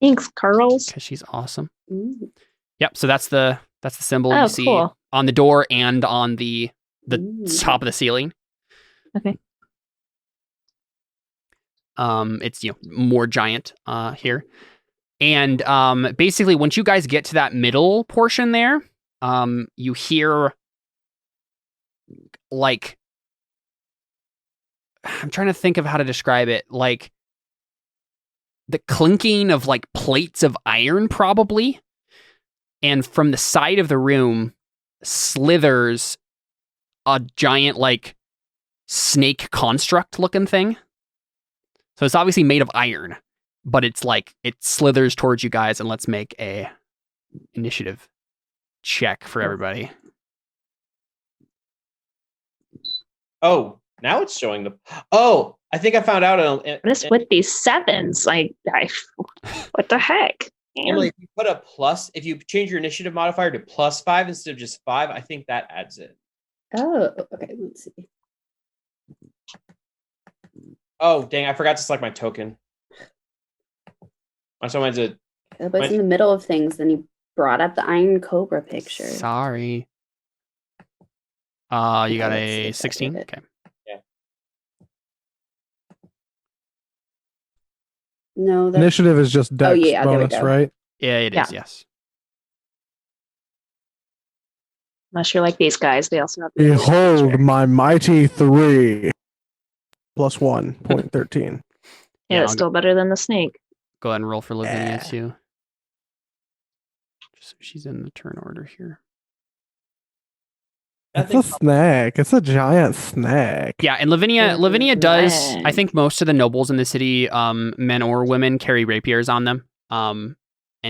Thanks, Carls. Because she's awesome. Ooh. Yep. So that's the symbol you see on the door and on the top of the ceiling. Okay. It's more giant here, and basically once you guys get to that middle portion there, you hear like, I'm trying to think of how to describe it, like the clinking of like plates of iron probably, and from the side of the room slithers a giant like snake construct looking thing. So it's obviously made of iron, but it's like it slithers towards you guys, and let's make a initiative check for everybody. Oh, Now it's showing the. Oh, I think I found out. What is with these 7s? What the heck? Emily, if you put a plus, if you change your initiative modifier to +5 instead of just 5, I think that adds it. Oh, okay. Let's see. Oh, dang! I forgot to select my token. I saw mine's a. I was in the middle of things, then you brought up the Iron Cobra picture. Sorry. You got a 16? Okay. Yeah. No, Initiative is just dex bonus, right? Yeah, it is, yes. Unless you're like these guys, they also have. Behold my mighty 3 plus 1.13. Yeah, it's still better than the snake. Go ahead and roll for Lavinia too. Just so she's in the turn order here. It's a snake. It's a giant snake. Yeah, and Lavinia does. I think most of the nobles in the city, men or women, carry rapiers on them. And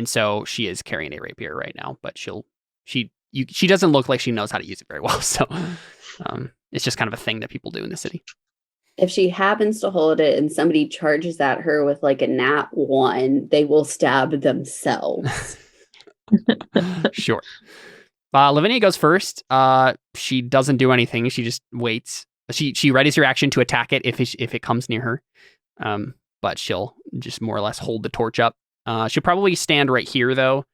so she is carrying a rapier right now, but she doesn't look like she knows how to use it very well. So, it's just kind of a thing that people do in the city. If she happens to hold it and somebody charges at her with like a nat 1, they will stab themselves. Sure. Lavinia goes first. She doesn't do anything. She just waits. She readies her action to attack it if it comes near her. But she'll just more or less hold the torch up. She'll probably stand right here though,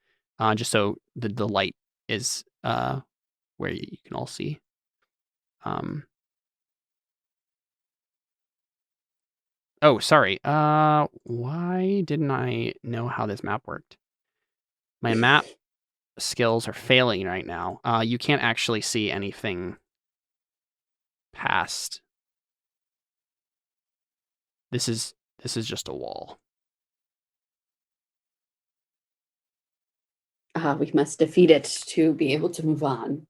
just so the light is where you can all see. Oh, sorry. Why didn't I know how this map worked? My map skills are failing right now. You can't actually see anything past. This is just a wall. We must defeat it to be able to move on.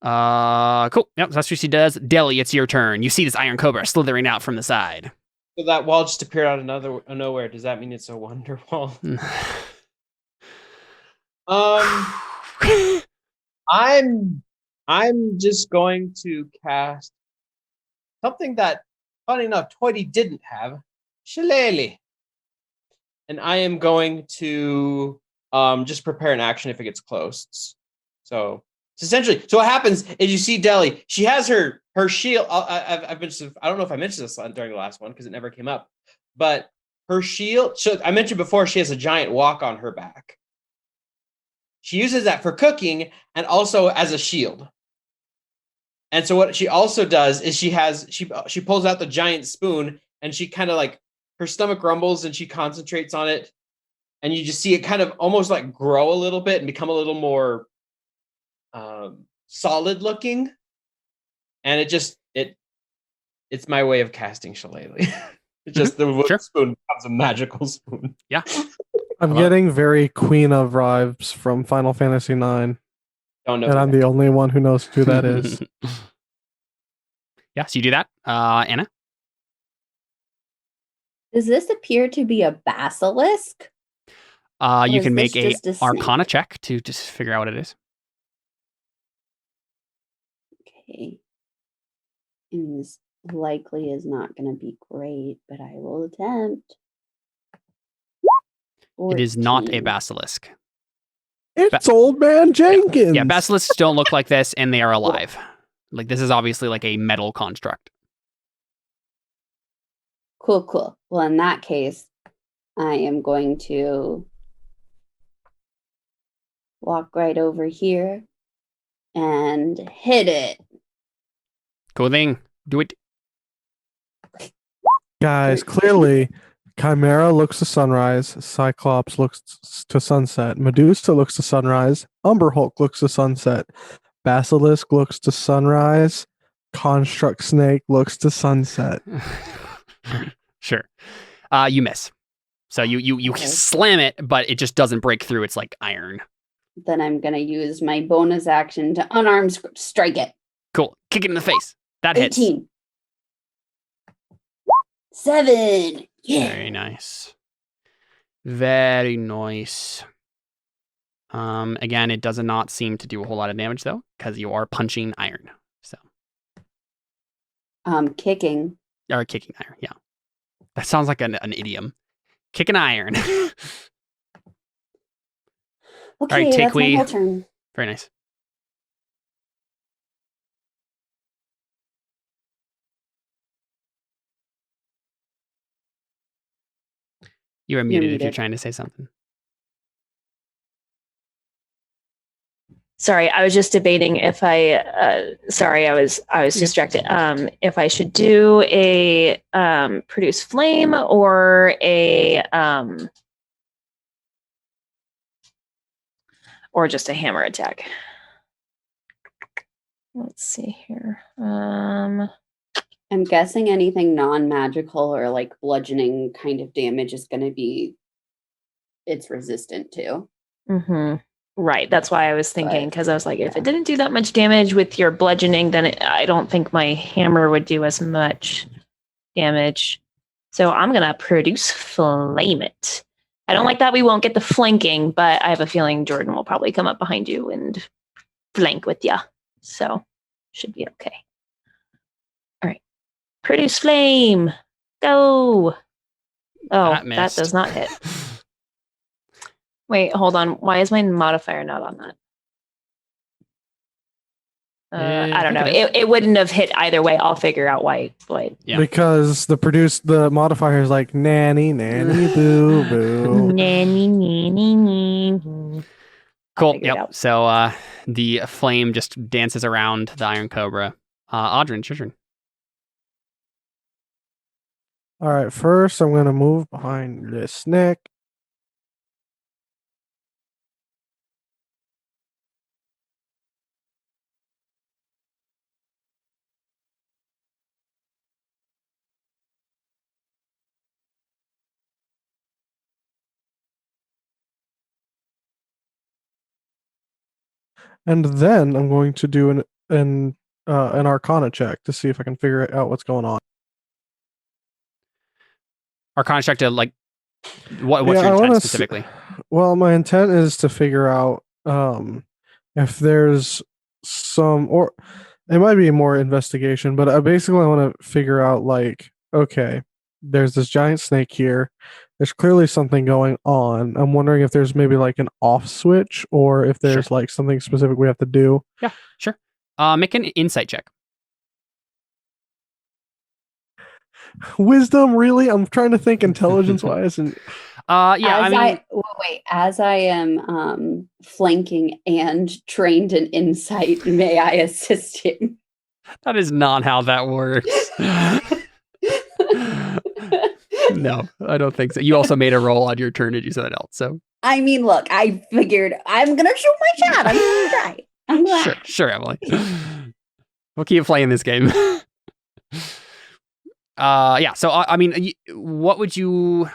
Cool. Yep, that's what she does. Deli, it's your turn. You see this iron cobra slithering out from the side. So that wall just appeared out of nowhere. Does that mean it's a wonder wall? I'm just going to cast something that, funny enough, Toity didn't have. Shillelagh. And I am going to just prepare an action if it gets close. So essentially, so what happens is you see Deli. She has her shield. I've mentioned. I don't know if I mentioned this during the last one because it never came up. But her shield. So I mentioned before she has a giant walk on her back. She uses that for cooking and also as a shield. And so what she also does is she pulls out the giant spoon and she kind of like her stomach rumbles and she concentrates on it, and you just see it kind of almost like grow a little bit and become a little more solid looking, and it's my way of casting Shillelagh. It's just the spoon becomes a magical spoon. Yeah, I'm getting very Queen of vibes from Final Fantasy IX. Don't know, and I'm the only one who knows who that is. Yeah, so you do that, Anna. Does this appear to be a basilisk? You can make a Arcana check to just figure out what it is. Okay. And this likely is not going to be great, but I will attempt. 14. It is not a basilisk. It's Old Man Jenkins. Yeah, basilisks don't look like this, and they are alive. Like, this is obviously like a metal construct. Cool. Well, in that case, I am going to walk right over here and hit it. Cool thing. Do it. Guys, clearly, Chimera looks to sunrise, Cyclops looks to sunset, Medusa looks to sunrise, Umber Hulk looks to sunset, Basilisk looks to sunrise, Construct Snake looks to sunset. Sure. You miss. So you slam it, but it just doesn't break through. It's like iron. Then I'm going to use my bonus action to unarmed strike it. Cool. Kick it in the face. That 18. hits. 7. Yeah. Very nice. Very nice. Again, it does not seem to do a whole lot of damage though, because you are punching iron. So. Kicking. Or kicking iron, yeah. That sounds like an idiom. Kicking iron. Okay, All right, that's my whole turn. Very nice. You're muted if you're trying to say something. Sorry, I was just debating if I. Sorry, I was distracted. If I should do a produce flame or a or just a hammer attack. Let's see here. I'm guessing anything non-magical or like bludgeoning kind of damage is going to be it's resistant to. Mm-hmm. Right. That's why I was thinking, because I was like, if it didn't do that much damage with your bludgeoning, then I don't think my hammer would do as much damage. So I'm going to produce flame it. I don't like that we won't get the flanking, but I have a feeling Jordan will probably come up behind you and flank with you. So should be okay. All right. Produce flame. Go. Oh, that does not hit. Wait, hold on. Why is my modifier not on that? I don't know. It wouldn't have hit either way. I'll figure out why. Yeah. Because the modifier is like nanny boo boo. Nanny. Cool. Yep. So the flame just dances around the Iron Cobra. Audrin, it's your turn. All right. First, I'm going to move behind this neck. And then I'm going to do an Arcana check to see if I can figure out what's going on. Arcana check to like what's your intent specifically? Well, my intent is to figure out if there's some, or it might be more investigation, but I basically want to figure out like, okay, there's this giant snake here. There's clearly something going on. I'm wondering if there's maybe like an off switch or if there's like something specific we have to do. Yeah, sure. Make an insight check. Wisdom, really? I'm trying to think intelligence wise. And as I am flanking and trained in insight, may I assist him? That is not how that works. No, I don't think so. You also made a roll on your turn and you said that else. So I mean, look, I figured I'm gonna shoot my shot. I'm gonna try. I'm glad. Sure, Emily. We'll keep playing this game. Yeah. So I mean, what would you?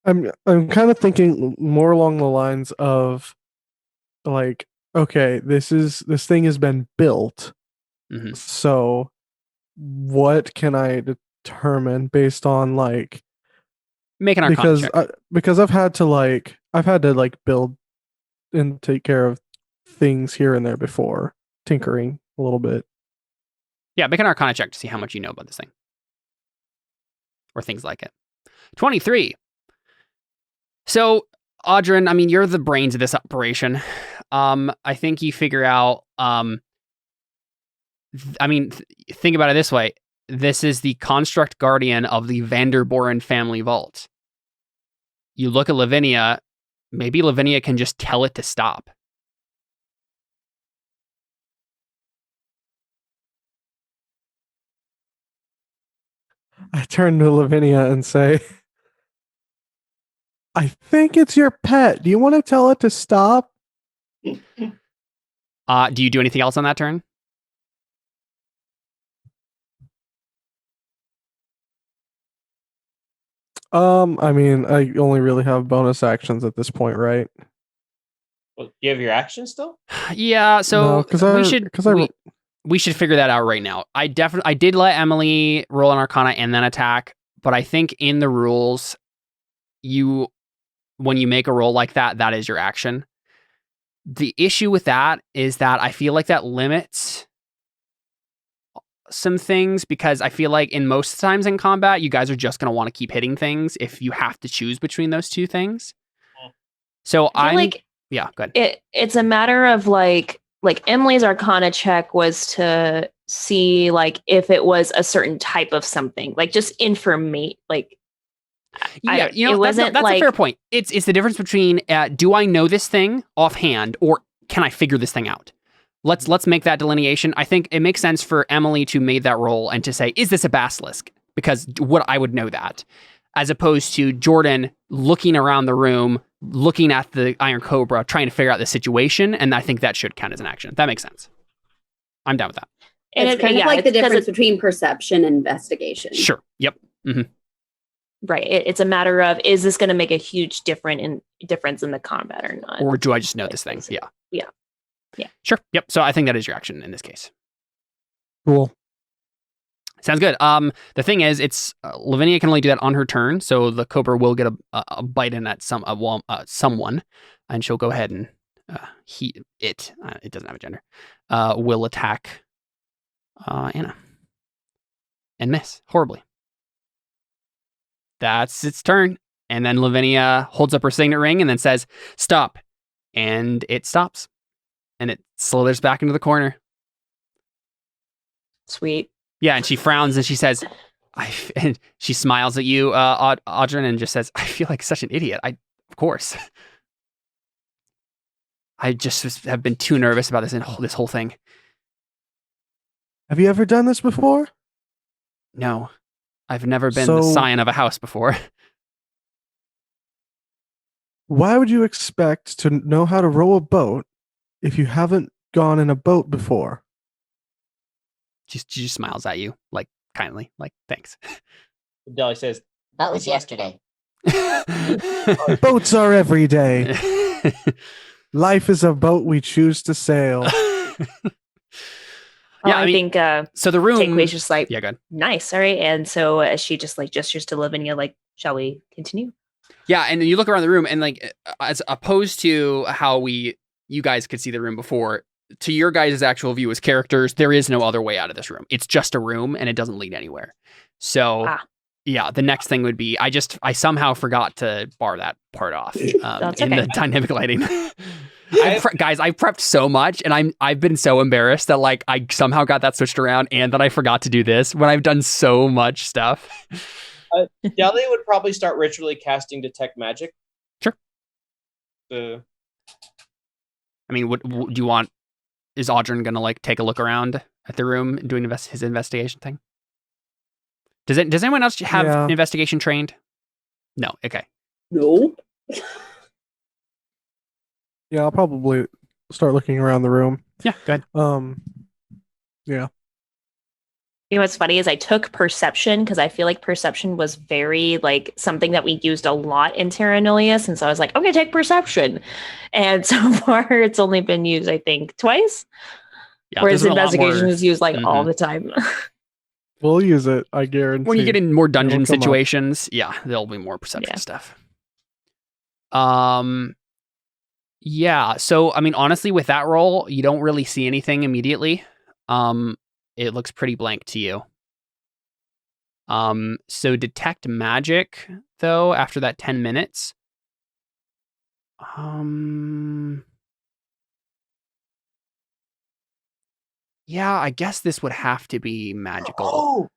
I'm kind of thinking more along the lines of like, okay, this thing has been built. Mm-hmm. So what can I determine based on like make an Arcana check. Because I've had to build and take care of things here and there before, tinkering a little bit. Yeah, make an Arcana check to see how much you know about this thing. Or things like it. 23. So, Audrin, I mean, you're the brains of this operation. I think you figure out, think about it this way. This is the construct guardian of the Vanderboren family vault. You look at Lavinia, maybe Lavinia can just tell it to stop. I turn to Lavinia and say, I think it's your pet. Do you want to tell it to stop? Do you do anything else on that turn? I mean, I only really have bonus actions at this point, right? Well, you have your action still? Yeah, so we should figure that out right now. I did let Emily roll an Arcana and then attack, but I think in the rules, you when you make a roll like that, that is your action. The issue with that is that I feel like that limits some things, because I feel like in most times in combat, you guys are just going to want to keep hitting things if you have to choose between those two things. So yeah, go ahead. It's a matter of like Emily's Arcana check was to see like if it was a certain type of something, like just informate, like. Yeah, that's a fair point. It's the difference between do I know this thing offhand or can I figure this thing out? Let's make that delineation. I think it makes sense for Emily to make that roll and to say, is this a basilisk? Because I would know that, as opposed to Jordan looking around the room, looking at the Iron Cobra, trying to figure out the situation, and I think that should count as an action. That makes sense. I'm down with that. And it's kind of like the difference between perception and investigation. Sure. Yep. Mm-hmm. Right. It's a matter of, is this going to make a huge difference in the combat or not? Or do I just know this thing? Yeah. Yeah. Sure. Yep. So I think that is your action in this case. Cool. Sounds good. The thing is, it's Lavinia can only do that on her turn, so the Cobra will get a bite in at someone, and she'll go ahead and it doesn't have a gender, will attack Anna and miss horribly. That's its turn. And then Lavinia holds up her signet ring and then says, stop. And it stops. And it slithers back into the corner. Sweet. Yeah, and she frowns and she says, and she smiles at you, Audryn, and just says, I feel like such an idiot. Of course. I just have been too nervous about this whole thing. Have you ever done this before? No. I've never been the scion of a house before. Why would you expect to know how to row a boat if you haven't gone in a boat before? She just smiles at you, like kindly, like thanks. Deli says, that was yesterday. Boats are every day. Life is a boat we choose to sail. Yeah, I think so the room. Takeaway's just like, yeah, good. Nice, all right. And so as she just like gestures to Lavinia, like, shall we continue? Yeah, and you look around the room, and like, as opposed to how you guys could see the room before, to your guys' actual view as characters, there is no other way out of this room. It's just a room, and it doesn't lead anywhere. So, yeah, the next thing would be, I somehow forgot to bar that part off in the dynamic lighting. Guys, I prepped so much, and I've been so embarrassed that like I somehow got that switched around, and that I forgot to do this when I've done so much stuff. Deli would probably start ritually casting detect magic. Sure. I mean, what do you want? Is Audryn gonna like take a look around at the room and doing his investigation thing? Does anyone else have investigation trained? No. Okay. No. Yeah, I'll probably start looking around the room. Yeah, go ahead. Yeah. You know what's funny is I took perception because I feel like perception was very like something that we used a lot in Terra Nullius, and so I was like, I'm gonna take perception, and so far it's only been used I think twice, whereas investigation is used like all the time. We'll use it, I guarantee. When you get in more dungeon situations, there'll be more perception stuff. Yeah. So I mean, honestly, with that roll, you don't really see anything immediately. It looks pretty blank to you. So detect magic, though, after that 10 minutes. Yeah, I guess this would have to be magical. Oh,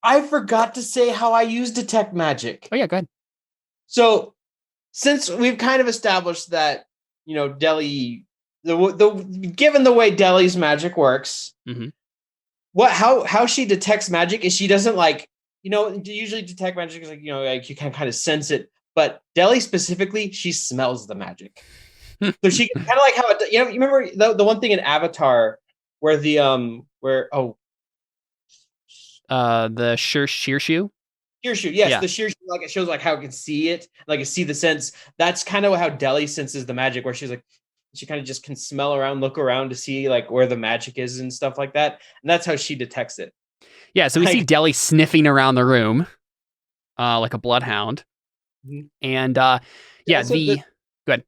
I forgot to say how I use detect magic. Oh, yeah, go ahead. So, since we've kind of established that, Deli, given the way Deli's magic works, how she detects magic is she doesn't usually detect magic is like you can kind of sense it, but Deli specifically, she smells the magic. So she kind of like how you remember the one thing in Avatar where the sheer shoe. Sheer shoe, yes, the sheer shoe, like it shows like how it can see it, like it see the sense. That's kind of how Deli senses the magic, where she's like, she kind of just can smell around, look around to see like where the magic is and stuff like that. And that's how she detects it. Yeah. So we see Deli sniffing around the room, like a bloodhound. And Yeah, Also, good.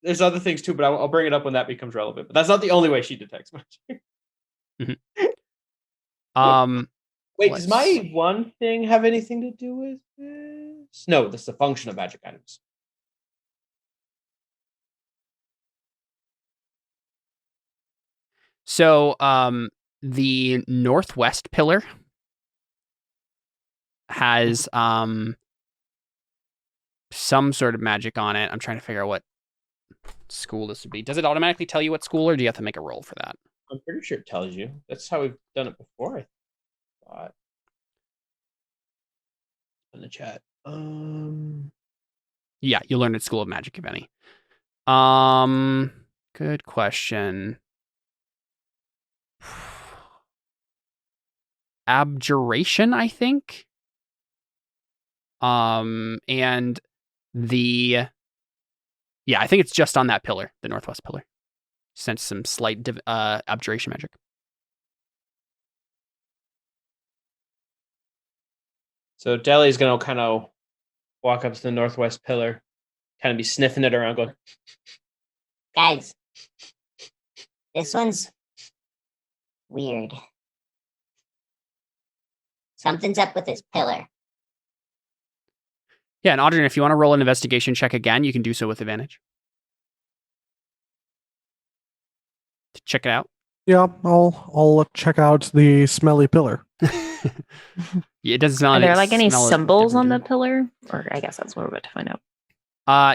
There's other things too, but I'll bring it up when that becomes relevant. But that's not the only way she detects magic. Wait, does my one thing have anything to do with this? No, this is the function of magic items. So, the northwest pillar has some sort of magic on it. I'm trying to figure out what school this would be. Does it automatically tell you what school, or do you have to make a roll for that? I'm pretty sure it tells you. That's how we've done it before, I thought. In the chat. Yeah, you learned at School of Magic, if any. Good question. Abjuration, I think. And I think it's just on that pillar, the northwest pillar. Sense some slight abjuration magic. So Deli's gonna kind of walk up to the northwest pillar, kind of be sniffing it around, going, guys, this one's weird. Something's up with this pillar. Yeah, and Audrey, if you want to roll an investigation check again, you can do so with advantage. To check it out. Yeah, I'll check out the smelly pillar. It doesn't smell. Are there like any symbols on the pillar? Or I guess that's what we're about to find out.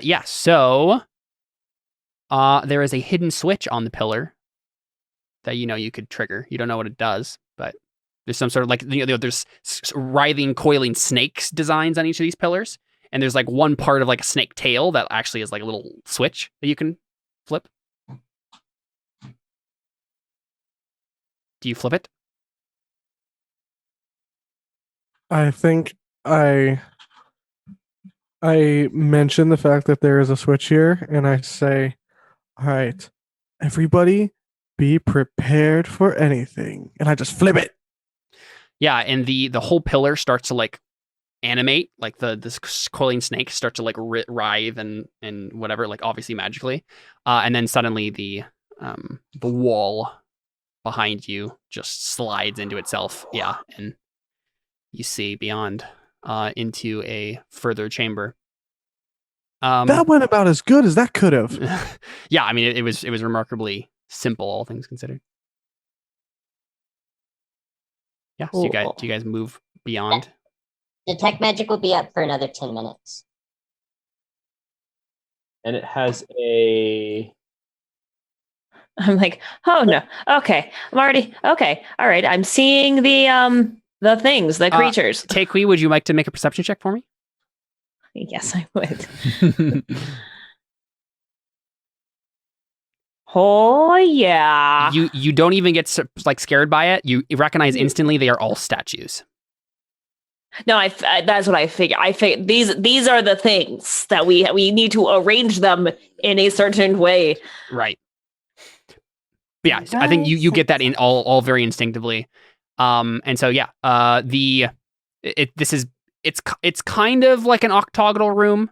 Yeah, so there is a hidden switch on the pillar that you could trigger. You don't know what it does, but there's some sort of like there's writhing, coiling snakes designs on each of these pillars, and there's like one part of like a snake tail that actually is like a little switch that you can flip. Do you flip it? I think I mention the fact that there is a switch here, and I say, all right, everybody be prepared for anything. And I just flip it. Yeah, and the whole pillar starts to like animate, like this coiling snake starts to like writhe and whatever, like obviously magically. And then suddenly the wall behind you just slides into itself. Yeah, and you see beyond into a further chamber. That went about as good as that could have. Yeah, I mean it was remarkably simple, all things considered. Yeah, cool. So do you guys move beyond? Detect magic will be up for another 10 minutes. And it has a... I'm like, oh no, okay. I'm already okay. All right, I'm seeing the things, the creatures. Takui, would you like to make a perception check for me? Yes, I would. Oh yeah. You don't even get like scared by it. You recognize instantly they are all statues. No, that's what I figure. I figure these are the things that we need to arrange them in a certain way. Right. Yeah, I think you get that in all very instinctively. And so yeah, it's kind of like an octagonal room.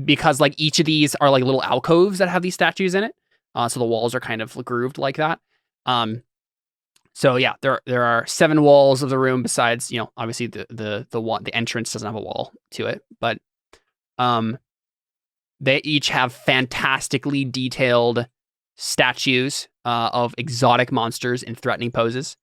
Because like each of these are like little alcoves that have these statues in it. So the walls are kind of grooved like that. So yeah, there are 7 walls of the room besides, obviously the entrance doesn't have a wall to it, but they each have fantastically detailed statues of exotic monsters in threatening poses.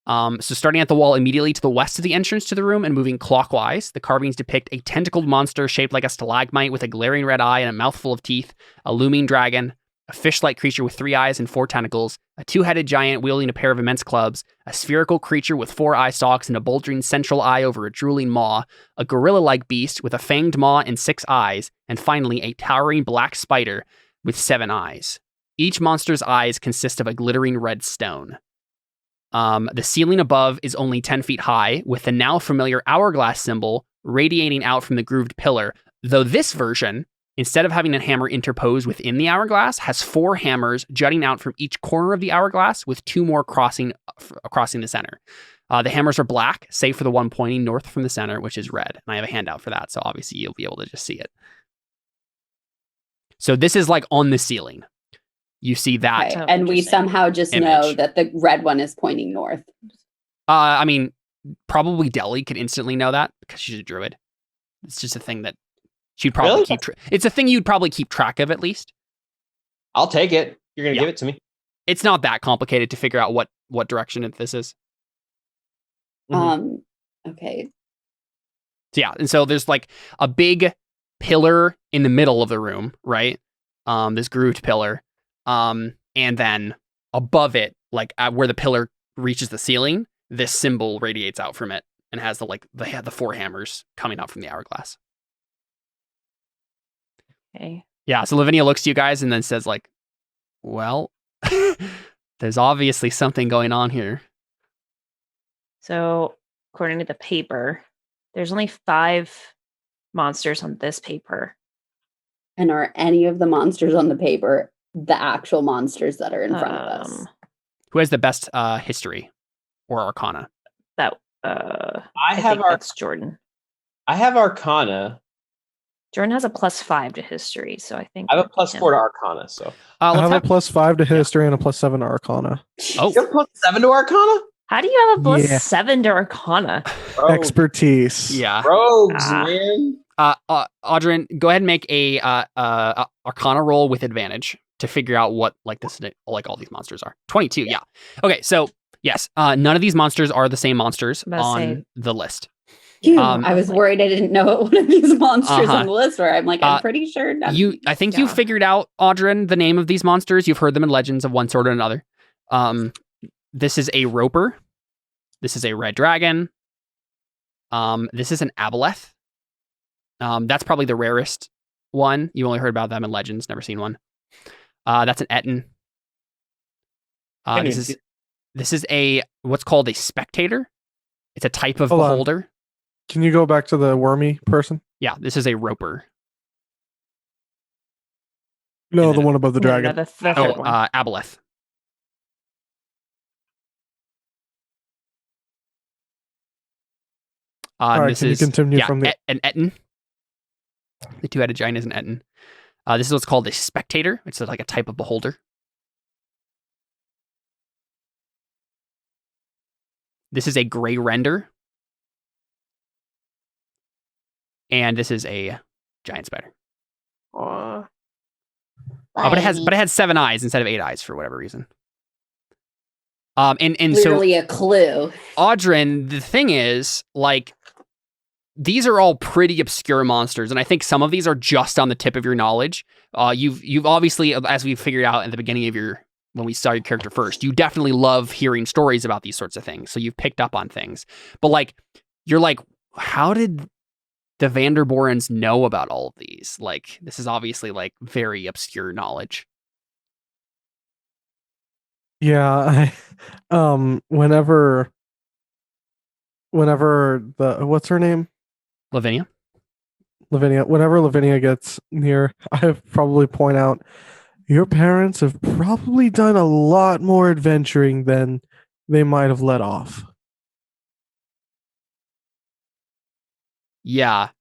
So starting at the wall immediately to the west of the entrance to the room and moving clockwise, the carvings depict a tentacled monster shaped like a stalagmite with a glaring red eye and a mouthful of teeth, a looming dragon, a fish-like creature with 3 eyes and 4 tentacles, a 2-headed giant wielding a pair of immense clubs, a spherical creature with 4 eye stalks and a bulging central eye over a drooling maw, a gorilla-like beast with a fanged maw and 6 eyes, and finally a towering black spider with 7 eyes. Each monster's eyes consist of a glittering red stone. The ceiling above is only 10 feet high, with the now familiar hourglass symbol radiating out from the grooved pillar, though this version, instead of having a hammer interposed within the hourglass, has 4 hammers jutting out from each corner of the hourglass, with 2 more crossing the center. The hammers are black, save for the one pointing north from the center, which is red. And I have a handout for that, so obviously you'll be able to just see it. So this is like on the ceiling. You see that. Okay. And we somehow just know that the red one is pointing north. I mean, probably Deli could instantly know that because she's a druid. It's just a thing that she'd probably keep. It's a thing you'd probably keep track of at least. I'll take it. You're gonna give it to me. It's not that complicated to figure out what direction this is. Okay. So yeah, and so there's like a big pillar in the middle of the room, right? This grooved pillar. And then above it, like where the pillar reaches the ceiling, this symbol radiates out from it and has the 4 hammers coming out from the hourglass. Okay. Yeah, so Lavinia looks to you guys and then says like, well, there's obviously something going on here. So according to the paper, there's only 5 monsters on this paper. And are any of the monsters on the paper the actual monsters that are in front of us? Who has the best history or arcana? That I have that's Jordan. I have arcana. Jordan has a +5 to history, so I think I have a +4 to arcana. So I have a +5 to history and a +7 to arcana. Oh, you have +7 to arcana? How do you have a +7 to arcana? Expertise. Yeah. Rogues, man. Audrin, go ahead and make a arcana roll with advantage to figure out what all these monsters are. 22, yeah. Okay, so yes, none of these monsters are the same monsters on the list. I was worried I didn't know what one of these monsters on the list were. I'm like, I'm pretty sure. I think you figured out, Audrin, the name of these monsters. You've heard them in legends of one sort or another. This is a roper. This is a red dragon. This is an aboleth. That's probably the rarest one. You only heard about them in legends, never seen one. That's an etin. This is a what's called a spectator. It's a type of beholder. Can you go back to the wormy person? Yeah, this is a roper. No, the one above the dragon. The third one. Aboleth. All right, can you continue from the... an etin. The 2-headed giant is an etin. This is what's called a spectator. It's like a type of beholder. This is a gray render. And this is a giant spider. But it has 7 eyes instead of 8 eyes for whatever reason. And Literally a clue. Audrin, the thing is, like, these are all pretty obscure monsters, and I think some of these are just on the tip of your knowledge. You've obviously, as we figured out at the beginning of when we saw your character first, you definitely love hearing stories about these sorts of things. So you've picked up on things, but like, you're like, how did the Vanderborens know about all of these? Like, this is obviously like very obscure knowledge. Yeah, whenever what's her name? Lavinia. Whenever Lavinia gets near, I probably point out, your parents have probably done a lot more adventuring than they might have let off. Yeah.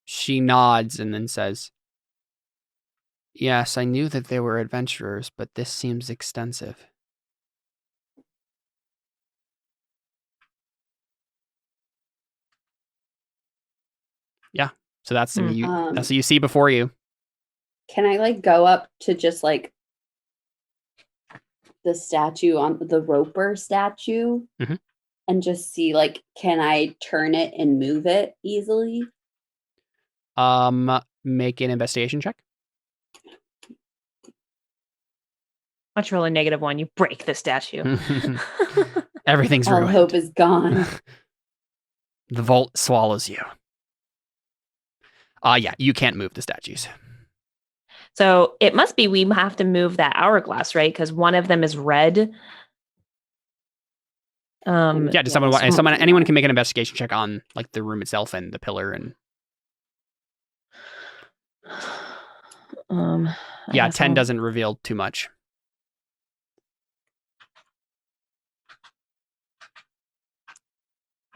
She nods and then says, yes, I knew that they were adventurers, but this seems extensive. Yeah. So that's that's what you see before you. Can I like go up to just like the statue on the roper statue and just see like, can I turn it and move it easily? Make an investigation check. Let's roll a -1. You break the statue. Everything's ruined. All hope is gone. The vault swallows you. Yeah, you can't move the statues. So it must be we have to move that hourglass, right? Because one of them is red. Yeah, anyone can make an investigation check on like the room itself and the pillar and. Yeah, 10 doesn't reveal too much.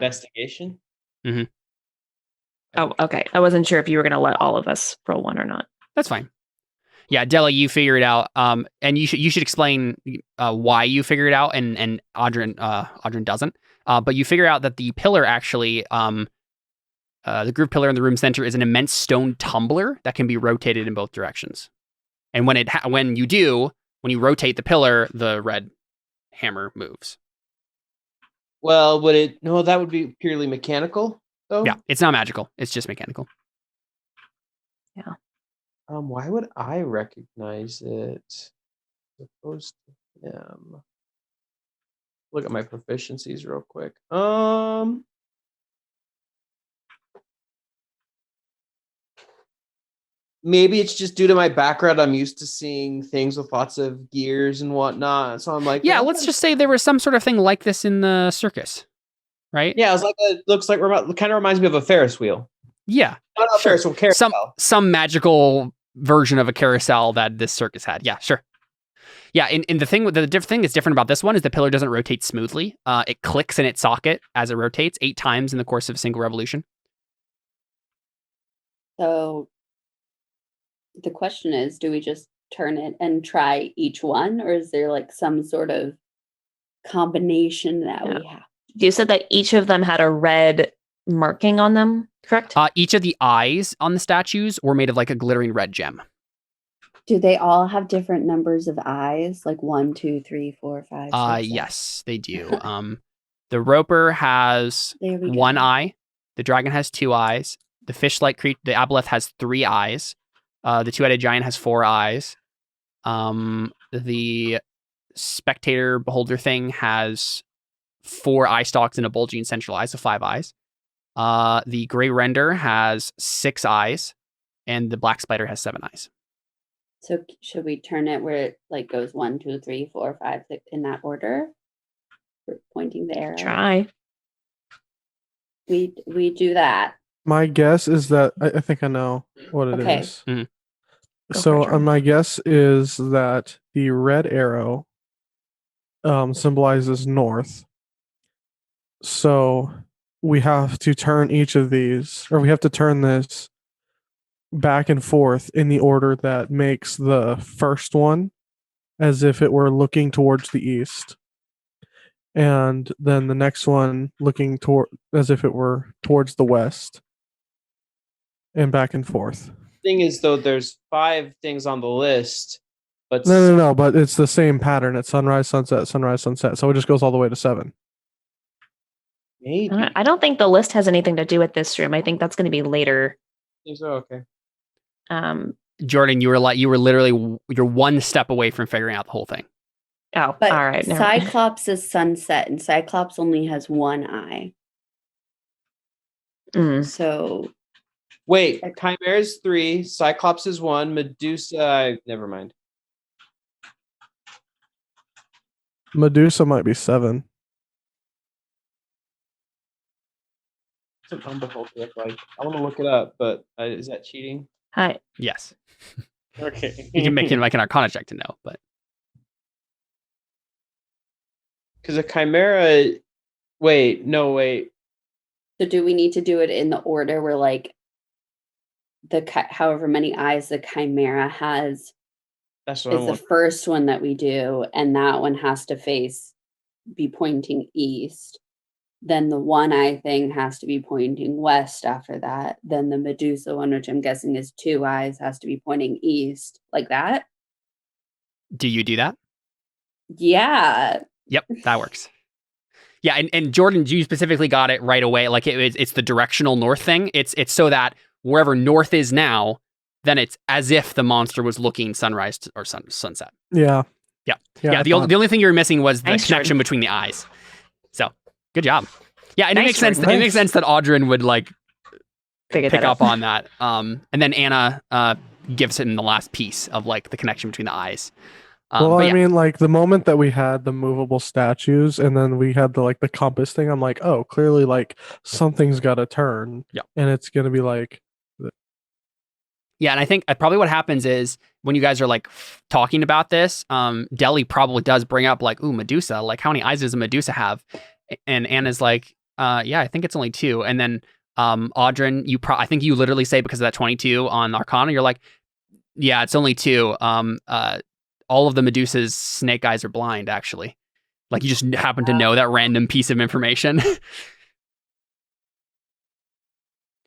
Investigation. Oh, okay. I wasn't sure if you were going to let all of us roll one or not. That's fine. Yeah, Deli, you figure it out, and you should explain why you figure it out, and Audrin doesn't. But you figure out that the pillar actually, the groove pillar in the room center is an immense stone tumbler that can be rotated in both directions. And when you rotate the pillar, the red hammer moves. Well, that would be purely mechanical, though? Yeah, it's not magical. It's just mechanical. Yeah. Why would I recognize it? Opposed to him. Look at my proficiencies real quick. Maybe it's just due to my background. I'm used to seeing things with lots of gears and whatnot. So I'm like, yeah, let's just say there was some sort of thing like this in the circus, right? Yeah, it looks like kind of reminds me of a Ferris wheel. Yeah, not a Ferris wheel, carousel. Some magical version of a carousel that this circus had. Yeah, sure. Yeah, and the thing is different about this one is the pillar doesn't rotate smoothly. It clicks in its socket as it rotates 8 times in the course of a single revolution. So the question is, do we just turn it and try each one, or is there like some sort of combination that we have? You said that each of them had a red marking on them, correct? Each of the eyes on the statues were made of like a glittering red gem. Do they all have different numbers of eyes? Like 1, 2, 3, 4, 5, 6, 7? Yes, they do. The roper has 1 eye. The dragon has 2 eyes. The fish-like creature, the aboleth, has 3 eyes. The 2-headed giant has 4 eyes. The spectator beholder thing has 4 eye stalks and a bulging central eye, so 5 eyes. The gray render has 6 eyes, and the black spider has 7 eyes. So should we turn it where it like goes 1, 2, 3, 4, 5, 6 in that order? For pointing the arrow. Try. We do that. My guess is that I think I know what it is. Mhm. So my guess is that the red arrow symbolizes north. So we have to turn each of these, or we have to turn this back and forth in the order that makes the first one as if it were looking towards the east, and then the next one looking toward as if it were towards the west, and back and forth. Thing is, though, there's 5 things on the list, but No, but it's the same pattern. It's sunrise, sunset, sunrise, sunset. So it just goes all the way to 7. Maybe. I don't think the list has anything to do with this room. I think that's going to be later. Okay. Jordan, you're literally 1 step away from figuring out the whole thing. Oh, but all right. Cyclops is sunset, and Cyclops only has 1 eye. So wait, Chimera's 3, Cyclops is 1, Medusa. Never mind. Medusa might be 7. What's an umbilical look like? I want to look it up, but is that cheating? Hi. Yes. Okay. You can make an Arcana check to know, but because a chimera. Wait. So do we need to do it in the order where like however many eyes the chimera has That's what is the first one that we do, and that one has to be pointing east. Then the 1 eye thing has to be pointing west after that. Then the Medusa one, which I'm guessing is 2 eyes, has to be pointing east. Like that? do you do that? Yeah. Yep, that works. Yeah, and Jordan, you specifically got it right away. Like it's the directional north thing. It's so that wherever north is now, then it's as if the monster was looking sunrise or sunset. Yeah. Yeah. The only thing you were missing was the connection between the eyes. So good job. Yeah, and it makes sense. It makes sense that Audrin would like pick up on that. And then Anna gives him the last piece of like the connection between the eyes. I mean, like the moment that we had the movable statues and then we had the compass thing, I'm like, oh, clearly like something's got to turn. Yeah. And it's going to be like. Yeah. And I think probably what happens is when you guys are like talking about this, Deli probably does bring up like, ooh, Medusa, like how many eyes does a Medusa have? And Anna's like, Yeah, I think it's only 2. And then Audrin, I think you literally say, because of that 22 on Arcana, you're like, yeah, it's only 2. All of the Medusa's snake eyes are blind, actually. Like, you just happen to know that random piece of information.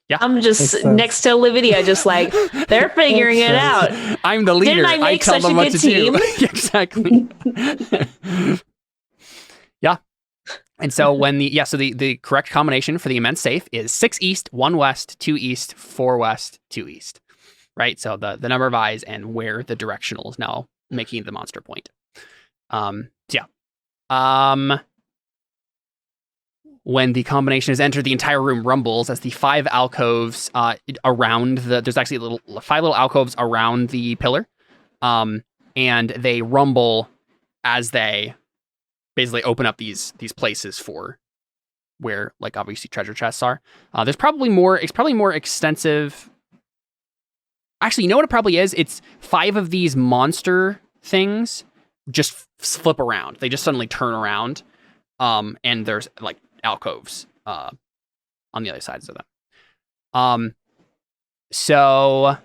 Yeah. I'm just next to Lavinia, just like, they're figuring it out. I'm the leader. Didn't I make tell such them a what good to team? do. Exactly. Yeah. And so when the correct combination for the immense safe is 6 east, 1 west, 2 east, 4 west, 2 east. Right? So the number of eyes and where the directional is now making the monster point. When the combination is entered, the entire room rumbles as the 5 alcoves around there's actually 5 little alcoves around the pillar. And they rumble as they basically open up these places for where, like, obviously treasure chests are. It's probably more extensive. Actually, you know what it probably is? It's 5 of these monster things just flip around. They just suddenly turn around. And there's like alcoves on the other sides of them. So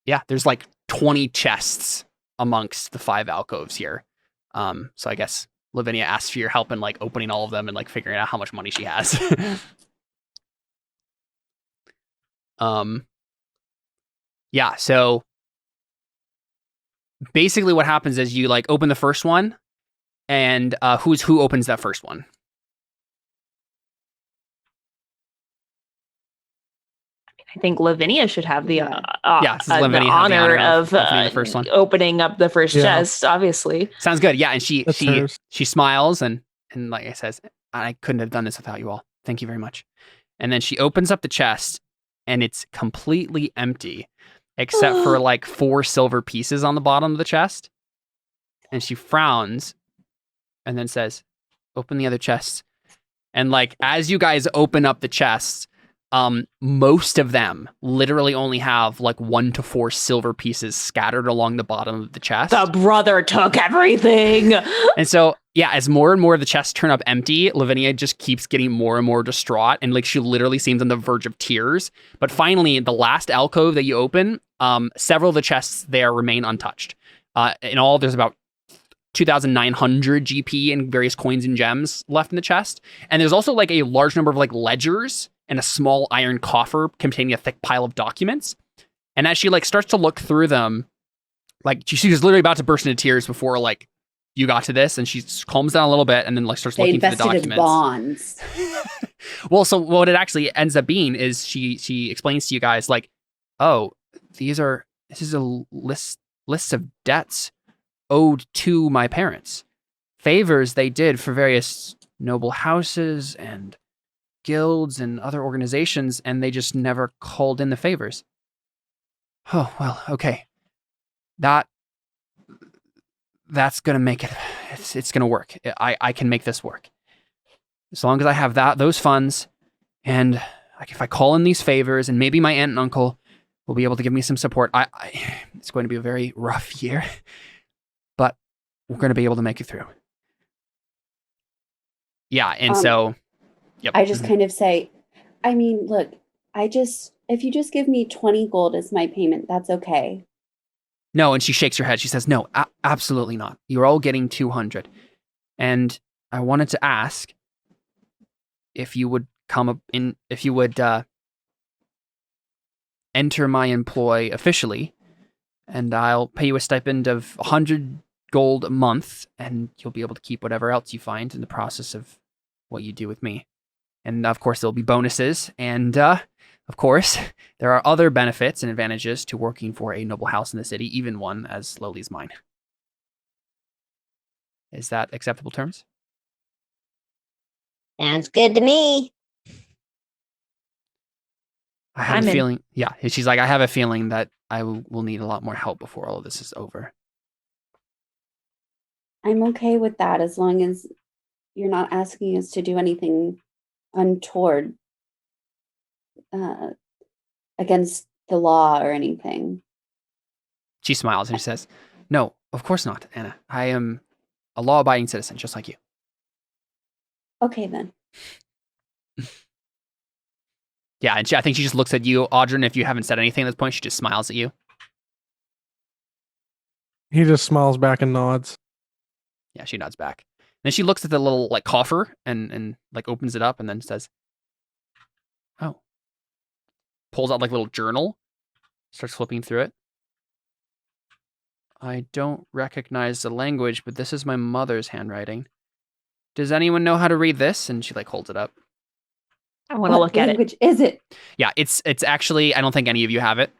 yeah, there's like 20 chests amongst the 5 alcoves here. So I guess Lavinia asks for your help in like opening all of them and like figuring out how much money she has. Yeah, so basically what happens is you like open the first one, and who opens that first one? I think Lavinia should have the Lavinia the honor of opening the first one. Opening up the first chest, obviously. Sounds good. Yeah, and she smiles and like I says, I couldn't have done this without you all. Thank you very much. And then she opens up the chest, and it's completely empty, except for like 4 silver pieces on the bottom of the chest. And she frowns and then says, open the other chests. And like, as you guys open up the chests, most of them literally only have like 1 to 4 silver pieces scattered along the bottom of the chest. The brother took everything. And so, yeah, as more and more of the chests turn up empty, Lavinia just keeps getting more and more distraught. And like, she literally seems on the verge of tears. But finally, the last alcove that you open, several of the chests there remain untouched. In all, there's about 2,900 GP and various coins and gems left in the chest. And there's also like a large number of like ledgers and a small iron coffer containing a thick pile of documents. And as she like starts to look through them, like she was literally about to burst into tears before like you got to this, and she calms down a little bit and then like starts looking through the documents. Bonds. Well, so what it actually ends up being is she explains to you guys like, oh, this is a list of debts owed to my parents, favors they did for various noble houses and guilds and other organizations, and they just never called in the favors. Oh, well, okay. That's gonna make it. It's gonna work. I can make this work as long as I have those funds, and like if I call in these favors, and maybe my aunt and uncle will be able to give me some support. It's going to be a very rough year, but we're going to be able to make it through. Yeah, and so, yep. I just kind of say, I mean, look, if you just give me 20 gold as my payment, that's okay. No, and she shakes her head. She says, no, absolutely not. You're all getting 200. And I wanted to ask if you would enter my employ officially, and I'll pay you a stipend of 100 gold a month, and you'll be able to keep whatever else you find in the process of what you do with me. And of course, there'll be bonuses, and of course, there are other benefits and advantages to working for a noble house in the city, even one as lowly as mine. Is that acceptable terms? Sounds good to me. I have a feeling, yeah. She's like, I have a feeling that I will need a lot more help before all of this is over. I'm okay with that as long as you're not asking us to do anything untoward against the law or anything. She smiles and she says, no, of course not, Anna. I am a law-abiding citizen, just like you. Okay, then. Yeah, and I think she just looks at you, Audrey, if you haven't said anything at this point, she just smiles at you. He just smiles back and nods. Yeah, she nods back. Then she looks at the little like coffer and like opens it up and then says, "Oh." Pulls out like a little journal, starts flipping through it. I don't recognize the language, but this is my mother's handwriting. Does anyone know how to read this? And she like holds it up. I want to look at it. Which is it? Yeah, it's actually, I don't think any of you have it.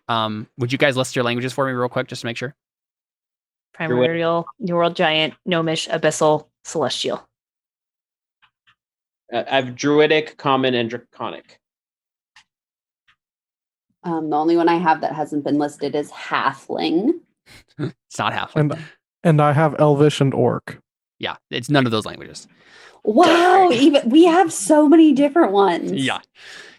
Would you guys list your languages for me real quick, just to make sure? Primordial, New World Giant, Gnomish, Abyssal, Celestial. I have Druidic, Common, and Draconic. The only one I have that hasn't been listed is Halfling. It's not Halfling. And I have Elvish and Orc. Yeah, it's none of those languages. Wow, even we have so many different ones. Yeah.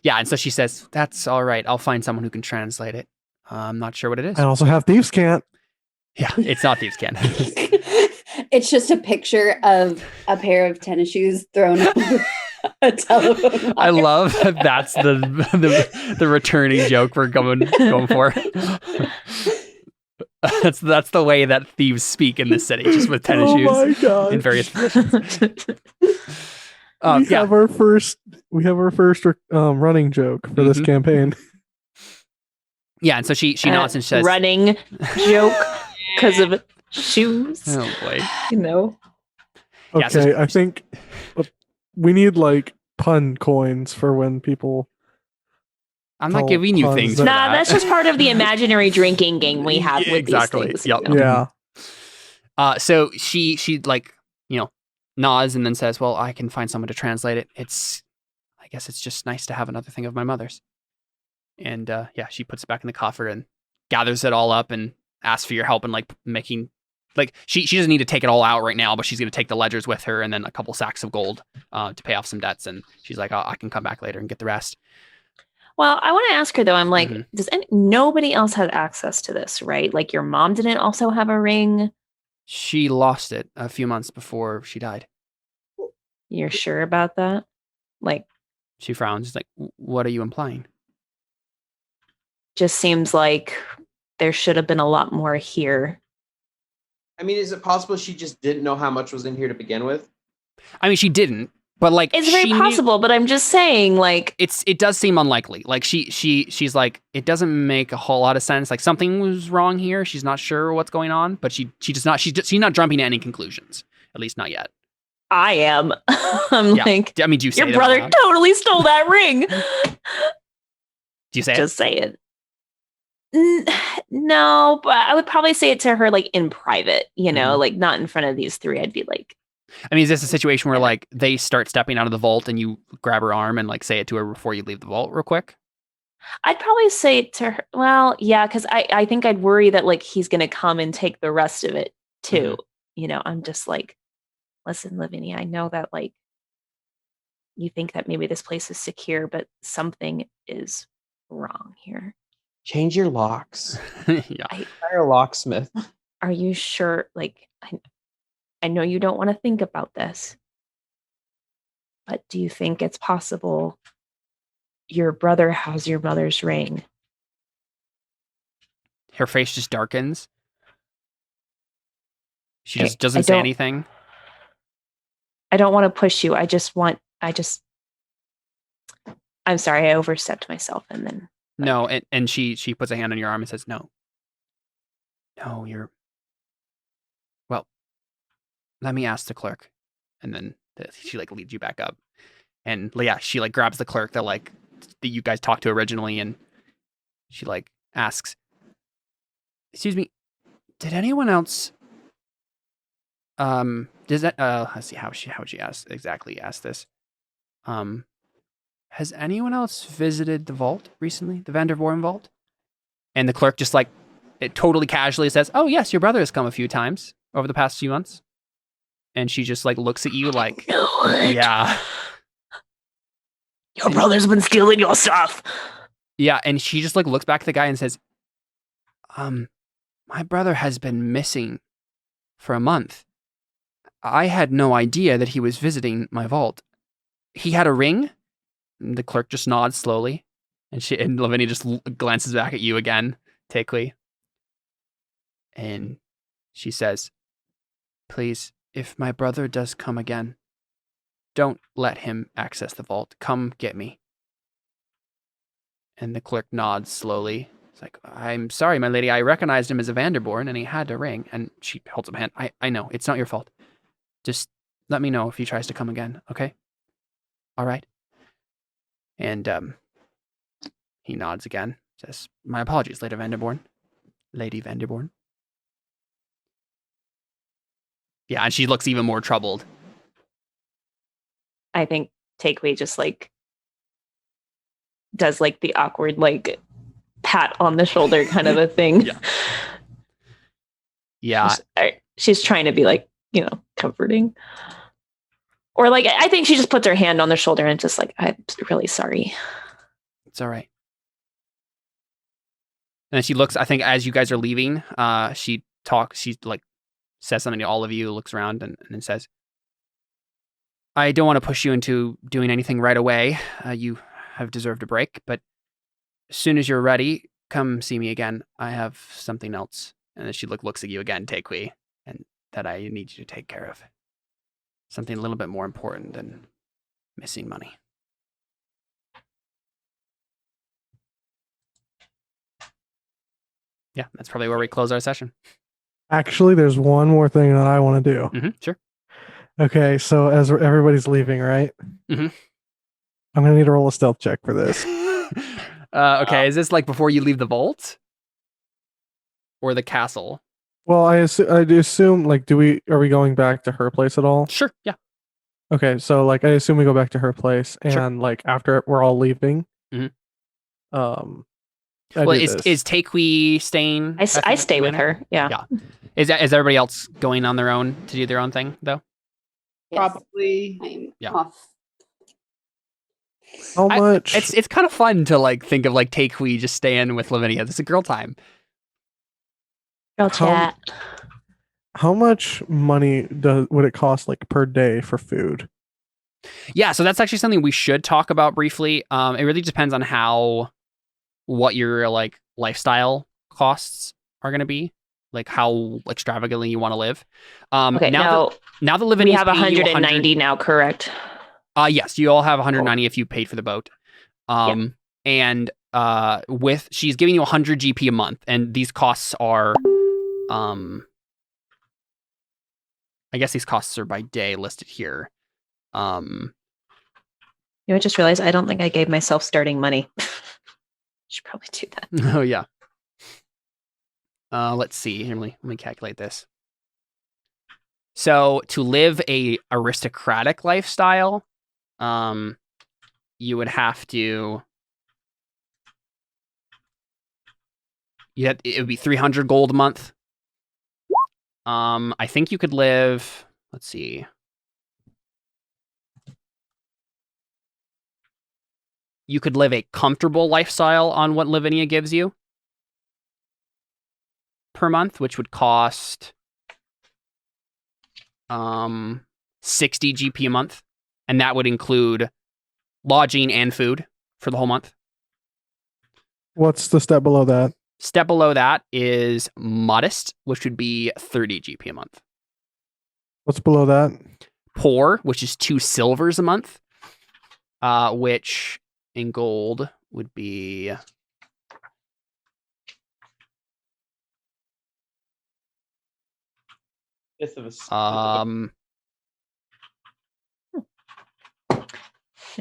Yeah, and so she says, that's all right. I'll find someone who can translate it. I'm not sure what it is. I also have Thieves' Cant. Yeah, it's not Thieves' Cant. It's just a picture of a pair of tennis shoes thrown over a telephone wire. I love that that's the returning joke we're going for. That's the way that thieves speak in this city, just with tennis shoes my gosh. in various positions. We have our first running joke for this campaign. Yeah, and so she nods and says, running joke because of shoes. "Oh boy, you know." Okay, Yeah, so- I think we need like pun coins for when people. I'm not giving you things. For Nah, that. that's just part of the imaginary drinking game we have with Exactly. these things. Yep. You know? Yeah. So she like, nods and then says, well, I can find someone to translate it. I guess it's just nice to have another thing of my mother's. And she puts it back in the coffer and gathers it all up and asks for your help in like making, like she doesn't need to take it all out right now, but she's going to take the ledgers with her and then a couple sacks of gold to pay off some debts. And she's like, I can come back later and get the rest. Well, I want to ask her though. I'm like, nobody else had access to this, right? Like your mom didn't also have a ring. She lost it a few months before she died. You're sure about that? Like, she frowns. She's like, what are you implying? Just seems like there should have been a lot more here. I mean, is it possible she just didn't know how much was in here to begin with? I mean, she didn't. But like, it's very possible, but I'm just saying, like, it does seem unlikely. Like she's like, it doesn't make a whole lot of sense. Like something was wrong here. She's not sure what's going on, but she's not jumping to any conclusions. At least not yet. I am. I'm like, I mean, do you say your brother totally stole that ring? Do you say just say it? No, but I would probably say it to her like in private. Like not in front of these three. I'd be like. I mean, is this a situation where like they start stepping out of the vault and you grab her arm and like say it to her before you leave the vault real quick? I'd probably say it to her. Well, yeah, because I think I'd worry that like he's going to come and take the rest of it too. I'm just like, listen, Lavinia, I know that like you think that maybe this place is secure, but something is wrong here. Change your locks. Yeah. Hire a locksmith. Are you sure? Like, I know you don't want to think about this, but do you think it's possible your brother has your mother's ring? Her face just darkens. She just doesn't say anything. I don't want to push you. I'm sorry, I overstepped myself and then. No, and she puts a hand on your arm and says, no, you're. Well, let me ask the clerk. And then she like leads you back up. And yeah, she like grabs the clerk that you guys talked to originally. And she like asks, excuse me, did anyone else, does that, let's see, how would she ask this? Has anyone else visited the vault recently? The Vanderboren vault? And the clerk just like, it totally casually says, oh yes, your brother has come a few times over the past few months. And she just like looks at you like, yeah. Your brother's been stealing your stuff. Yeah, and she just like looks back at the guy and says, my brother has been missing for a month. I had no idea that he was visiting my vault. He had a ring, the clerk just nods slowly, and Lavinia just glances back at you again, Takely. And she says, "Please, if my brother does come again, don't let him access the vault. Come get me." And the clerk nods slowly. It's like, "I'm sorry, my lady. I recognized him as a Vanderboren, and he had to ring." And she holds up a hand. I know. It's not your fault. Just let me know if he tries to come again, okay? All right. And he nods again. Says, "My apologies, Lady Vanderboren." Lady Vanderboren. Yeah, and she looks even more troubled. I think Takeway just like does like the awkward like pat on the shoulder kind of a thing. Yeah. She's trying to be like, comforting. Or like, I think she just puts her hand on their shoulder and just like, "I'm really sorry." It's all right. And then she looks, I think as you guys are leaving, she like says something to all of you, looks around and then says, "I don't want to push you into doing anything right away. You have deserved a break, but as soon as you're ready, come see me again. I have something else." And then she looks at you again, Takewee, and that I need you to take care of. Something a little bit more important than missing money. Yeah, that's probably where we close our session. Actually, there's one more thing that I want to do. Mm-hmm, sure. Okay, so as everybody's leaving, right? Mm-hmm. I'm going to need to roll a stealth check for this. Okay, is this like before you leave the vault? Or the castle? Well, I assume, like, are we going back to her place at all? Sure, yeah. Okay, so, like, I assume we go back to her place, and, Sure. like, after we're all leaving, is Takewee staying? I stay with her. Yeah. Is everybody else going on their own to do their own thing though? Yes, Probably. I'm off. how much? It's kind of fun to like think of like Takewee just staying with Lavinia. This is a girl time. Girl chat. How much money would it cost like per day for food? Yeah, so that's actually something we should talk about briefly. It really depends on what your like lifestyle costs are going to be, like how extravagantly you want to live. Okay, now that Lavinia, we have 190 now, correct? Yes, you all have 190 if you paid for the boat. And she's giving you 100 GP a month, and these costs are, I guess these costs are by day listed here. I just realized I don't think I gave myself starting money. Should probably do that. Oh yeah. Let's see. Here, let me calculate this. So to live a aristocratic lifestyle, you would have to. It would be 300 gold a month. I think you could live. Let's see. You could live a comfortable lifestyle on what Lavinia gives you per month, which would cost 60 GP a month, and that would include lodging and food for the whole month. What's the step below that? Step below that is modest, which would be 30 GP a month. What's below that? Poor, which is 2 silvers a month, which in gold would be Never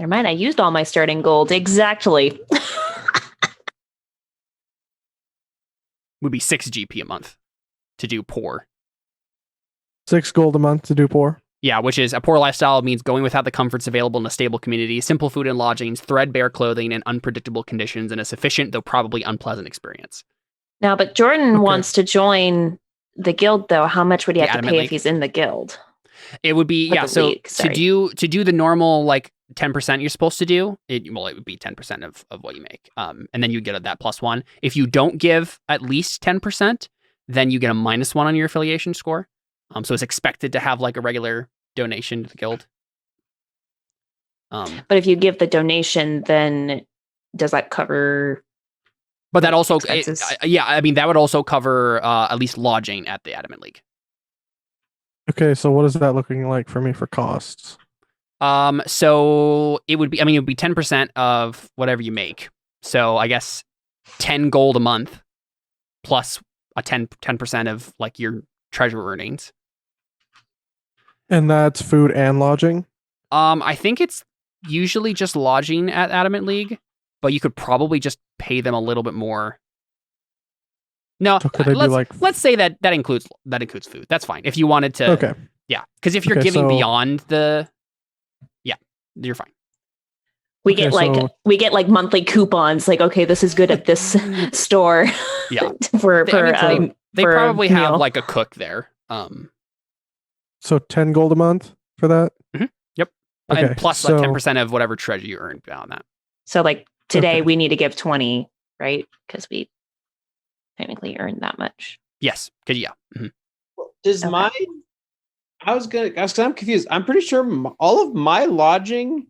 mind, I used all my starting gold. Exactly. would be 6 GP a month to do poor. 6 gold a month to do poor? Yeah, which is a poor lifestyle means going without the comforts available in a stable community, simple food and lodgings, threadbare clothing, and unpredictable conditions in a sufficient, though probably unpleasant experience. Now, but Jordan wants to join the guild, though. How much would he have to pay if he's in the guild? It would be, to do the normal, like, 10% you're supposed to do, it would be 10% of what you make. And then you get that +1. If you don't give at least 10%, then you get a -1 on your affiliation score. So it's expected to have like a regular donation to the guild. But if you give the donation, then does that cover? But that also, I mean, that would also cover at least lodging at the Adamant League. Okay, so what is that looking like for me for costs? So it would be 10% of whatever you make. So I guess 10 gold a month plus a 10% of like your treasure earnings. And that's food and lodging? I think it's usually just lodging at Adamant League, but you could probably just pay them a little bit more. No, So could I do like let's say that includes food. That's fine. If you wanted to. Okay. Yeah, because if you're giving beyond the, you're fine. We get like monthly coupons. Like, okay, this is good at this store. Yeah. They probably have like a cook there. So 10 gold a month for that? Mm-hmm. Yep. Okay, and plus like 10% of whatever treasure you earned on that. So like today we need to give 20, right? Because we technically earned that much. Yes. Good. Yeah. Mm-hmm. Does I'm confused. I'm pretty sure all of my lodging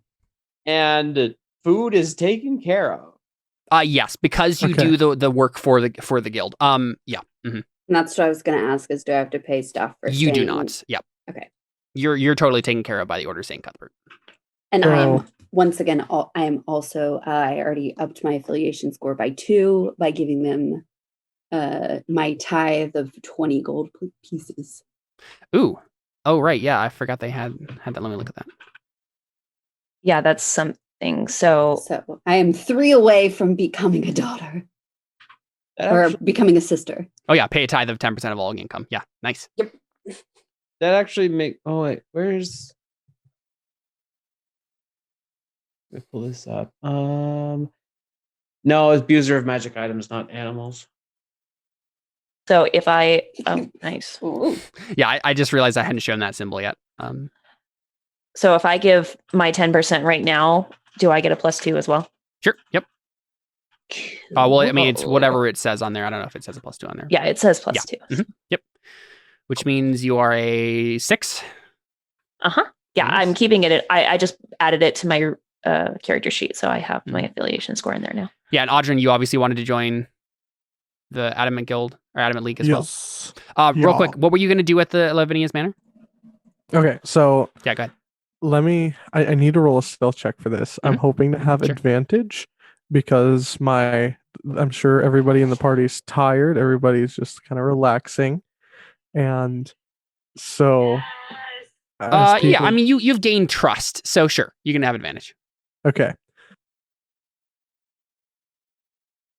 and food is taken care of. Yes, because you do the work for the guild. Yeah. Mm-hmm. And that's what I was going to ask: is do I have to pay stuff for? You do not. Yep. Okay. You're totally taken care of by the Order of Saint Cuthbert. And I am once again. I am also. I already upped my affiliation score by 2 by giving them my tithe of 20 gold pieces. Ooh. Oh right. Yeah, I forgot they had that. Let me look at that. Yeah, that's something. So I am 3 away from becoming a daughter. Or becoming a sister. Oh yeah, pay a tithe of 10% of all income. Yeah, nice. Yep. That actually where's? Let me pull this up. No, it's abuser of magic items, not animals. So if nice. Yeah, I just realized I hadn't shown that symbol yet. So if I give my 10% right now, do I get a +2 as well? Sure. Yep. Well, I mean, it's whatever it says on there. I don't know if it says a +2 on there. Yeah, it says +2. Mm-hmm. Yep. Which means you are a 6. Uh-huh. Yeah, nice. I'm keeping it. I just added it to my character sheet, so I have my affiliation score in there now. Yeah, and Audrin, you obviously wanted to join the Adamant Guild or Adamant League as well. Real quick, what were you going to do at the Lavinia's Manor? Okay, so yeah, go ahead. I need to roll a stealth check for this. Mm-hmm. I'm hoping to have advantage because I'm sure everybody in the party's tired. Everybody's just kind of relaxing. And so yeah, I mean you've gained trust, so sure, you can have advantage. Okay.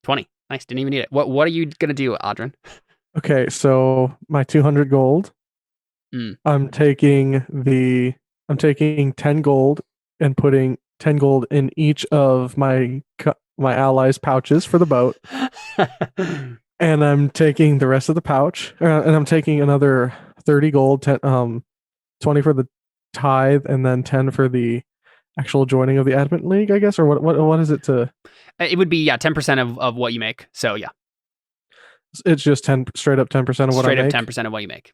20. Nice. Didn't even need it. What are you gonna do, Audrin? Okay, so my 200 gold. I'm taking 10 gold and putting 10 gold in each of my allies' pouches for the boat. And I'm taking the rest of the pouch, and I'm taking another 30 gold, 20 for the tithe, and then 10 for the actual joining of the Advent League, I guess, or what is it to? It would be 10% of what you make. So yeah, it's just 10 straight up 10% of what I make. Straight up 10% of what you make,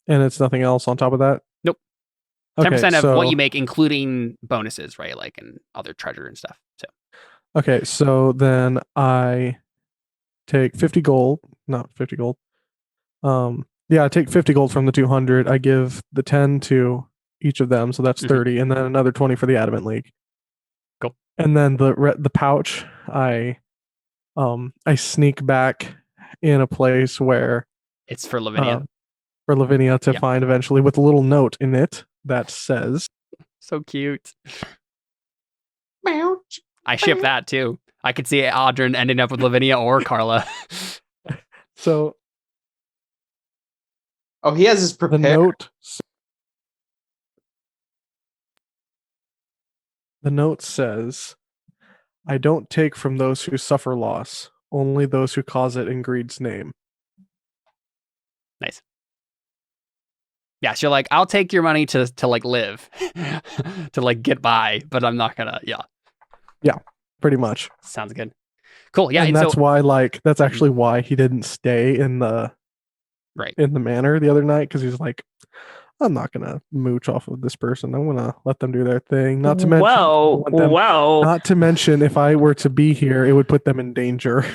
and it's nothing else on top of that. Nope. 10% of what you make, including bonuses, right? Like and other treasure and stuff. So okay, so then I take 50 gold, not 50 gold. I take 50 gold from the 200. I give the 10 to each of them, so that's 30, and then another 20 for the Adamant League. Cool. And then the pouch, I sneak back in a place where it's for Lavinia. For Lavinia to find eventually, with a little note in it that says, "So cute." I ship that too. I could see Audrin ending up with Lavinia or Carla. So, he has his prepared. The note says, "I don't take from those who suffer loss, only those who cause it in greed's name." Nice. Yeah, so like, I'll take your money to like live, to like get by, but I'm not gonna. Yeah, pretty much. Sounds good. Cool. Yeah, and that's why that's actually why he didn't stay in the manor the other night, because he's like, I'm not gonna mooch off of this person. I'm gonna let them do their thing. Not to mention, whoa. Not to mention, if I were to be here, it would put them in danger.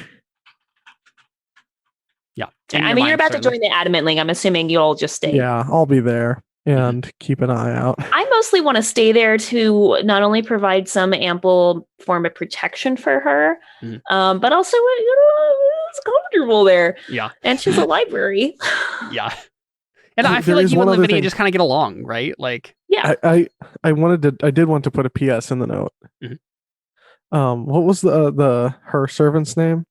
Yeah. I mean, you're about to join the Adamant League. I'm assuming you'll just stay. Yeah, I'll be there and keep an eye out. I mostly want to stay there to not only provide some ample form of protection for her, but also, it's comfortable there. Yeah. And she's a library. Yeah. And I feel like you and Lavinia just kind of get along, right? Like, yeah. I did want to put a PS in the note. What was her servant's name?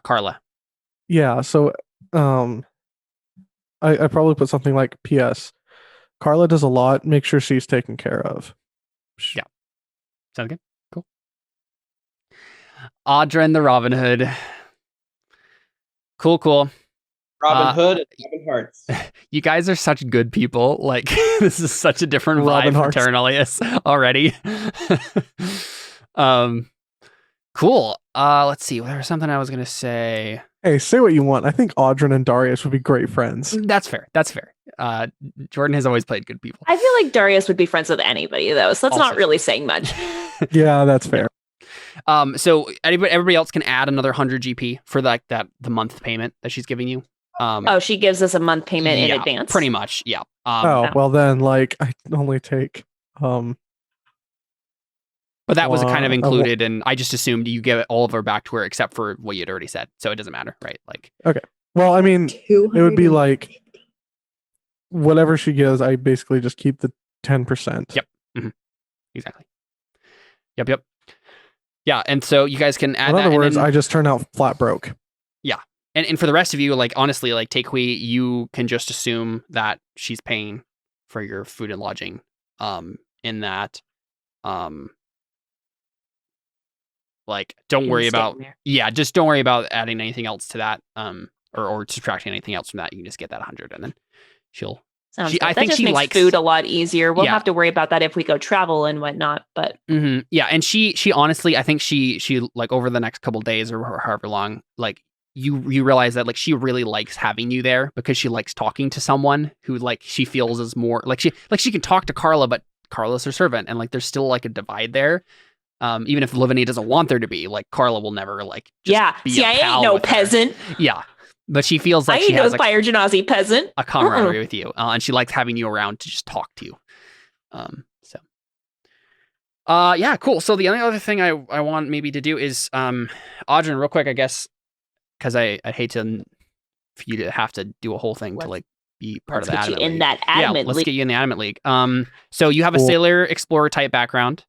Carla. Yeah. So, I probably put something like PS. Carla does a lot. Make sure she's taken care of. Yeah. Sounds good. Cool. Audra and the Robin Hood. Cool. Robin Hood and Robin Hearts. You guys are such good people. Like, this is such a different vibe for Terra Nullius already. Cool. Let's see. There was something I was going to say. Hey, say what you want. I think Audrey and Darius would be great friends. That's fair. Jordan has always played good people. I feel like Darius would be friends with anybody, though, so that's not really saying much. Yeah, that's fair. So everybody else can add another 100 GP for the month payment that she's giving you. She gives us a month payment in advance? Pretty much, yeah. Well then, like, I only take... But that was kind of included, and I just assumed you give all of her back to her except for what you'd already said, so it doesn't matter, right? Like, okay. Well, I mean, it would be like whatever she gives, I basically just keep the 10%. Yep. Mm-hmm. Exactly. Yep. Yeah, and so you guys can add. In other words, I just turn out flat broke. Yeah, and for the rest of you, like honestly, like Takehui, you can just assume that she's paying for your food and lodging. In that, like, don't worry about just don't worry about adding anything else to that, or subtracting anything else from that. You can just get that 100, and then she'll. I think she makes food a lot easier. We'll have to worry about that if we go travel and whatnot, but yeah, and she honestly, I think she like over the next couple days or however long, like you realize that like she really likes having you there because she likes talking to someone who like she feels is more like she can talk to Carla, but Carla's her servant, and like there's still like a divide there. Even if Lavinia doesn't want there to be, like Carla will never like be I ain't no peasant. Yeah. But she feels like she has a Fire Genasi peasant. A camaraderie with you, and she likes having you around to just talk to you. Yeah, cool. So the only other thing I want maybe to do is, Audrey, real quick, I guess, because I'd hate for you to have to do a whole thing to like be part of the Adamant League. Let's get you in the Adamant League. So you have a sailor explorer type background.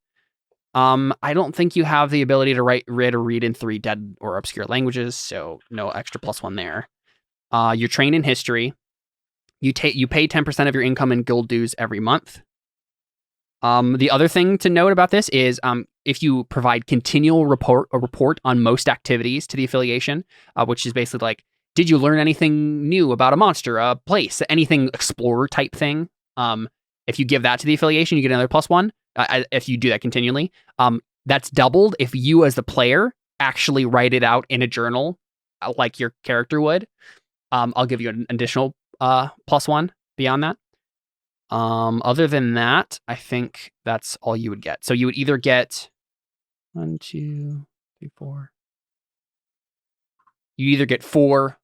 I don't think you have the ability to read in 3 dead or obscure languages, so no extra +1 there. You're trained in history. You pay 10% of your income in guild dues every month. The other thing to note about this is if you provide continual report on most activities to the affiliation, which is basically like, did you learn anything new about a monster, a place, anything explorer type thing? If you give that to the affiliation, you get another +1. If you do that continually, that's doubled if you as the player actually write it out in a journal like your character would. I'll give you an additional +1 beyond that. Other than that, I think that's all you would get. So you would either get 1, 2, 3, 4. You either get 4,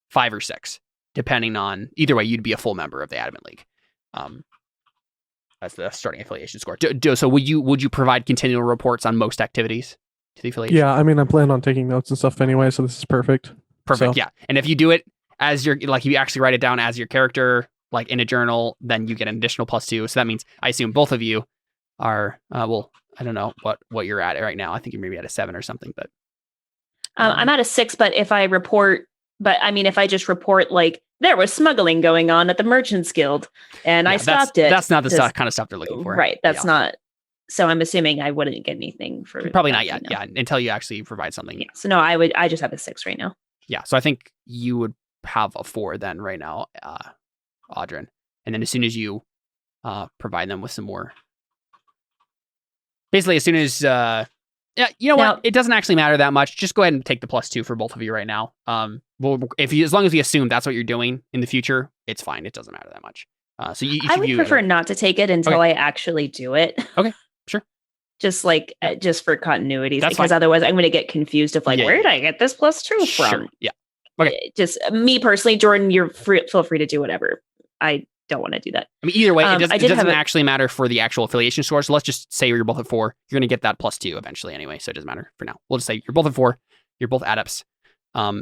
5, or 6, depending on either way. You'd be a full member of the Adamant League. That's the starting affiliation score. So would you provide continual reports on most activities to the affiliation? Yeah, I mean, I plan on taking notes and stuff anyway, so this is perfect. Yeah. And if you do it as your, like, you actually write it down as your character, like in a journal, then you get an additional +2. So that means, I assume both of you are, well, I don't know what you're at right now. I think you're maybe at a 7 or something, but. I'm at a 6, but if I just report like, there was smuggling going on at the Merchants Guild, and I stopped it. That's not the kind of stuff they're looking for. Right. That's not. So I'm assuming I wouldn't get anything for. Probably not yet. Yeah. Until you actually provide something. Yeah. So no, I just have a 6 right now. Yeah. So I think you would have a 4 then right now, Audrey. And then as soon as you provide them with some more. Basically, as soon as. Yeah, you know what? It doesn't actually matter that much. Just go ahead and take the +2 for both of you right now. Well, as long as we assume that's what you're doing in the future, it's fine. It doesn't matter that much. So you I would prefer not to take it until I actually do it. Okay, sure. Just for continuity, That's because fine. otherwise I'm going to get confused of where did I get this +2 Sure. from? Yeah. Okay. Just me personally, Jordan, feel free to do whatever. I don't want to do that. I mean, either way, it doesn't actually matter for the actual affiliation score. So let's just say you're both at 4. You're going to get that +2 eventually anyway. So it doesn't matter for now. We'll just say you're both at 4. You're both adepts.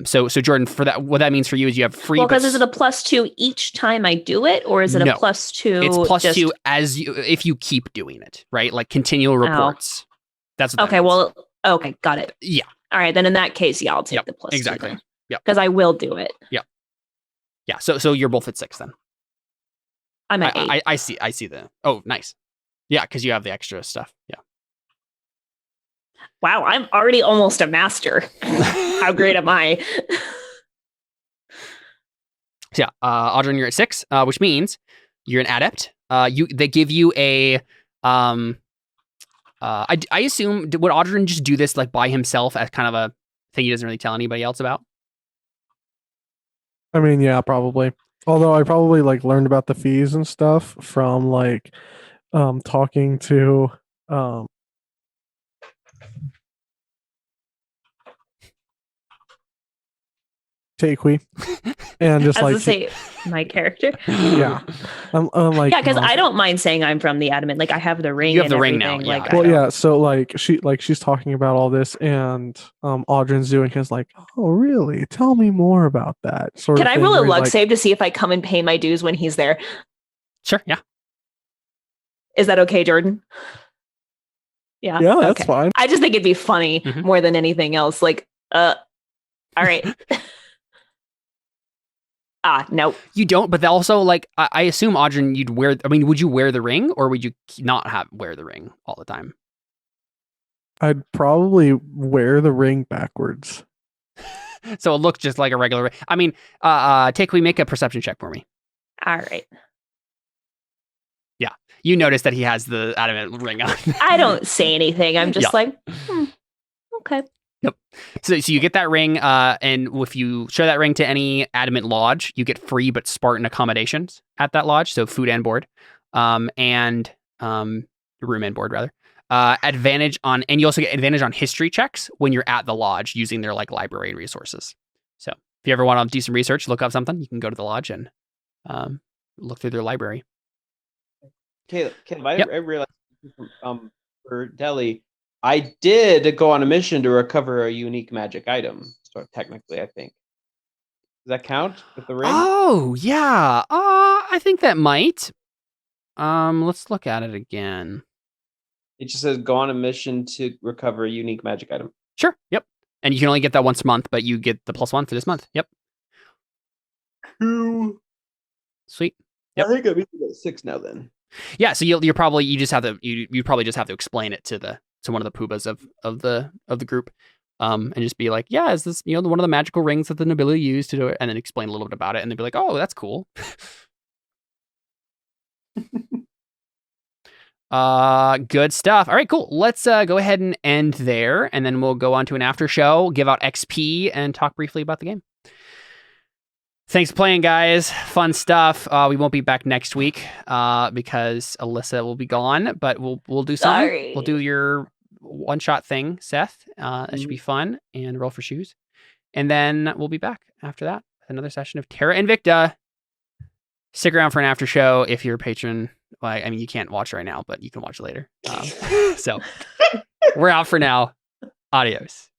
So Jordan, for that, what that means for you is you have free. Well, because is it a +2 each time I do it, or is it a +2? It's +2 if you keep doing it, right? Like continual reports. That's what okay. Well, okay, got it. Yeah. All right, then in that case, yeah, I'll take the +2. Exactly. Yeah. Because I will do it. Yeah. Yeah. So you're both at 6 then. I'm at 8. I see the. Oh, nice. Yeah, because you have the extra stuff. Yeah. Wow, I'm already almost a master. How great am I? So yeah, Audrey, you're at 6, which means you're an adept. They give you a. I assume would Audrey just do this like by himself as kind of a thing he doesn't really tell anybody else about? I mean, yeah, probably. Although I probably like learned about the fees and stuff from like talking to Takui and just like say my character. Yeah. I'm like because I don't mind saying I'm from the Adamant. Like I have the ring. You have the ring now. Yeah. Like, well, yeah. So like she's talking about all this, and Audrey's doing his like, oh really? Tell me more about that. Can I roll a luck save to see if I come and pay my dues when he's there? Sure. Yeah. Is that okay, Jordan? Yeah. Yeah, that's fine. I just think it'd be funny more than anything else. Like, all right. No. You don't, but also, like, I assume, Audrey, would you wear the ring, or would you not wear the ring all the time? I'd probably wear the ring backwards. So it looks just like a regular ring. I mean, make a perception check for me. All right. Yeah. You notice that he has the adamant ring on. I don't say anything. I'm just like, okay. Yep. So you get that ring, and if you show that ring to any adamant lodge, you get free but Spartan accommodations at that lodge. So food and board, and room and board rather. Advantage on, and you also get advantage on history checks when you're at the lodge using their like library and resources. So if you ever want to do some research, look up something, you can go to the lodge and look through their library. Caleb, I realized for Delhi, I did go on a mission to recover a unique magic item. So technically, I think. Does that count with the ring? Oh, yeah. I think that might. Let's look at it again. It just says go on a mission to recover a unique magic item. Sure. Yep. And you can only get that once a month, but you get the +1 for this month. Yep. Cool. Sweet. Yep. I think I'm at 6 now then. Yeah, so you probably just have to explain it to one of the poobas of the group, and just be like, yeah, is this one of the magical rings that the nobility used to do it, and then explain a little bit about it, and they'd be like, oh, that's cool. Good stuff. All right, cool. Let's go ahead and end there, and then we'll go on to an after show, give out XP, and talk briefly about the game. Thanks for playing, guys. Fun stuff. We won't be back next week because Alyssa will be gone, but we'll do something. Sorry. We'll do your one-shot thing, Seth. That should be fun, and roll for shoes. And then we'll be back after that with another session of Terra Invicta. Stick around for an after show if you're a patron. Well, I mean, you can't watch right now, but you can watch later. So we're out for now. Adios.